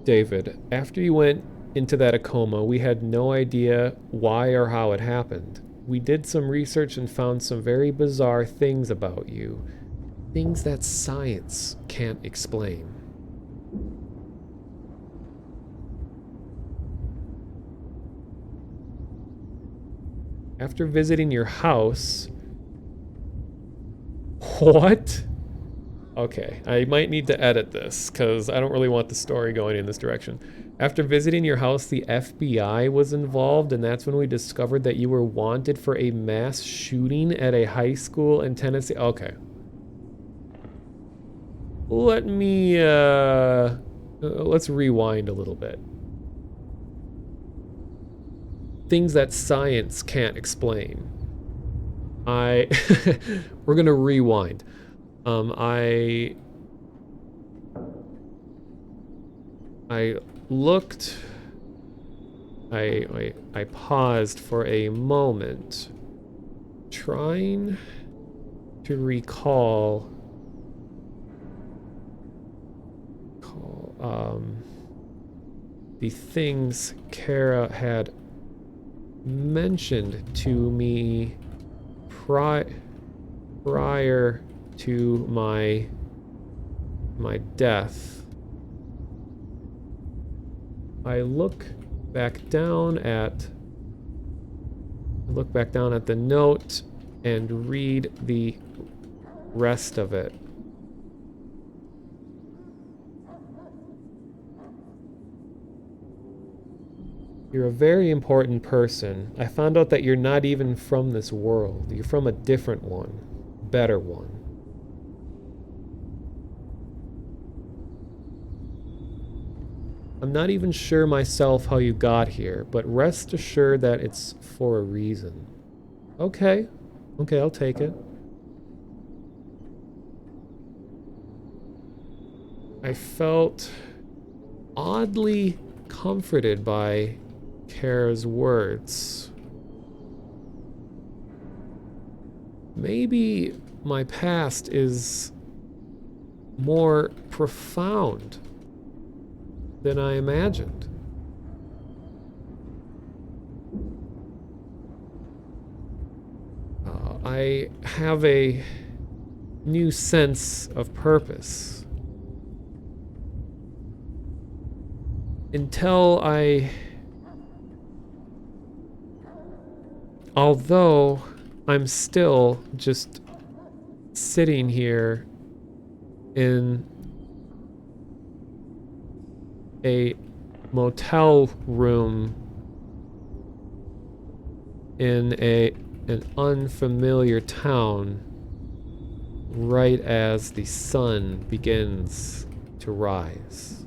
David, after you went into that coma, we had no idea why or how it happened. We did some research and found some very bizarre things about you. Things that science can't explain. After visiting your house... What? Okay, I might need to edit this, because I don't really want the story going in this direction. After visiting your house, the FBI was involved, and that's when we discovered that you were wanted for a mass shooting at a high school in Tennessee. Okay. Let me, let's rewind a little bit. Things that science can't explain. We're gonna rewind. I looked, I paused for a moment, trying to recall the things Kara had mentioned to me prior to my death. I look back down at the note and read the rest of it. You're a very important person. I found out that you're not even from this world. You're from a different one, better one. I'm not even sure myself how you got here, but rest assured that it's for a reason. Okay. Okay, I'll take it. I felt oddly comforted by Kara's words. Maybe my past is more profound than I imagined. I have a new sense of purpose. Although I'm still just sitting here in a motel room in an unfamiliar town right as the sun begins to rise.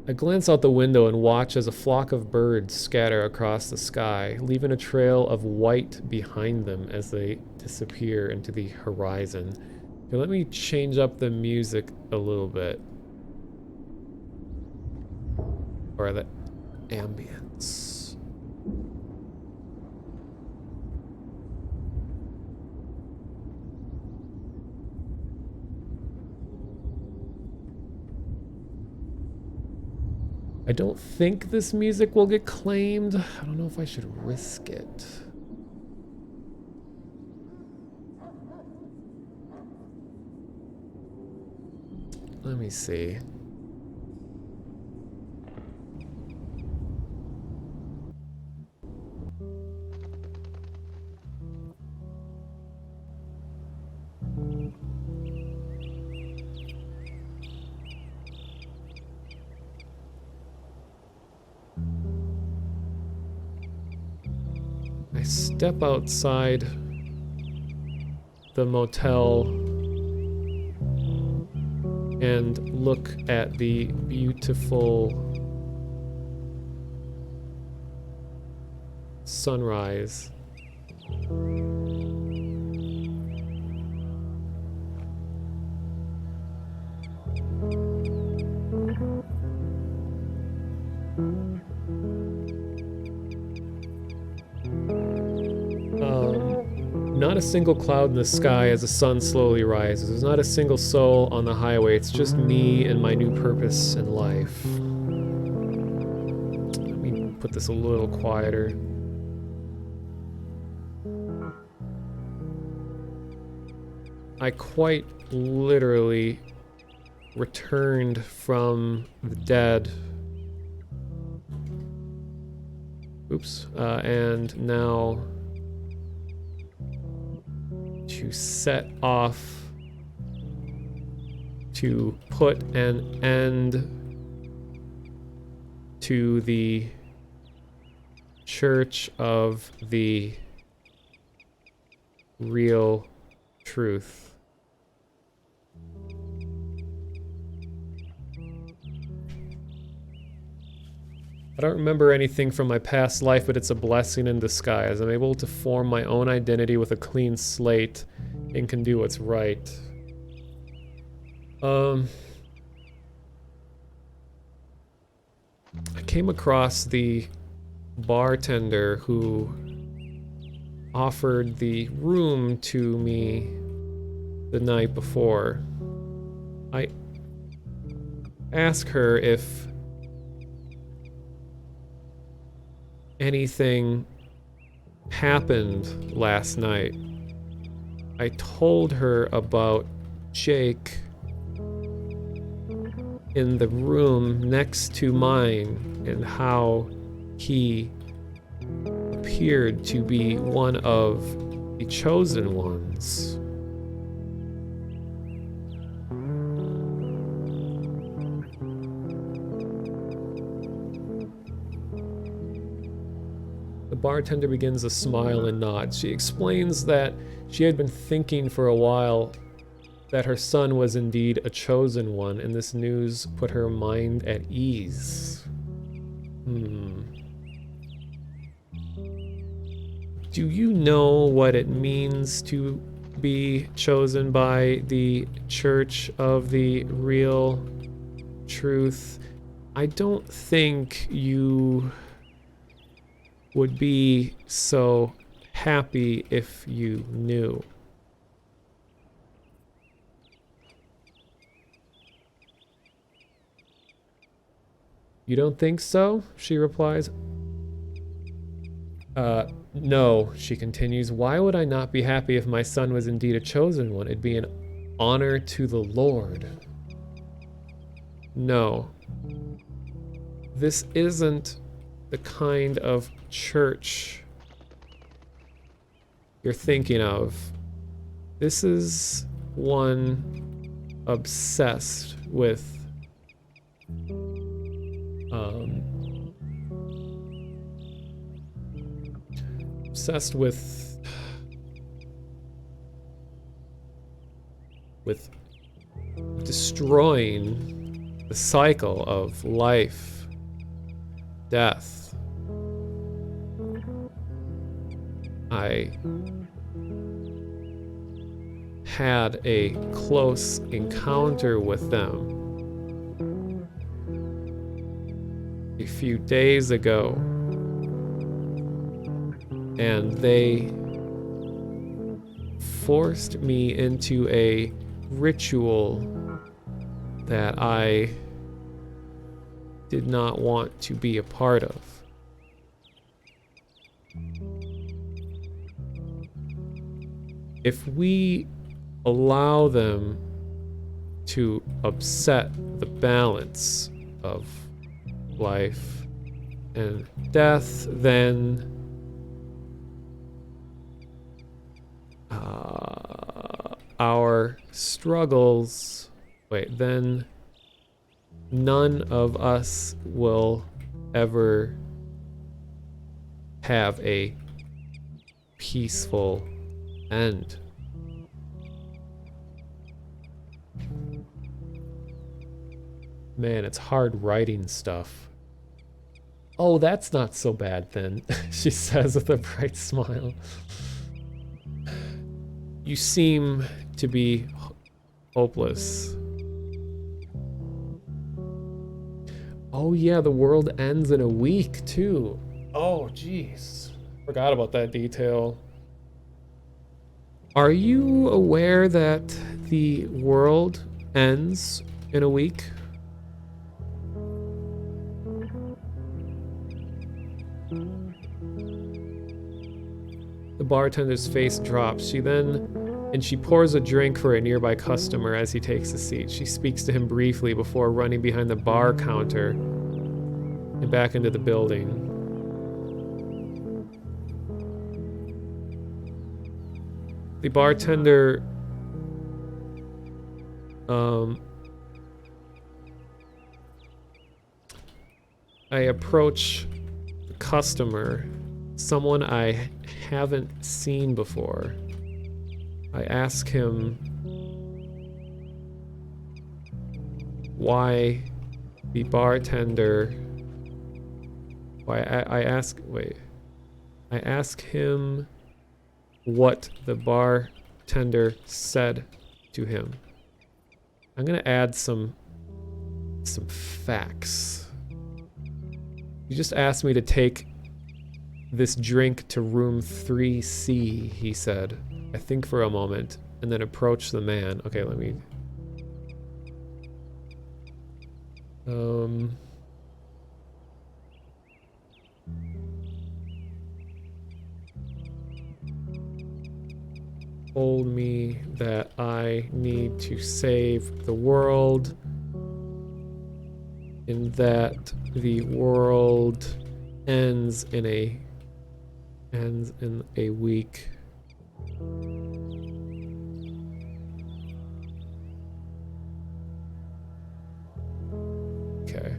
I glance out the window and watch as a flock of birds scatter across the sky, leaving a trail of white behind them as they disappear into the horizon. Okay, let me change up the music a little bit. Or the ambience. I don't think this music will get claimed. I don't know if I should risk it. Let me see. step outside the motel and look at the beautiful sunrise. Not a single cloud in the sky as the sun slowly rises. There's not a single soul on the highway. It's just me and my new purpose in life. Let me put this a little quieter. I quite literally returned from the dead. Oops. And now to set off to put an end to the Church of the Real Truth. I don't remember anything from my past life, but it's a blessing in disguise. I'm able to form my own identity with a clean slate and can do what's right. I came across the bartender who offered the room to me the night before. I asked her if anything happened last night. I told her about Jake in the room next to mine and how he appeared to be one of the chosen ones. The bartender begins to smile and nod. She explains that she had been thinking for a while that her son was indeed a chosen one, and this news put her mind at ease. Do you know what it means to be chosen by the Church of the Real Truth? I don't think you would be so happy if you knew. You don't think so? She replies. No, she continues. Why would I not be happy if my son was indeed a chosen one? It'd be an honor to the Lord. No. This isn't the kind of church you're thinking of. This is one obsessed with destroying the cycle of life, death. I had a close encounter with them a few days ago, and they forced me into a ritual that I did not want to be a part of. If we allow them to upset the balance of life and death, then our struggles, then none of us will ever have a peaceful end. Man, it's hard writing stuff. Oh, that's not so bad then, she says with a bright smile. You seem to be hopeless. Oh yeah, the world ends in a week too. Oh jeez, forgot about that detail. Are you aware that the world ends in a week? The bartender's face drops. She pours a drink for a nearby customer as he takes a seat. She speaks to him briefly before running behind the bar counter and back into the building. The bartender I approach the customer, someone I haven't seen before. I ask him why the bartender. I ask him what the bartender said to him. I'm gonna add some facts. You just asked me to take this drink to room 3C, he said. I think for a moment, and then approached the man. Okay, let me... told me that I need to save the world, and that the world ends in a week. Okay.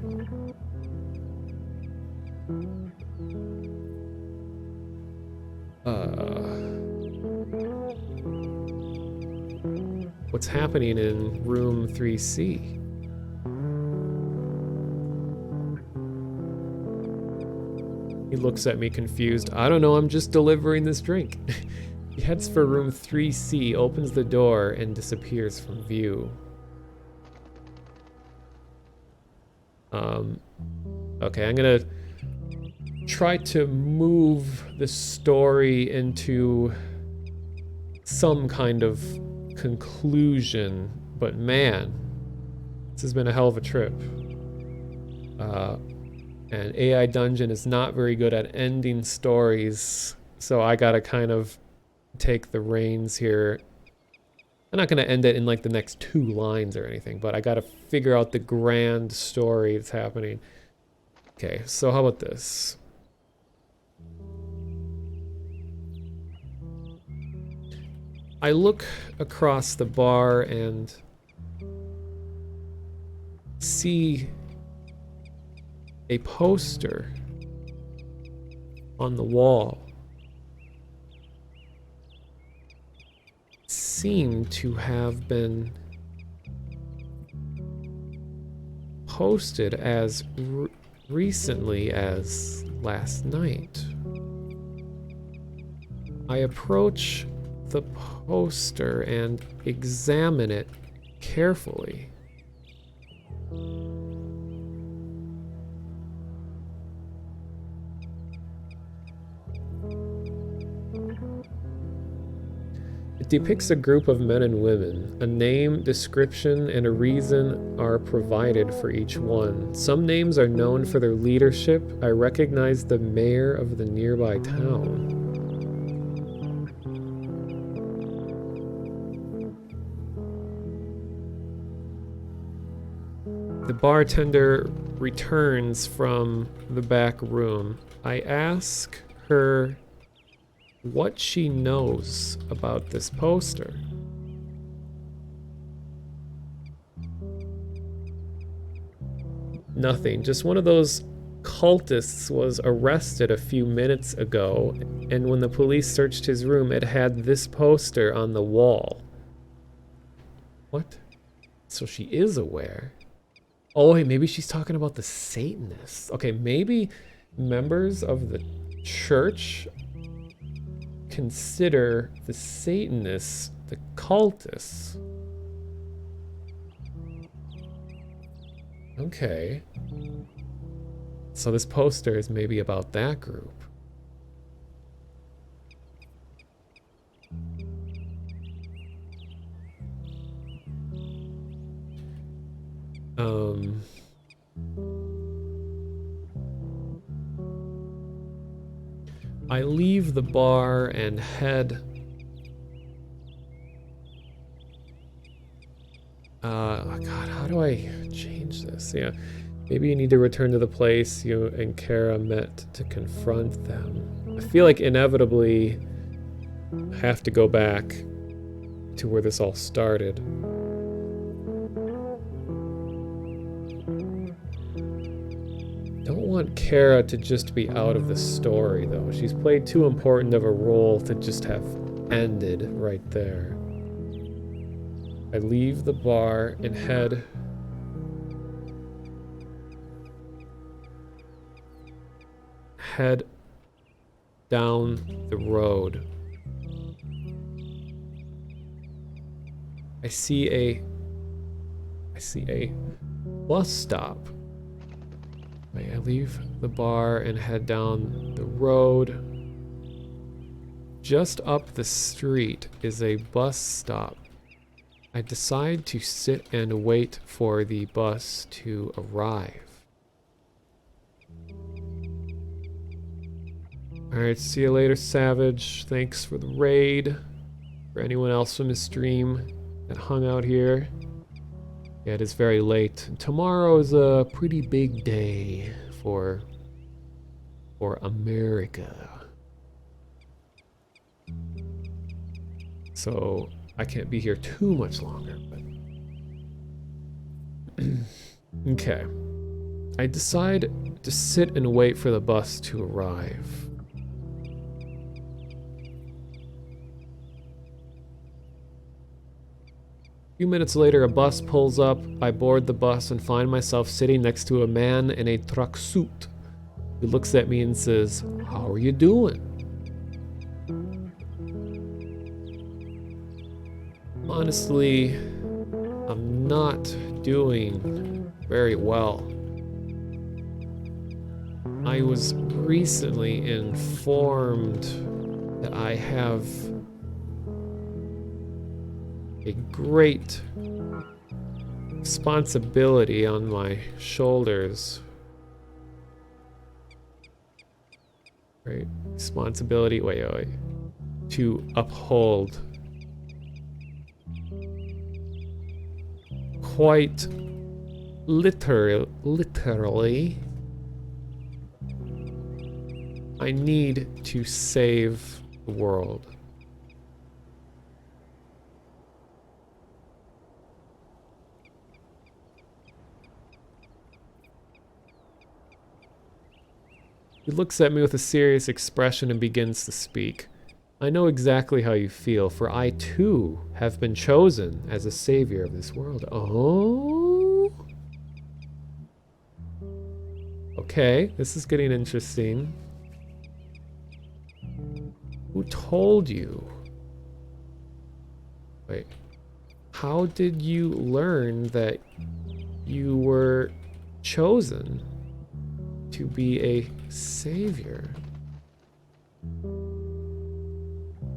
What's happening in room 3C? He looks at me confused. I don't know, I'm just delivering this drink. He heads for room 3C, opens the door, and disappears from view. Okay, I'm gonna try to move the story into some kind of conclusion, but man, this has been a hell of a trip. And AI Dungeon is not very good at ending stories, so I gotta kind of take the reins here. I'm not gonna end it in like the next 2 lines or anything, but I gotta figure out the grand story that's happening. Okay, so how about this? I look across the bar and see a poster on the wall. It seemed to have been posted as recently as last night. I approach the poster and examine it carefully. It depicts a group of men and women. A name, description, and a reason are provided for each one. Some names are known for their leadership. I recognize the mayor of the nearby town. The bartender returns from the back room. I ask her what she knows about this poster. Nothing. Just one of those cultists was arrested a few minutes ago and when the police searched his room, it had this poster on the wall. What? So she is aware. Oh, wait, maybe she's talking about the Satanists. Okay, maybe members of the church consider the Satanists the cultists. Okay. So this poster is maybe about that group. I leave the bar and head... God, how do I change this? Yeah, maybe you need to return to the place you and Kara met to confront them. I feel like inevitably I have to go back to where this all started. Don't want Kara to just be out of the story, though. She's played too important of a role to just have ended right there. I leave the bar and head down the road. I see a bus stop. I leave the bar and head down the road. Just up the street is a bus stop. I decide to sit and wait for the bus to arrive. Alright, see you later, Savage. Thanks for the raid. For anyone else from the stream that hung out here. Yeah, it is very late. Tomorrow is a pretty big day for America. So I can't be here too much longer, but okay. I decide to sit and wait for the bus to arrive. A few minutes later, a bus pulls up. I board the bus and find myself sitting next to a man in a truck suit who looks at me and says, "How are you doing?" Honestly, I'm not doing very well. I was recently informed that I have a great responsibility on my shoulders. Right? Responsibility, wait. To uphold. Quite literally, I need to save the world. He looks at me with a serious expression and begins to speak. I know exactly how you feel, for I too have been chosen as a savior of this world. Oh? Okay, this is getting interesting. Who told you? Wait. How did you learn that you were chosen to be a savior?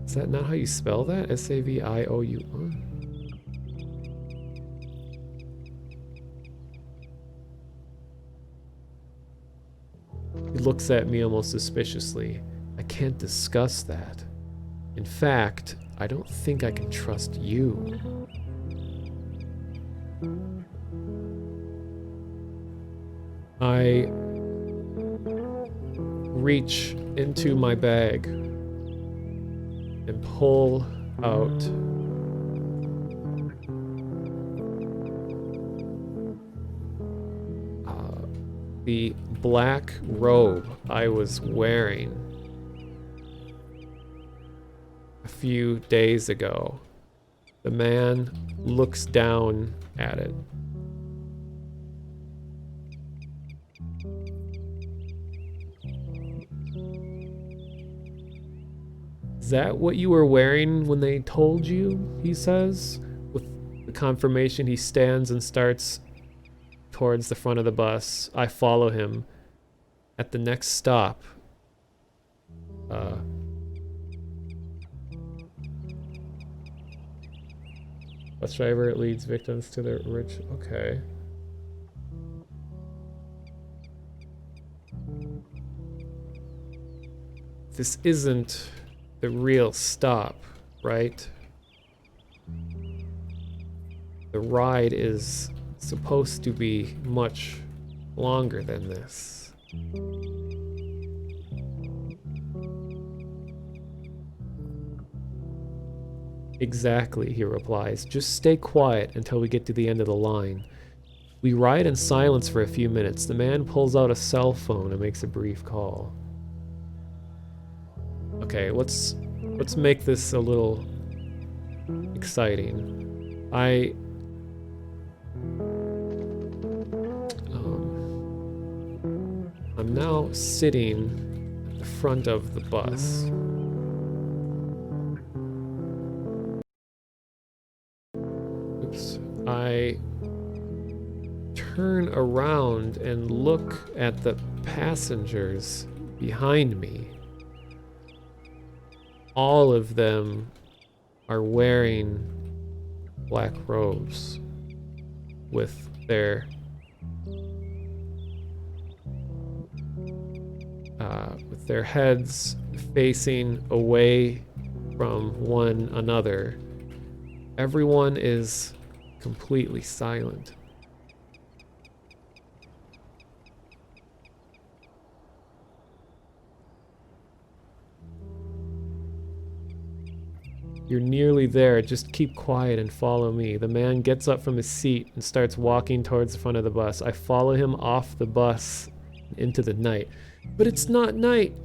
Is that not how you spell that? S-A-V-I-O-U-R? He looks at me almost suspiciously. I can't discuss that. In fact, I don't think I can trust you. I reach into my bag and pull out the black robe I was wearing few days ago. The man looks down at it. Is that what you were wearing when they told you? He says. With the confirmation, he stands and starts towards the front of the bus. I follow him. At the next stop, bus driver leads victims to the rich. Okay. This isn't the real stop, right? The ride is supposed to be much longer than this. Exactly, he replies. Just stay quiet until we get to the end of the line. We ride in silence for a few minutes. The man pulls out a cell phone and makes a brief call. Okay, let's make this a little exciting. I'm now sitting at the front of the bus. Oops. I turn around and look at the passengers behind me. All of them are wearing black robes with their heads facing away from one another. Everyone is completely silent. You're nearly there. Just keep quiet and follow me. The man gets up from his seat and starts walking towards the front of the bus. I follow him off the bus into the night. But it's not night.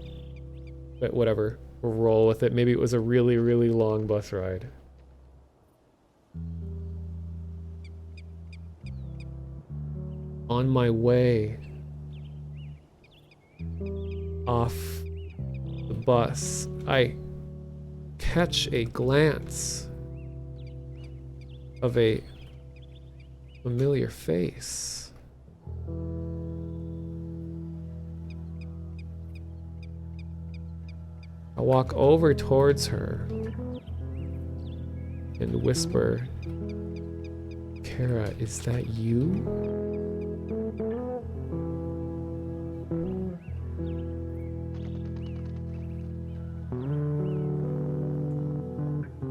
But whatever. We'll roll with it. Maybe it was a really, really long bus ride. On my way off the bus, I catch a glance of a familiar face. I walk over towards her and whisper, "Kara, is that you?"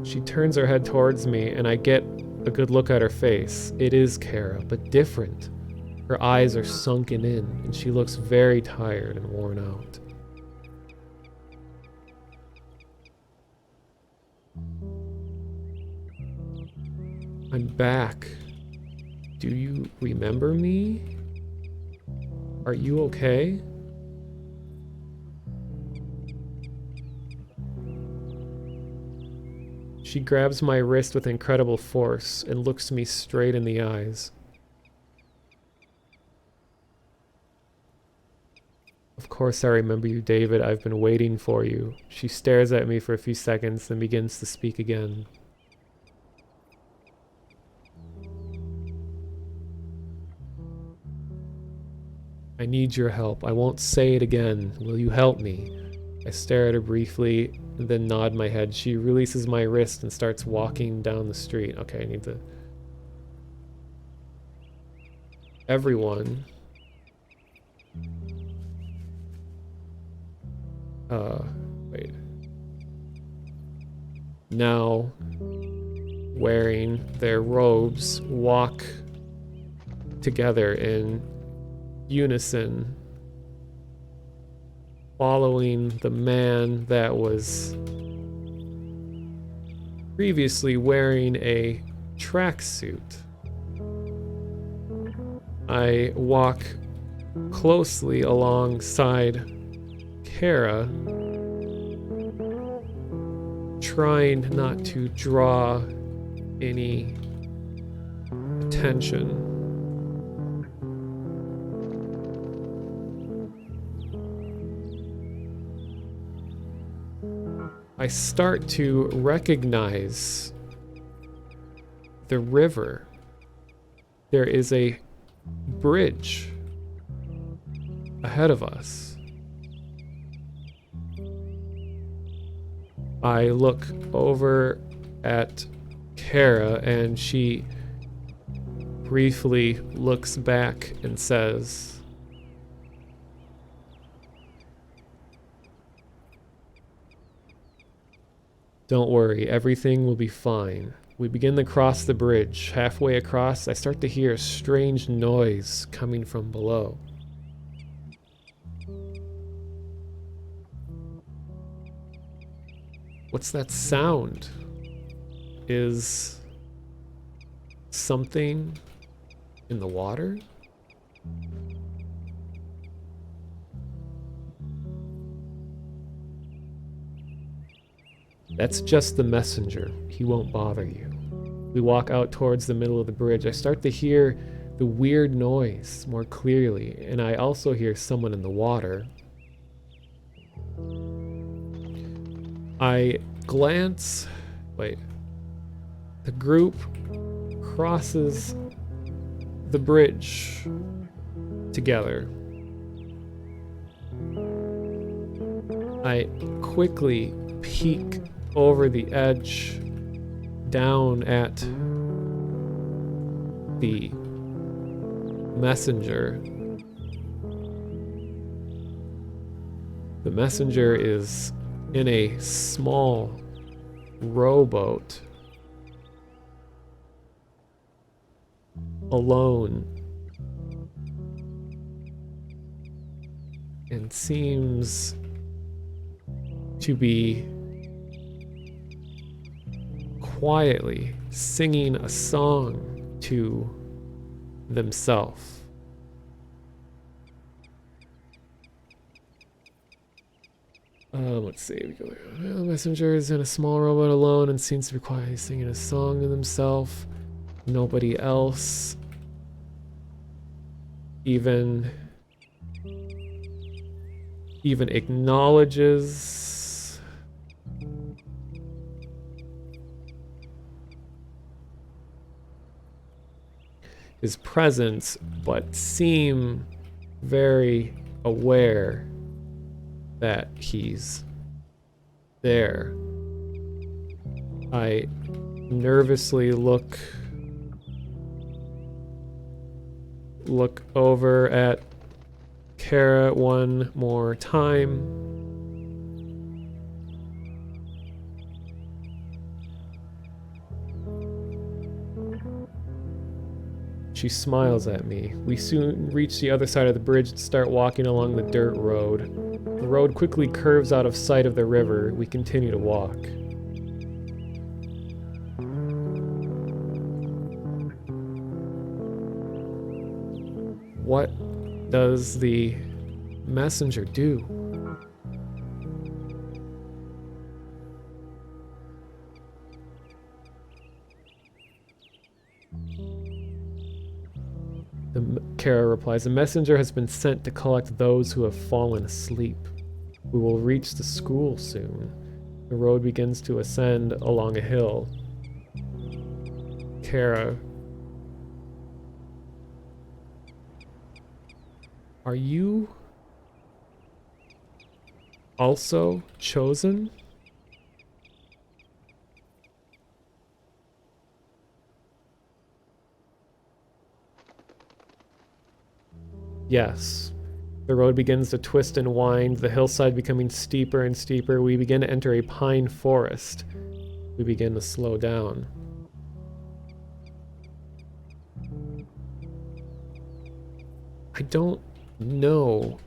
She turns her head towards me and I get a good look at her face. It is Kara, but different. Her eyes are sunken in and she looks very tired and worn out. I'm back. Do you remember me? Are you okay? She grabs my wrist with incredible force and looks me straight in the eyes. Of course I remember you, David. I've been waiting for you. She stares at me for a few seconds, then begins to speak again. I need your help. I won't say it again. Will you help me? I stare at her briefly and then nod my head. She releases my wrist and starts walking down the street. Okay, I need to... Everyone... wait. Now, wearing their robes, walk together in unison, following the man that was previously wearing a tracksuit. I walk closely alongside Kara, trying not to draw any attention. I start to recognize the river. There is a bridge ahead of us. I look over at Kara and she briefly looks back and says, "Don't worry, everything will be fine." We begin to cross the bridge. Halfway across, I start to hear a strange noise coming from below. What's that sound? Is something in the water? That's just the messenger. He won't bother you. We walk out towards the middle of the bridge. I start to hear the weird noise more clearly, and I also hear someone in the water. I glance. Wait. The group crosses the bridge together. I quickly peek over the edge down at the messenger. The messenger is in a small rowboat, alone, and seems to be quietly singing a song to themselves. Let's see. The messenger is in a small rowboat alone and seems to be quietly singing a song to themselves. Nobody else even acknowledges his presence, but seem very aware that he's there. I nervously look over at Kara one more time. She smiles at me. We soon reach the other side of the bridge and start walking along the dirt road. The road quickly curves out of sight of the river. We continue to walk. What does the messenger do? Kara replies, "The messenger has been sent to collect those who have fallen asleep. We will reach the school soon." The road begins to ascend along a hill. Kara, are you also chosen? Yes. The road begins to twist and wind, the hillside becoming steeper and steeper. We begin to enter a pine forest. We begin to slow down. I don't know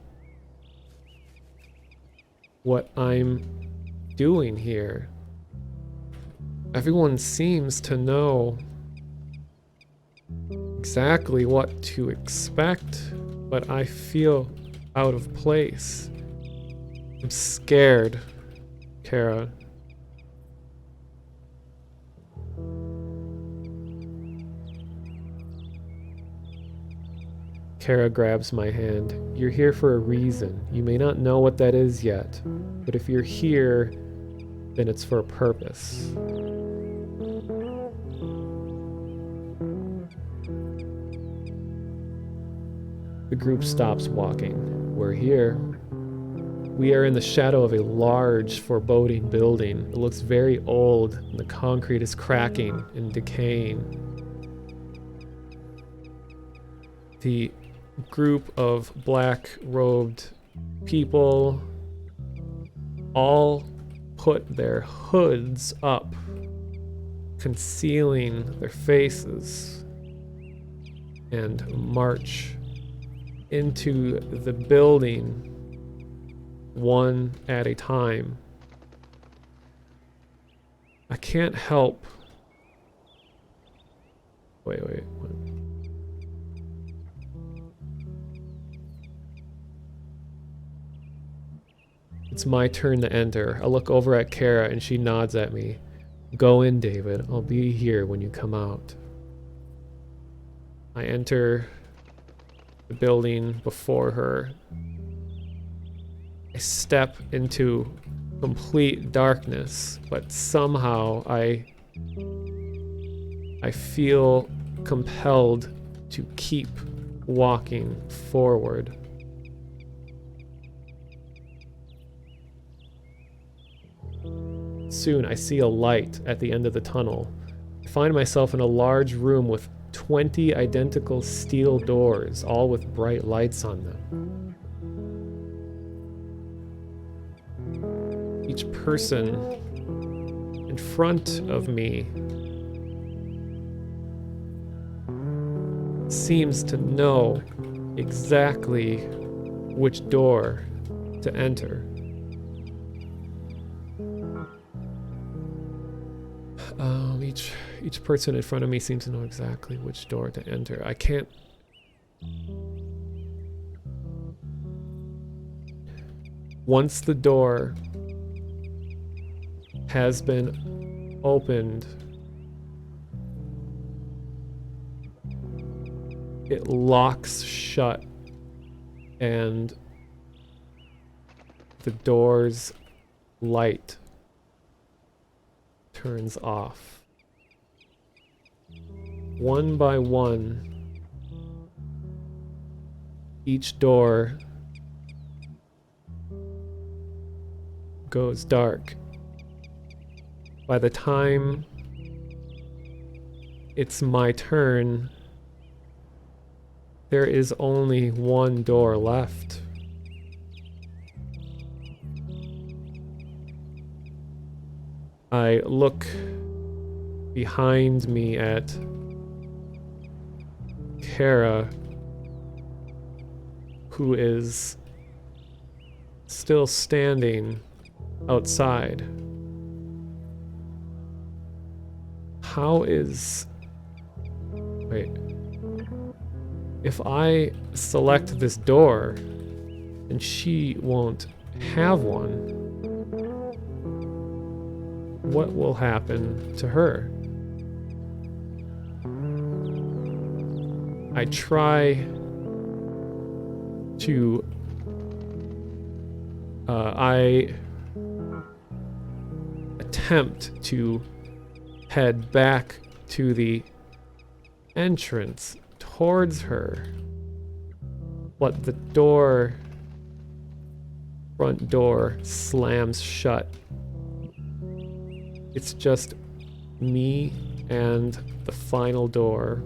what I'm doing here. Everyone seems to know exactly what to expect, but I feel out of place. I'm scared, Kara. Kara grabs my hand. You're here for a reason. You may not know what that is yet, but if you're here, then it's for a purpose. The group stops walking. We're here. We are in the shadow of a large, foreboding building. It looks very old, and the concrete is cracking and decaying. The group of black-robed people all put their hoods up, concealing their faces, and march into the building one at a time. I can't help. Wait. It's my turn to enter. I look over at Kara and she nods at me. Go in, David. I'll be here when you come out. I enter the building before her. I step into complete darkness, but somehow I feel compelled to keep walking forward. Soon I see a light at the end of the tunnel. I find myself in a large room with 20 identical steel doors, all with bright lights on them. Each person in front of me seems to know exactly which door to enter. Each person in front of me seems to know exactly which door to enter. I can't... Once the door has been opened, it locks shut and the door's light turns off. One by one, each door goes dark. By the time it's my turn, there is only one door left. I look behind me at Kara, who is still standing outside. How is... Wait. If I select this door, then she won't have one. What will happen to her? I try to... I attempt to head back to the entrance towards her, but the front door slams shut. It's just me and the final door.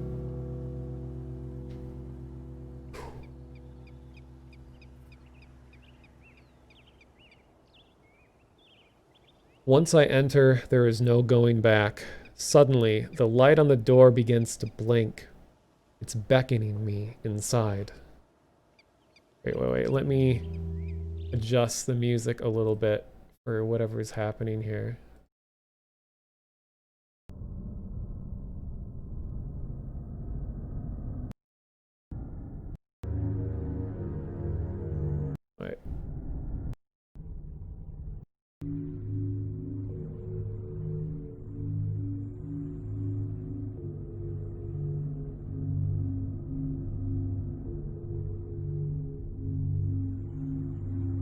Once I enter, there is no going back. Suddenly, the light on the door begins to blink. It's beckoning me inside. Wait. Let me adjust the music a little bit for whatever is happening here. Wait.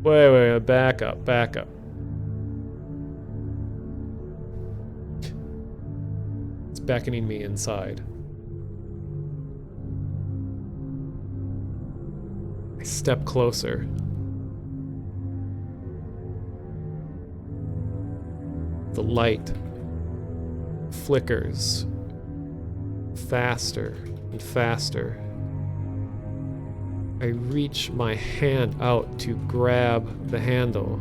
Wait, back up, back up. It's beckoning me inside. I step closer. The light flickers faster and faster. I reach my hand out to grab the handle.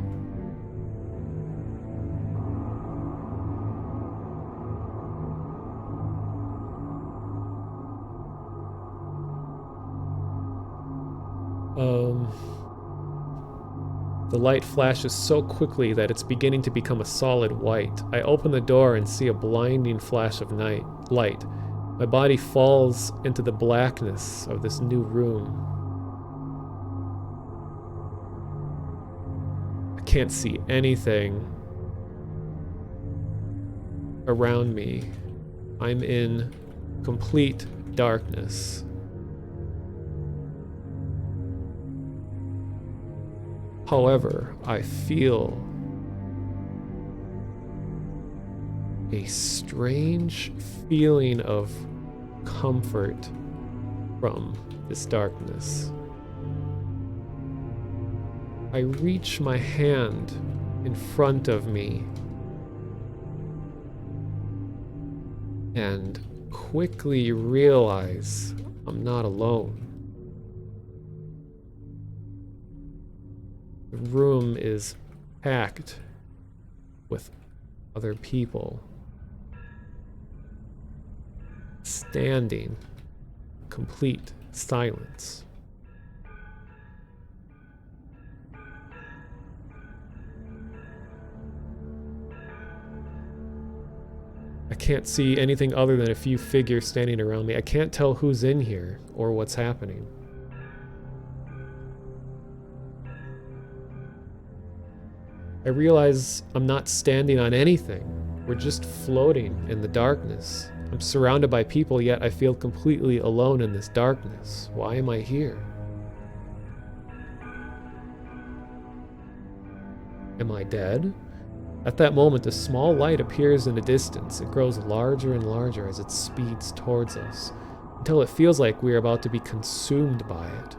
The light flashes so quickly that it's beginning to become a solid white. I open the door and see a blinding flash of light. My body falls into the blackness of this new room. I can't see anything around me. I'm in complete darkness. However, I feel a strange feeling of comfort from this darkness. I reach my hand in front of me and quickly realize I'm not alone. The room is packed with other people standing in complete silence. I can't see anything other than a few figures standing around me. I can't tell who's in here or what's happening. I realize I'm not standing on anything. We're just floating in the darkness. I'm surrounded by people, yet I feel completely alone in this darkness. Why am I here? Am I dead? At that moment, a small light appears in the distance. It grows larger and larger as it speeds towards us, until it feels like we are about to be consumed by it.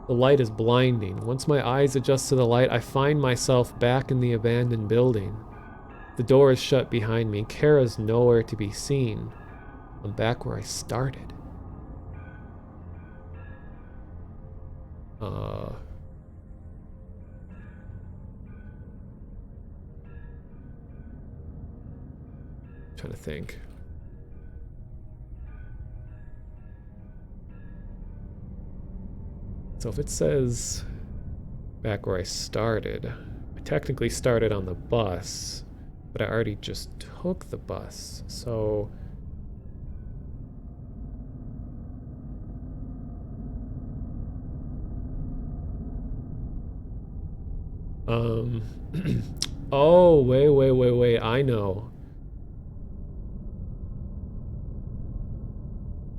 The light is blinding. Once my eyes adjust to the light, I find myself back in the abandoned building. The door is shut behind me. Kara's nowhere to be seen. I'm back where I started. Trying to think. So if it says back where I started, I technically started on the bus, but I already just took the bus. So oh, wait, I know.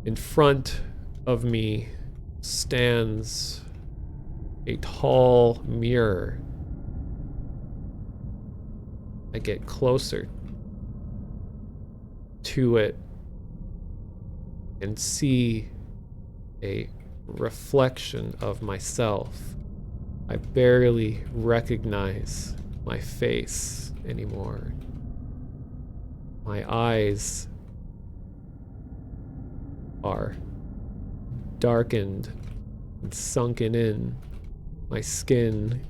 In front of me stands a tall mirror. I get closer to it and see a reflection of myself. I barely recognize my face anymore. My eyes are darkened and sunken in. My skin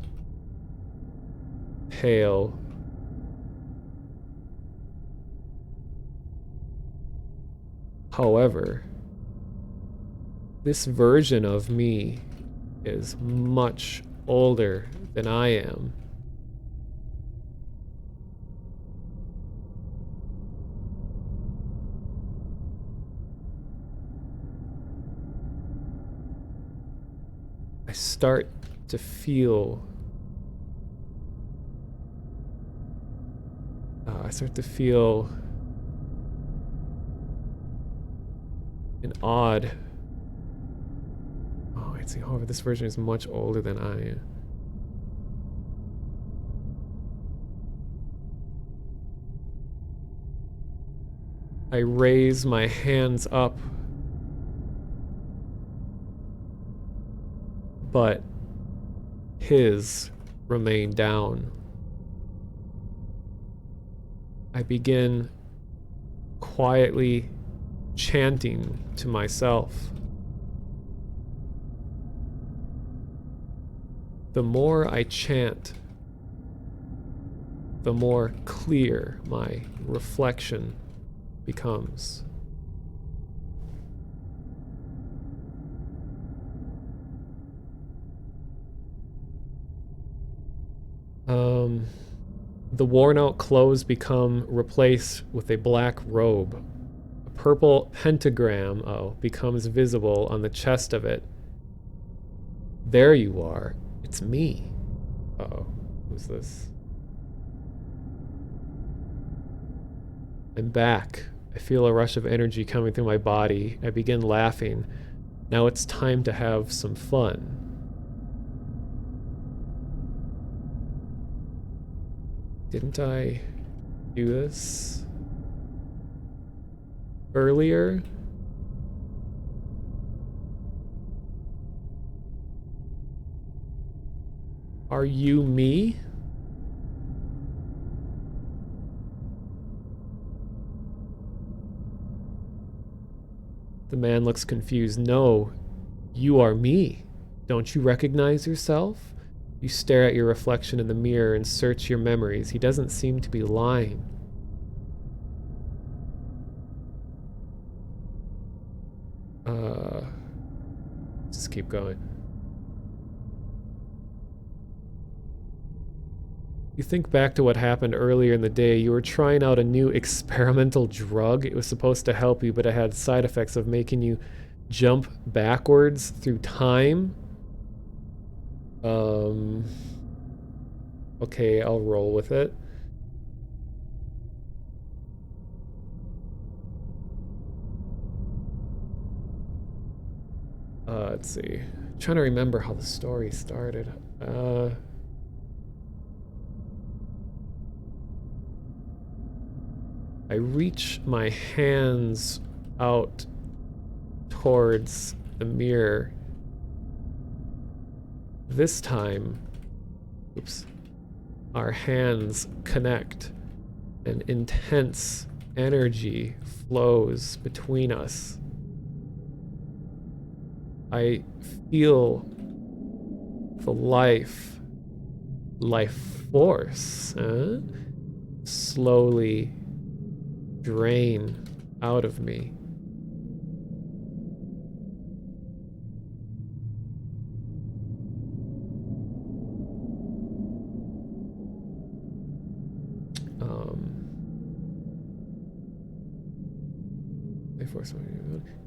pale. However, this version of me is much older than I am. I start to feel and odd. Oh, I see. However, this version is much older than I am. I raise my hands up, but his remain down. I begin quietly chanting to myself. The more I chant, the more clear my reflection becomes. The worn out clothes become replaced with a black robe. A purple pentagram, becomes visible on the chest of it. There you are. It's me. Uh-oh. Who's this? I'm back. I feel a rush of energy coming through my body. I begin laughing. Now it's time to have some fun. Didn't I do this earlier? Are you me? The man looks confused. No, you are me. Don't you recognize yourself? You stare at your reflection in the mirror and search your memories. He doesn't seem to be lying. Just keep going. You think back to what happened earlier in the day. You were trying out a new experimental drug. It was supposed to help you, but it had side effects of making you jump backwards through time. Okay, I'll roll with it. Let's see. I'm trying to remember how the story started. I reach my hands out towards the mirror. This time, our hands connect and intense energy flows between us. I feel the life force slowly drain out of me.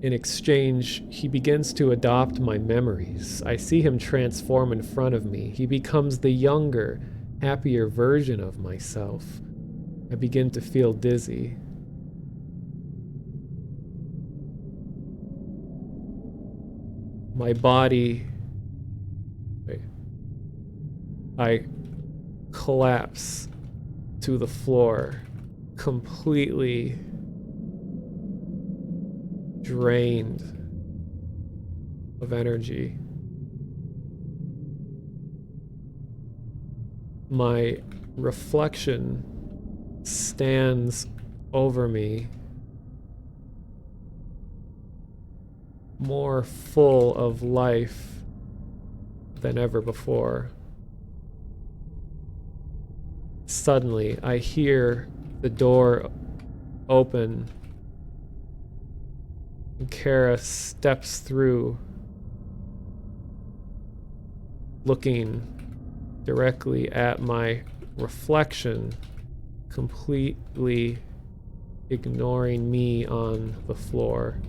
In exchange, he begins to adopt my memories. I see him transform in front of me. He becomes the younger, happier version of myself. I begin to feel dizzy. My body... I collapse to the floor, completely drained of energy. My reflection stands over me, more full of life than ever before. Suddenly, I hear the door open, and Kara steps through, looking directly at my reflection, completely ignoring me on the floor.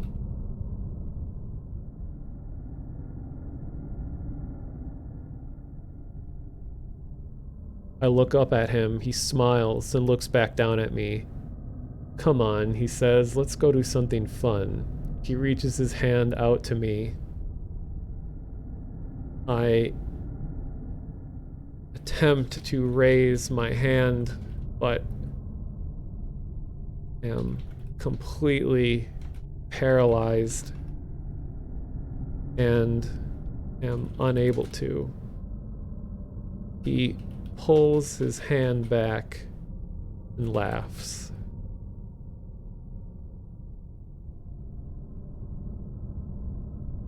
I look up at him. He smiles and looks back down at me. Come on, he says, let's go do something fun. He reaches his hand out to me. I attempt to raise my hand, but am completely paralyzed and am unable to. He pulls his hand back and laughs.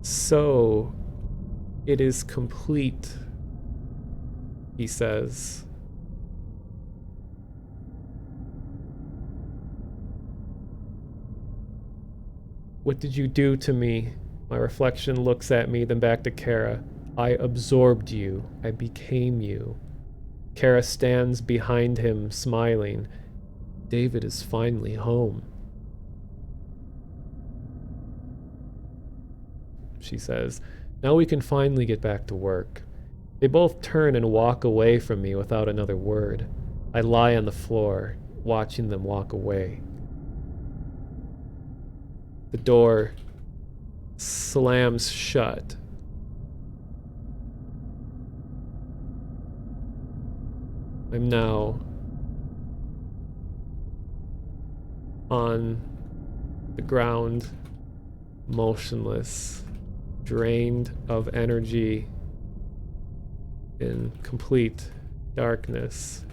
So, it is complete, he says. What did you do to me? My reflection looks at me, then back to Kara. I absorbed you. I became you. Kara stands behind him, smiling. David is finally home, she says. Now we can finally get back to work. They both turn and walk away from me without another word. I lie on the floor, watching them walk away. The door slams shut. I'm now on the ground, motionless, drained of energy, in complete darkness.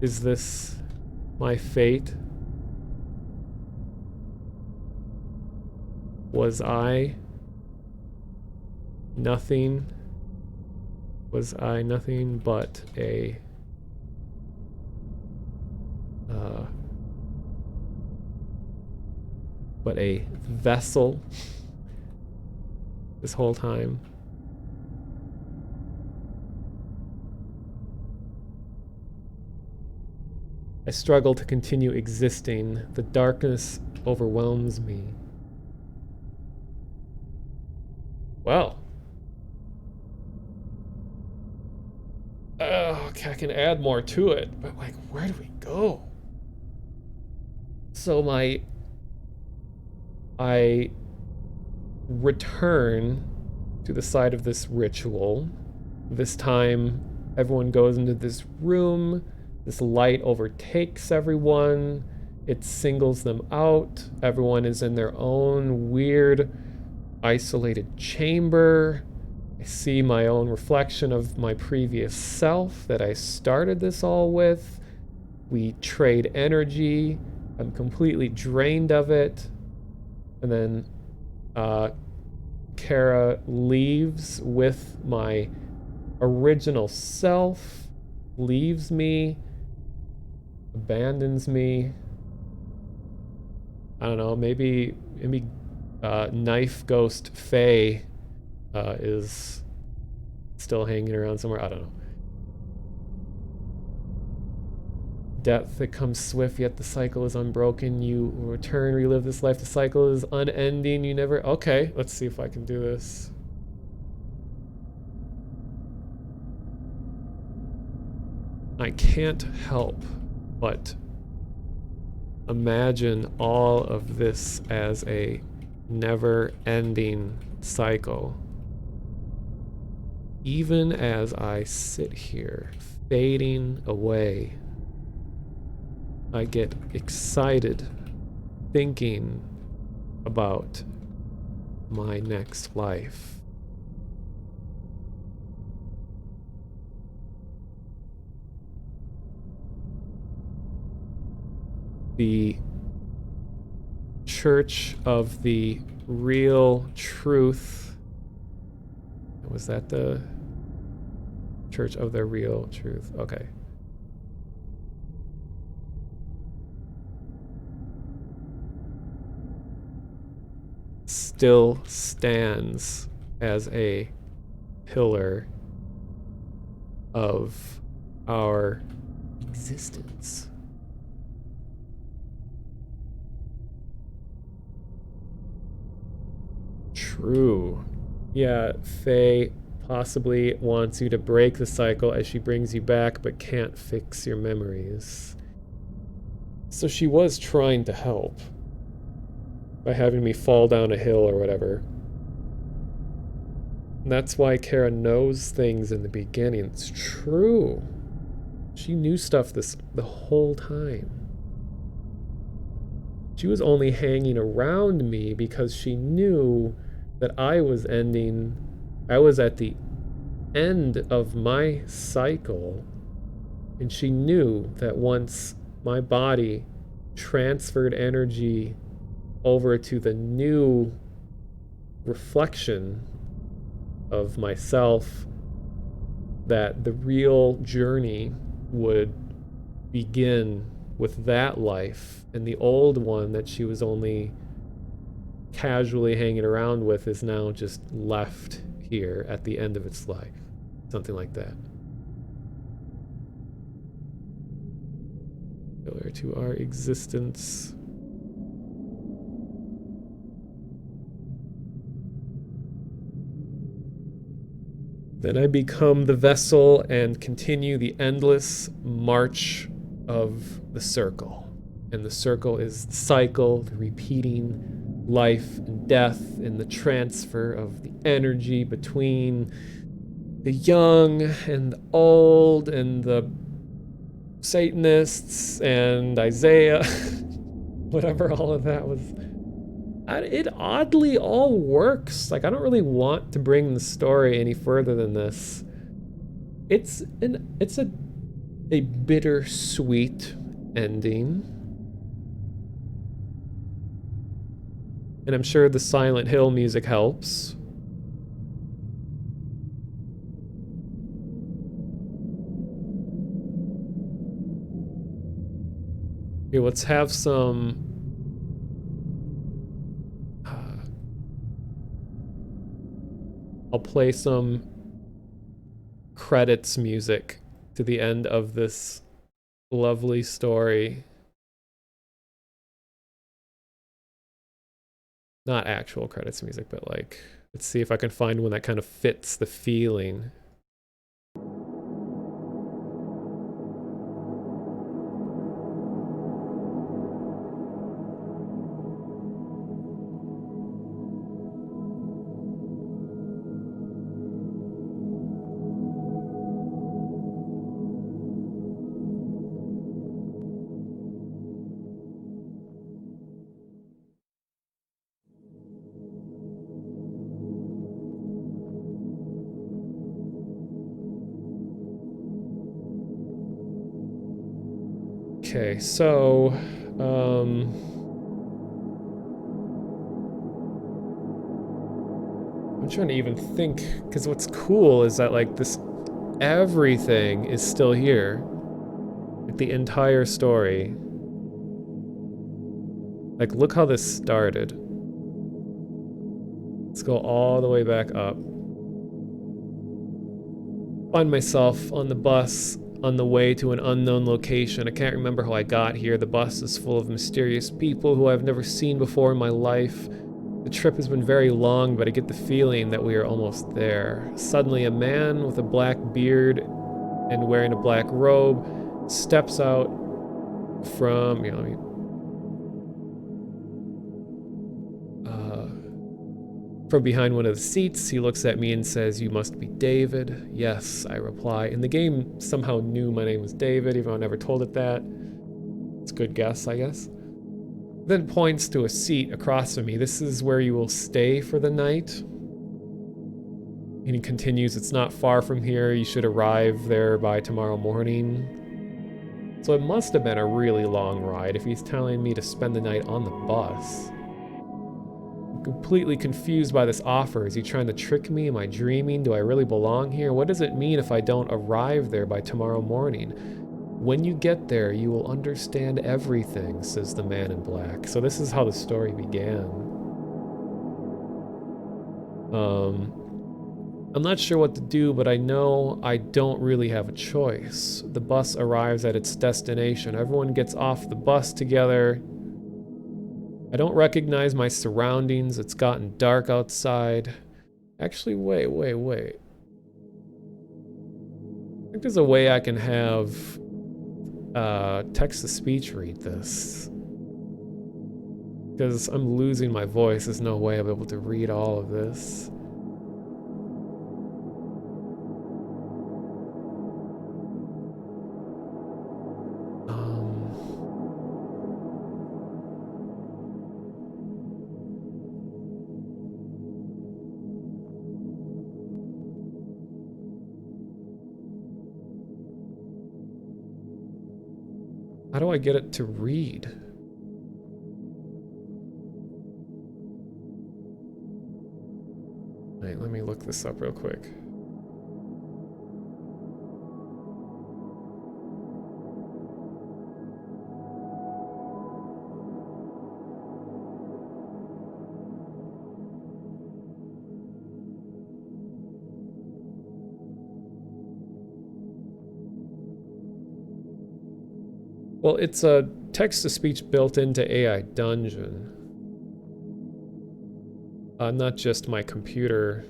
Is this my fate? Was I nothing? Was I nothing but a vessel this whole time? I struggle to continue existing. The darkness overwhelms me. Well. Okay, I can add more to it, but like, where do we go? So I return to the site of this ritual. This time, everyone goes into this room. This light overtakes everyone. It singles them out. Everyone is in their own weird, isolated chamber. I see my own reflection of my previous self that I started this all with. We trade energy. I'm completely drained of it. And then Kara leaves with my original self, leaves me, abandons me. I don't know, maybe Knife Ghost Faye is still hanging around somewhere. I don't know. Death that comes swift, yet the cycle is unbroken. You return, relive this life. The cycle is unending. You never... Okay, let's see if I can do this. I can't help but imagine all of this as a never-ending cycle. Even as I sit here, fading away, I get excited thinking about my next life. The Church of the Real Truth. Was that the Church of the Real Truth? Okay. Still stands as a pillar of our existence. True. Yeah, Faye possibly wants you to break the cycle as she brings you back, but can't fix your memories. So she was trying to help. by having me fall down a hill or whatever. And that's why Kara knows things in the beginning. It's true. She knew stuff the whole time. She was only hanging around me because she knew that I was at the end of my cycle, and she knew that once my body transferred energy over to the new reflection of myself, that the real journey would begin with that life, and the old one that she was only casually hanging around with is now just left here at the end of its life. Something like that. Filler to our existence. Then I become the vessel and continue the endless march of the circle. And the circle is the cycle, the repeating life and death, and the transfer of the energy between the young and the old, and the Satanists and Isaiah, whatever all of that was. It oddly all works. Like, I don't really want to bring the story any further than this. It's a bittersweet ending. And I'm sure the Silent Hill music helps. Okay, let's have some I'll play some credits music to the end of this lovely story. Not actual credits music, but like, let's see if I can find one that kind of fits the feeling. Okay, so, I'm trying to even think, because what's cool is that, like, everything is still here. Like, the entire story. Like, look how this started. Let's go all the way back up. Find myself on the bus on the way to an unknown location. I can't remember how I got here. The bus is full of mysterious people who I've never seen before in my life. The trip has been very long, but I get the feeling that we are almost there. Suddenly, a man with a black beard and wearing a black robe steps out from, from behind one of the seats. He looks at me and says, "You must be David." "Yes," I reply. And the game somehow knew my name was David, even though I never told it that. It's a good guess, I guess. Then points to a seat across from me. "This is where you will stay for the night." And he continues, "It's not far from here. You should arrive there by tomorrow morning." So it must have been a really long ride if he's telling me to spend the night on the bus. Completely confused by this offer. Is he trying to trick me? Am I dreaming? Do I really belong here? What does it mean if I don't arrive there by tomorrow morning? "When you get there, you will understand everything," says the man in black. So this is how the story began. I'm not sure what to do, but I know I don't really have a choice. The bus arrives at its destination. Everyone gets off the bus together. I don't recognize my surroundings. It's gotten dark outside. Actually, wait. I think there's a way I can have text-to-speech read this. Because I'm losing my voice. There's no way I'll be able to read all of this. How do I get it to read? Wait, let me look this up real quick. Well, it's a text-to-speech built into AI Dungeon. Not just my computer.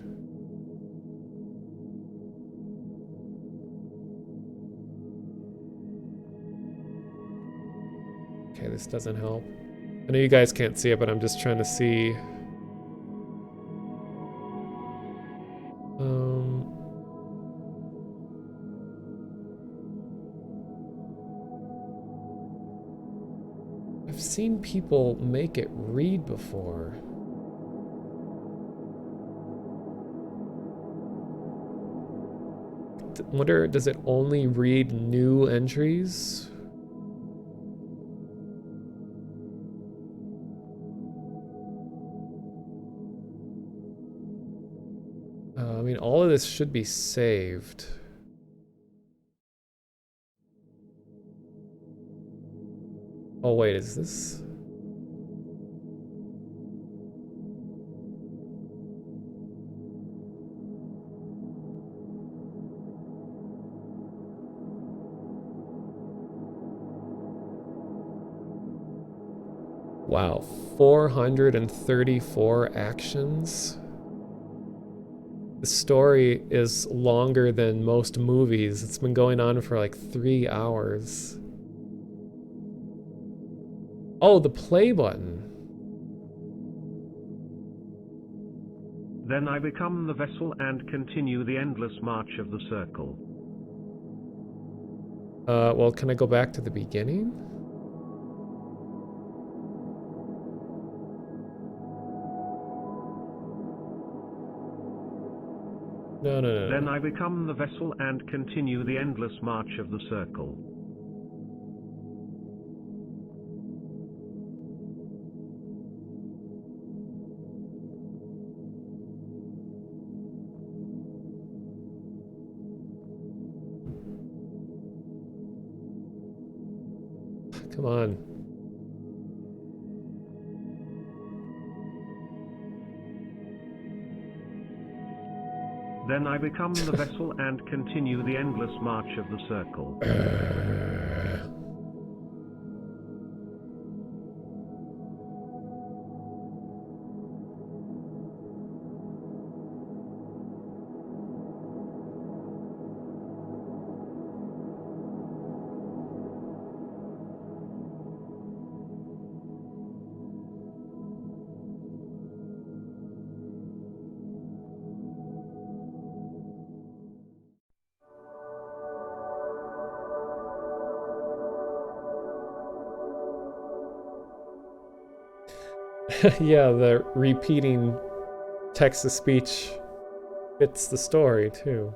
Okay, this doesn't help. I know you guys can't see it, but I'm just trying to see. I've seen people make it read before. Wonder, does it only read new entries? I mean, all of this should be saved. Oh wait, is this? Wow, 434 actions? The story is longer than most movies. It's been going on for like 3 hours. Oh, the play button.
Then I become the vessel and continue the endless march of the circle.
Well, can I go back to the beginning? No.
Then I become the vessel and continue the endless march of the circle.
Come on.
Then I become the vessel and continue the endless march of the circle.
Yeah, the repeating text-to-speech fits the story, too.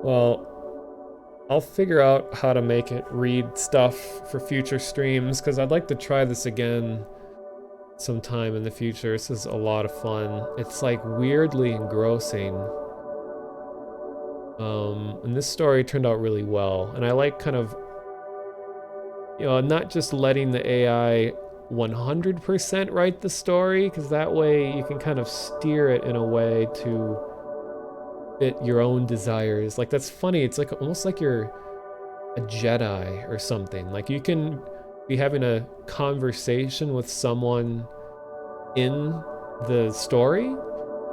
Well, I'll figure out how to make it read stuff for future streams, because I'd like to try this again sometime in the future. This is a lot of fun. It's like weirdly engrossing. And this story turned out really well. And I like kind of, you know, not just letting the AI 100% write the story, because that way you can kind of steer it in a way to fit your own desires. Like, that's funny. It's like almost like you're a Jedi or something. Like, you can be having a conversation with someone in the story,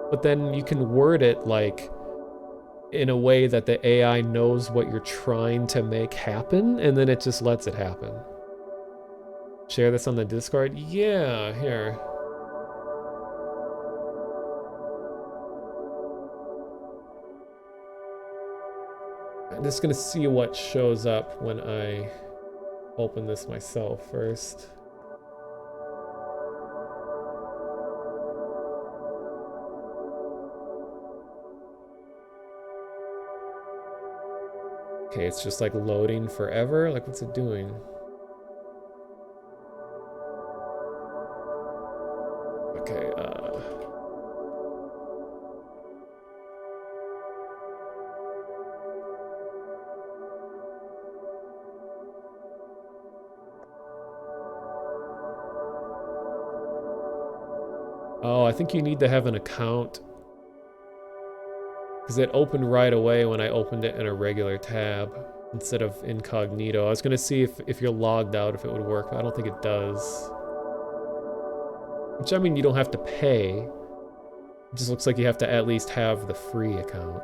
but then you can word it like, in a way that the AI knows what you're trying to make happen, and then it just lets it happen. Share this on the Discord? Yeah, here. I'm just gonna see what shows up when I open this myself first. Okay, it's just like loading forever. Like, what's it doing? Okay, oh, I think you need to have an account. Because it opened right away when I opened it in a regular tab instead of incognito. I was gonna see if you're logged out, if it would work, but I don't think it does. Which, I mean, you don't have to pay. It just looks like you have to at least have the free account.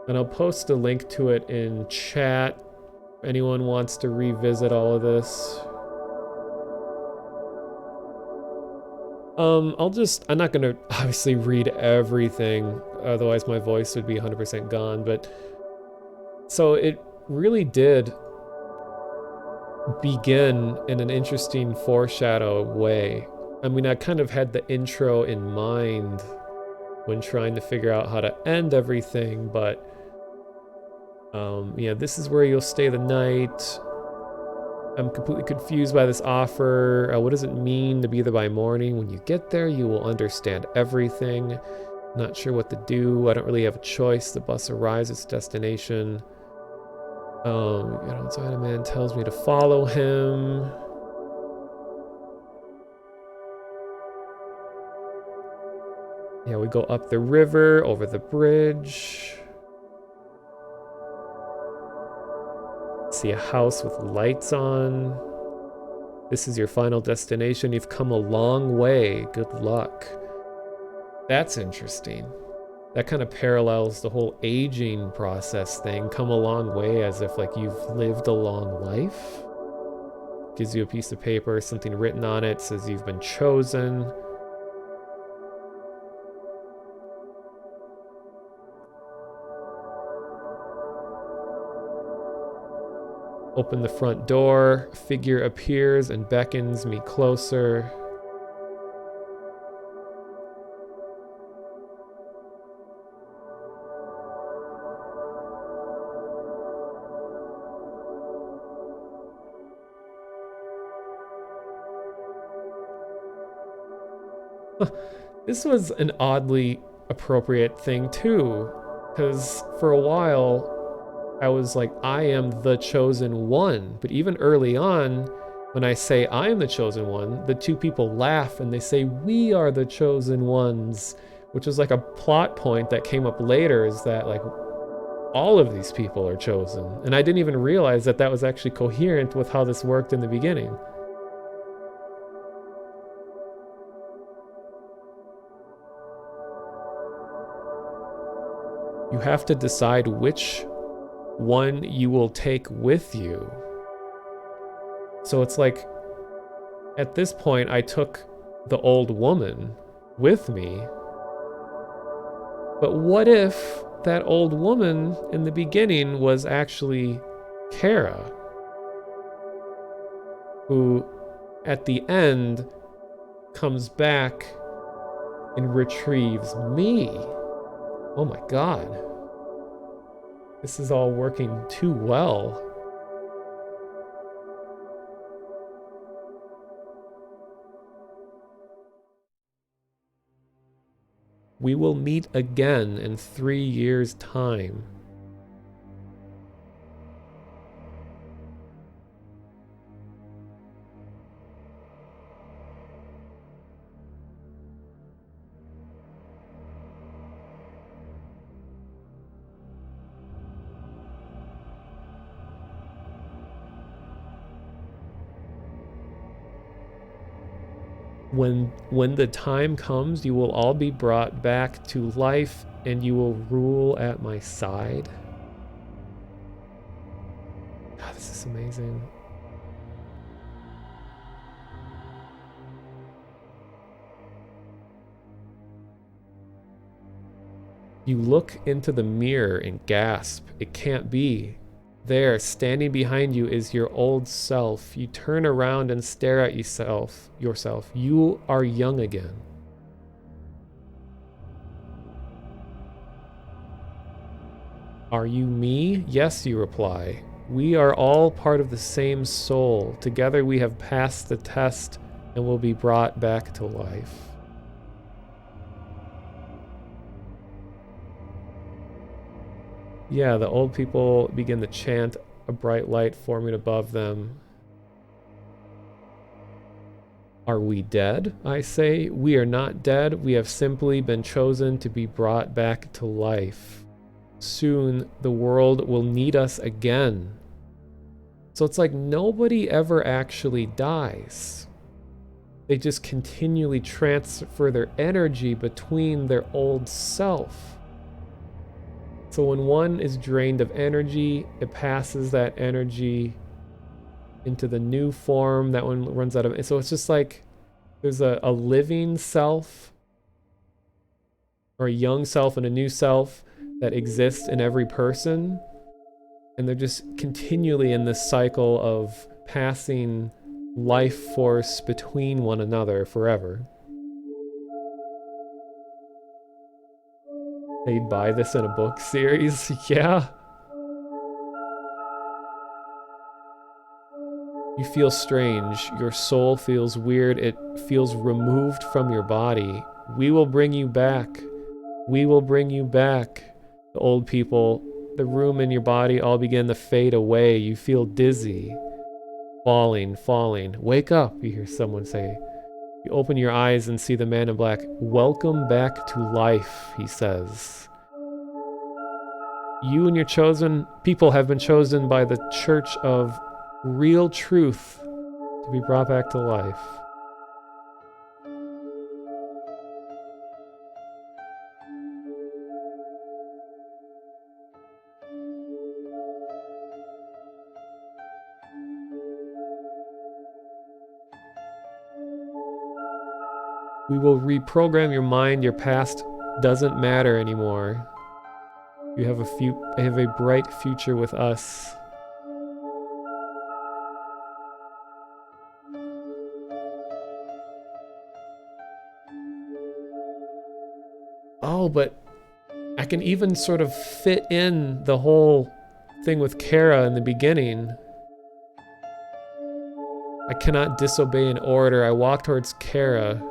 And I'll post a link to it in chat if anyone wants to revisit all of this. I'm not gonna obviously read everything, otherwise my voice would be 100% gone, but so it really did begin in an interesting foreshadow way. I mean, I kind of had the intro in mind when trying to figure out how to end everything, but yeah, this is where you'll stay the night. I'm completely confused by this offer. What does it mean to be there by morning? When you get there, you will understand everything. Not sure what to do. I don't really have a choice. The bus arrives at its destination. You know, inside a man tells me to follow him. Yeah, we go up the river, over the bridge. See a house with lights on. This is your final destination. You've come a long way. Good luck. That's interesting. That kind of parallels the whole aging process thing. Come a long way, as if like you've lived a long life. Gives you a piece of paper, something written on it, says you've been chosen. Open the front door. Figure appears and beckons me closer. This was an oddly appropriate thing too, because for a while I was like, I am the chosen one. But even early on, when I say I am the chosen one, the two people laugh and they say, we are the chosen ones, which is like a plot point that came up later, is that like all of these people are chosen. And I didn't even realize that that was actually coherent with how this worked in the beginning. You have to decide which one you will take with you. So it's like, at this point, I took the old woman with me. But what if that old woman in the beginning was actually Kara, who at the end comes back and retrieves me? Oh my God. This is all working too well. We will meet again in 3 years' time. When the time comes, you will all be brought back to life and you will rule at my side. God, this is amazing. You look into the mirror and gasp. It can't be. There, standing behind you, is your old self. You turn around and stare at yourself. You are young again. Are you me? Yes, you reply. We are all part of the same soul. Together we have passed the test and will be brought back to life. Yeah, the old people begin to chant, a bright light forming above them. Are we dead? I say. We are not dead. We have simply been chosen to be brought back to life. Soon the world will need us again. So it's like nobody ever actually dies. They just continually transfer their energy between their old self. So when one is drained of energy, it passes that energy into the new form. That one runs out of... So it's just like there's a living self or a young self and a new self that exists in every person. And they're just continually in this cycle of passing life force between one another forever. They'd buy this in a book series. Yeah. You feel strange. Your soul feels weird. It feels removed from your body. We will bring you back. We will bring you back. The old people, the room in your body all begin to fade away. You feel dizzy. Falling, falling. Wake up, you hear someone say. You open your eyes and see the man in black. Welcome back to life, he says. You and your chosen people have been chosen by the Church of Real Truth to be brought back to life. We will reprogram your mind. Your past doesn't matter anymore. You have a bright future with us. Oh, but I can even sort of fit in the whole thing with Kara in the beginning. I cannot disobey an order. I walk towards Kara.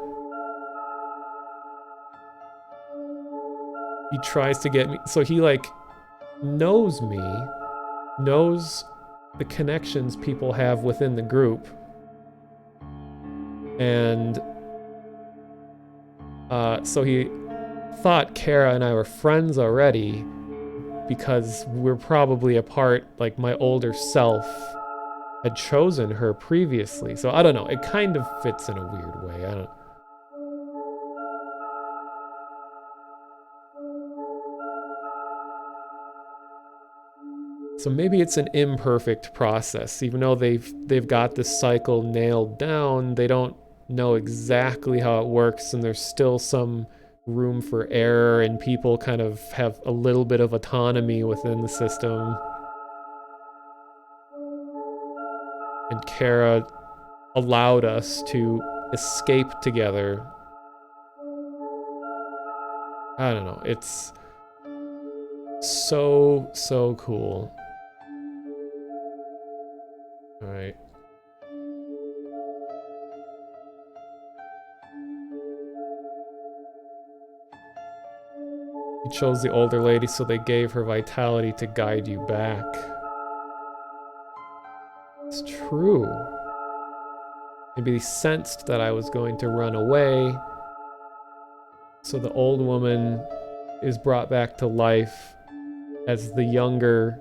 He tries to get me, so he like knows me, knows the connections people have within the group. And so he thought Kara and I were friends already because we're probably apart, like my older self had chosen her previously. So I don't know, it kind of fits in a weird way. I don't. So maybe it's an imperfect process. Even though they've got this cycle nailed down, they don't know exactly how it works, and there's still some room for error, and people kind of have a little bit of autonomy within the system. And Kara allowed us to escape together. I don't know, it's so cool. All right. You chose the older lady, so they gave her vitality to guide you back. It's true. Maybe they sensed that I was going to run away, so the old woman is brought back to life as the younger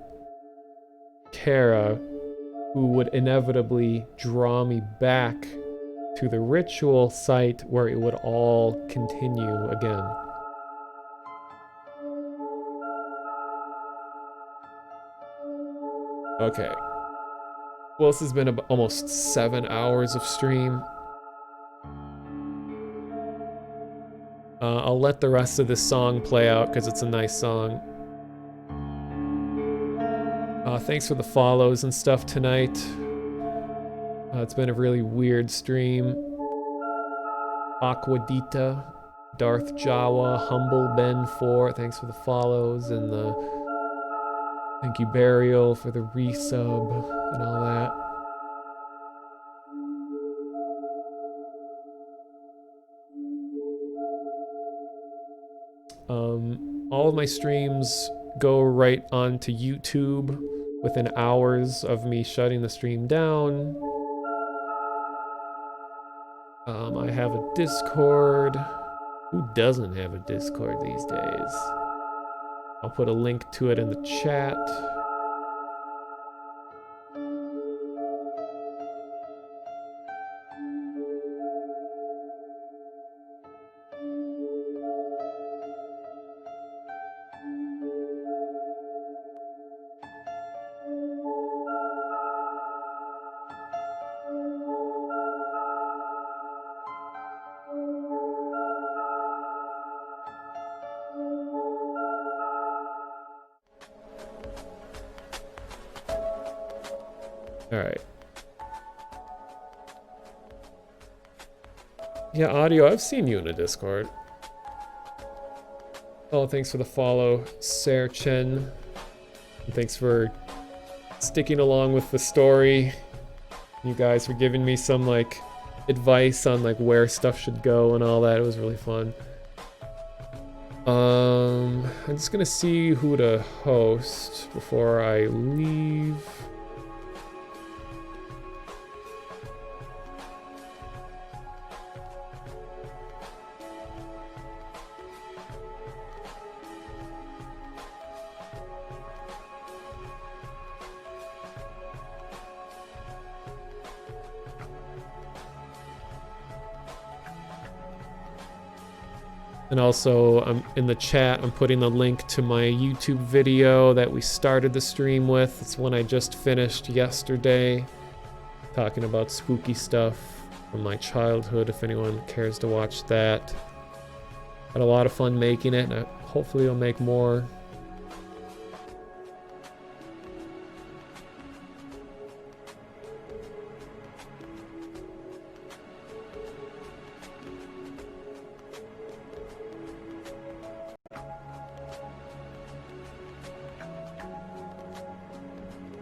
Kara, who would inevitably draw me back to the ritual site where it would all continue again. Okay. Well, this has been almost 7 hours of stream. I'll let the rest of this song play out because it's a nice song. Thanks for the follows and stuff tonight. It's been a really weird stream. Aquadita, Darth Jawa, Humble Ben 4, thanks for the follows, and the thank you Burial for the resub and all that. All of my streams go right onto YouTube within hours of me shutting the stream down. I have a Discord. Who doesn't have a Discord these days? I'll put a link to it in the chat. Alright. Yeah, Audio, I've seen you in a Discord. Oh, thanks for the follow, Ser Chen. And thanks for sticking along with the story. You guys for giving me some, like, advice on, like, where stuff should go and all that. It was really fun. I'm just gonna see who to host before I leave. And also, in the chat, I'm putting the link to my YouTube video that we started the stream with. It's one I just finished yesterday, talking about spooky stuff from my childhood, if anyone cares to watch that. Had a lot of fun making it, and hopefully I'll make more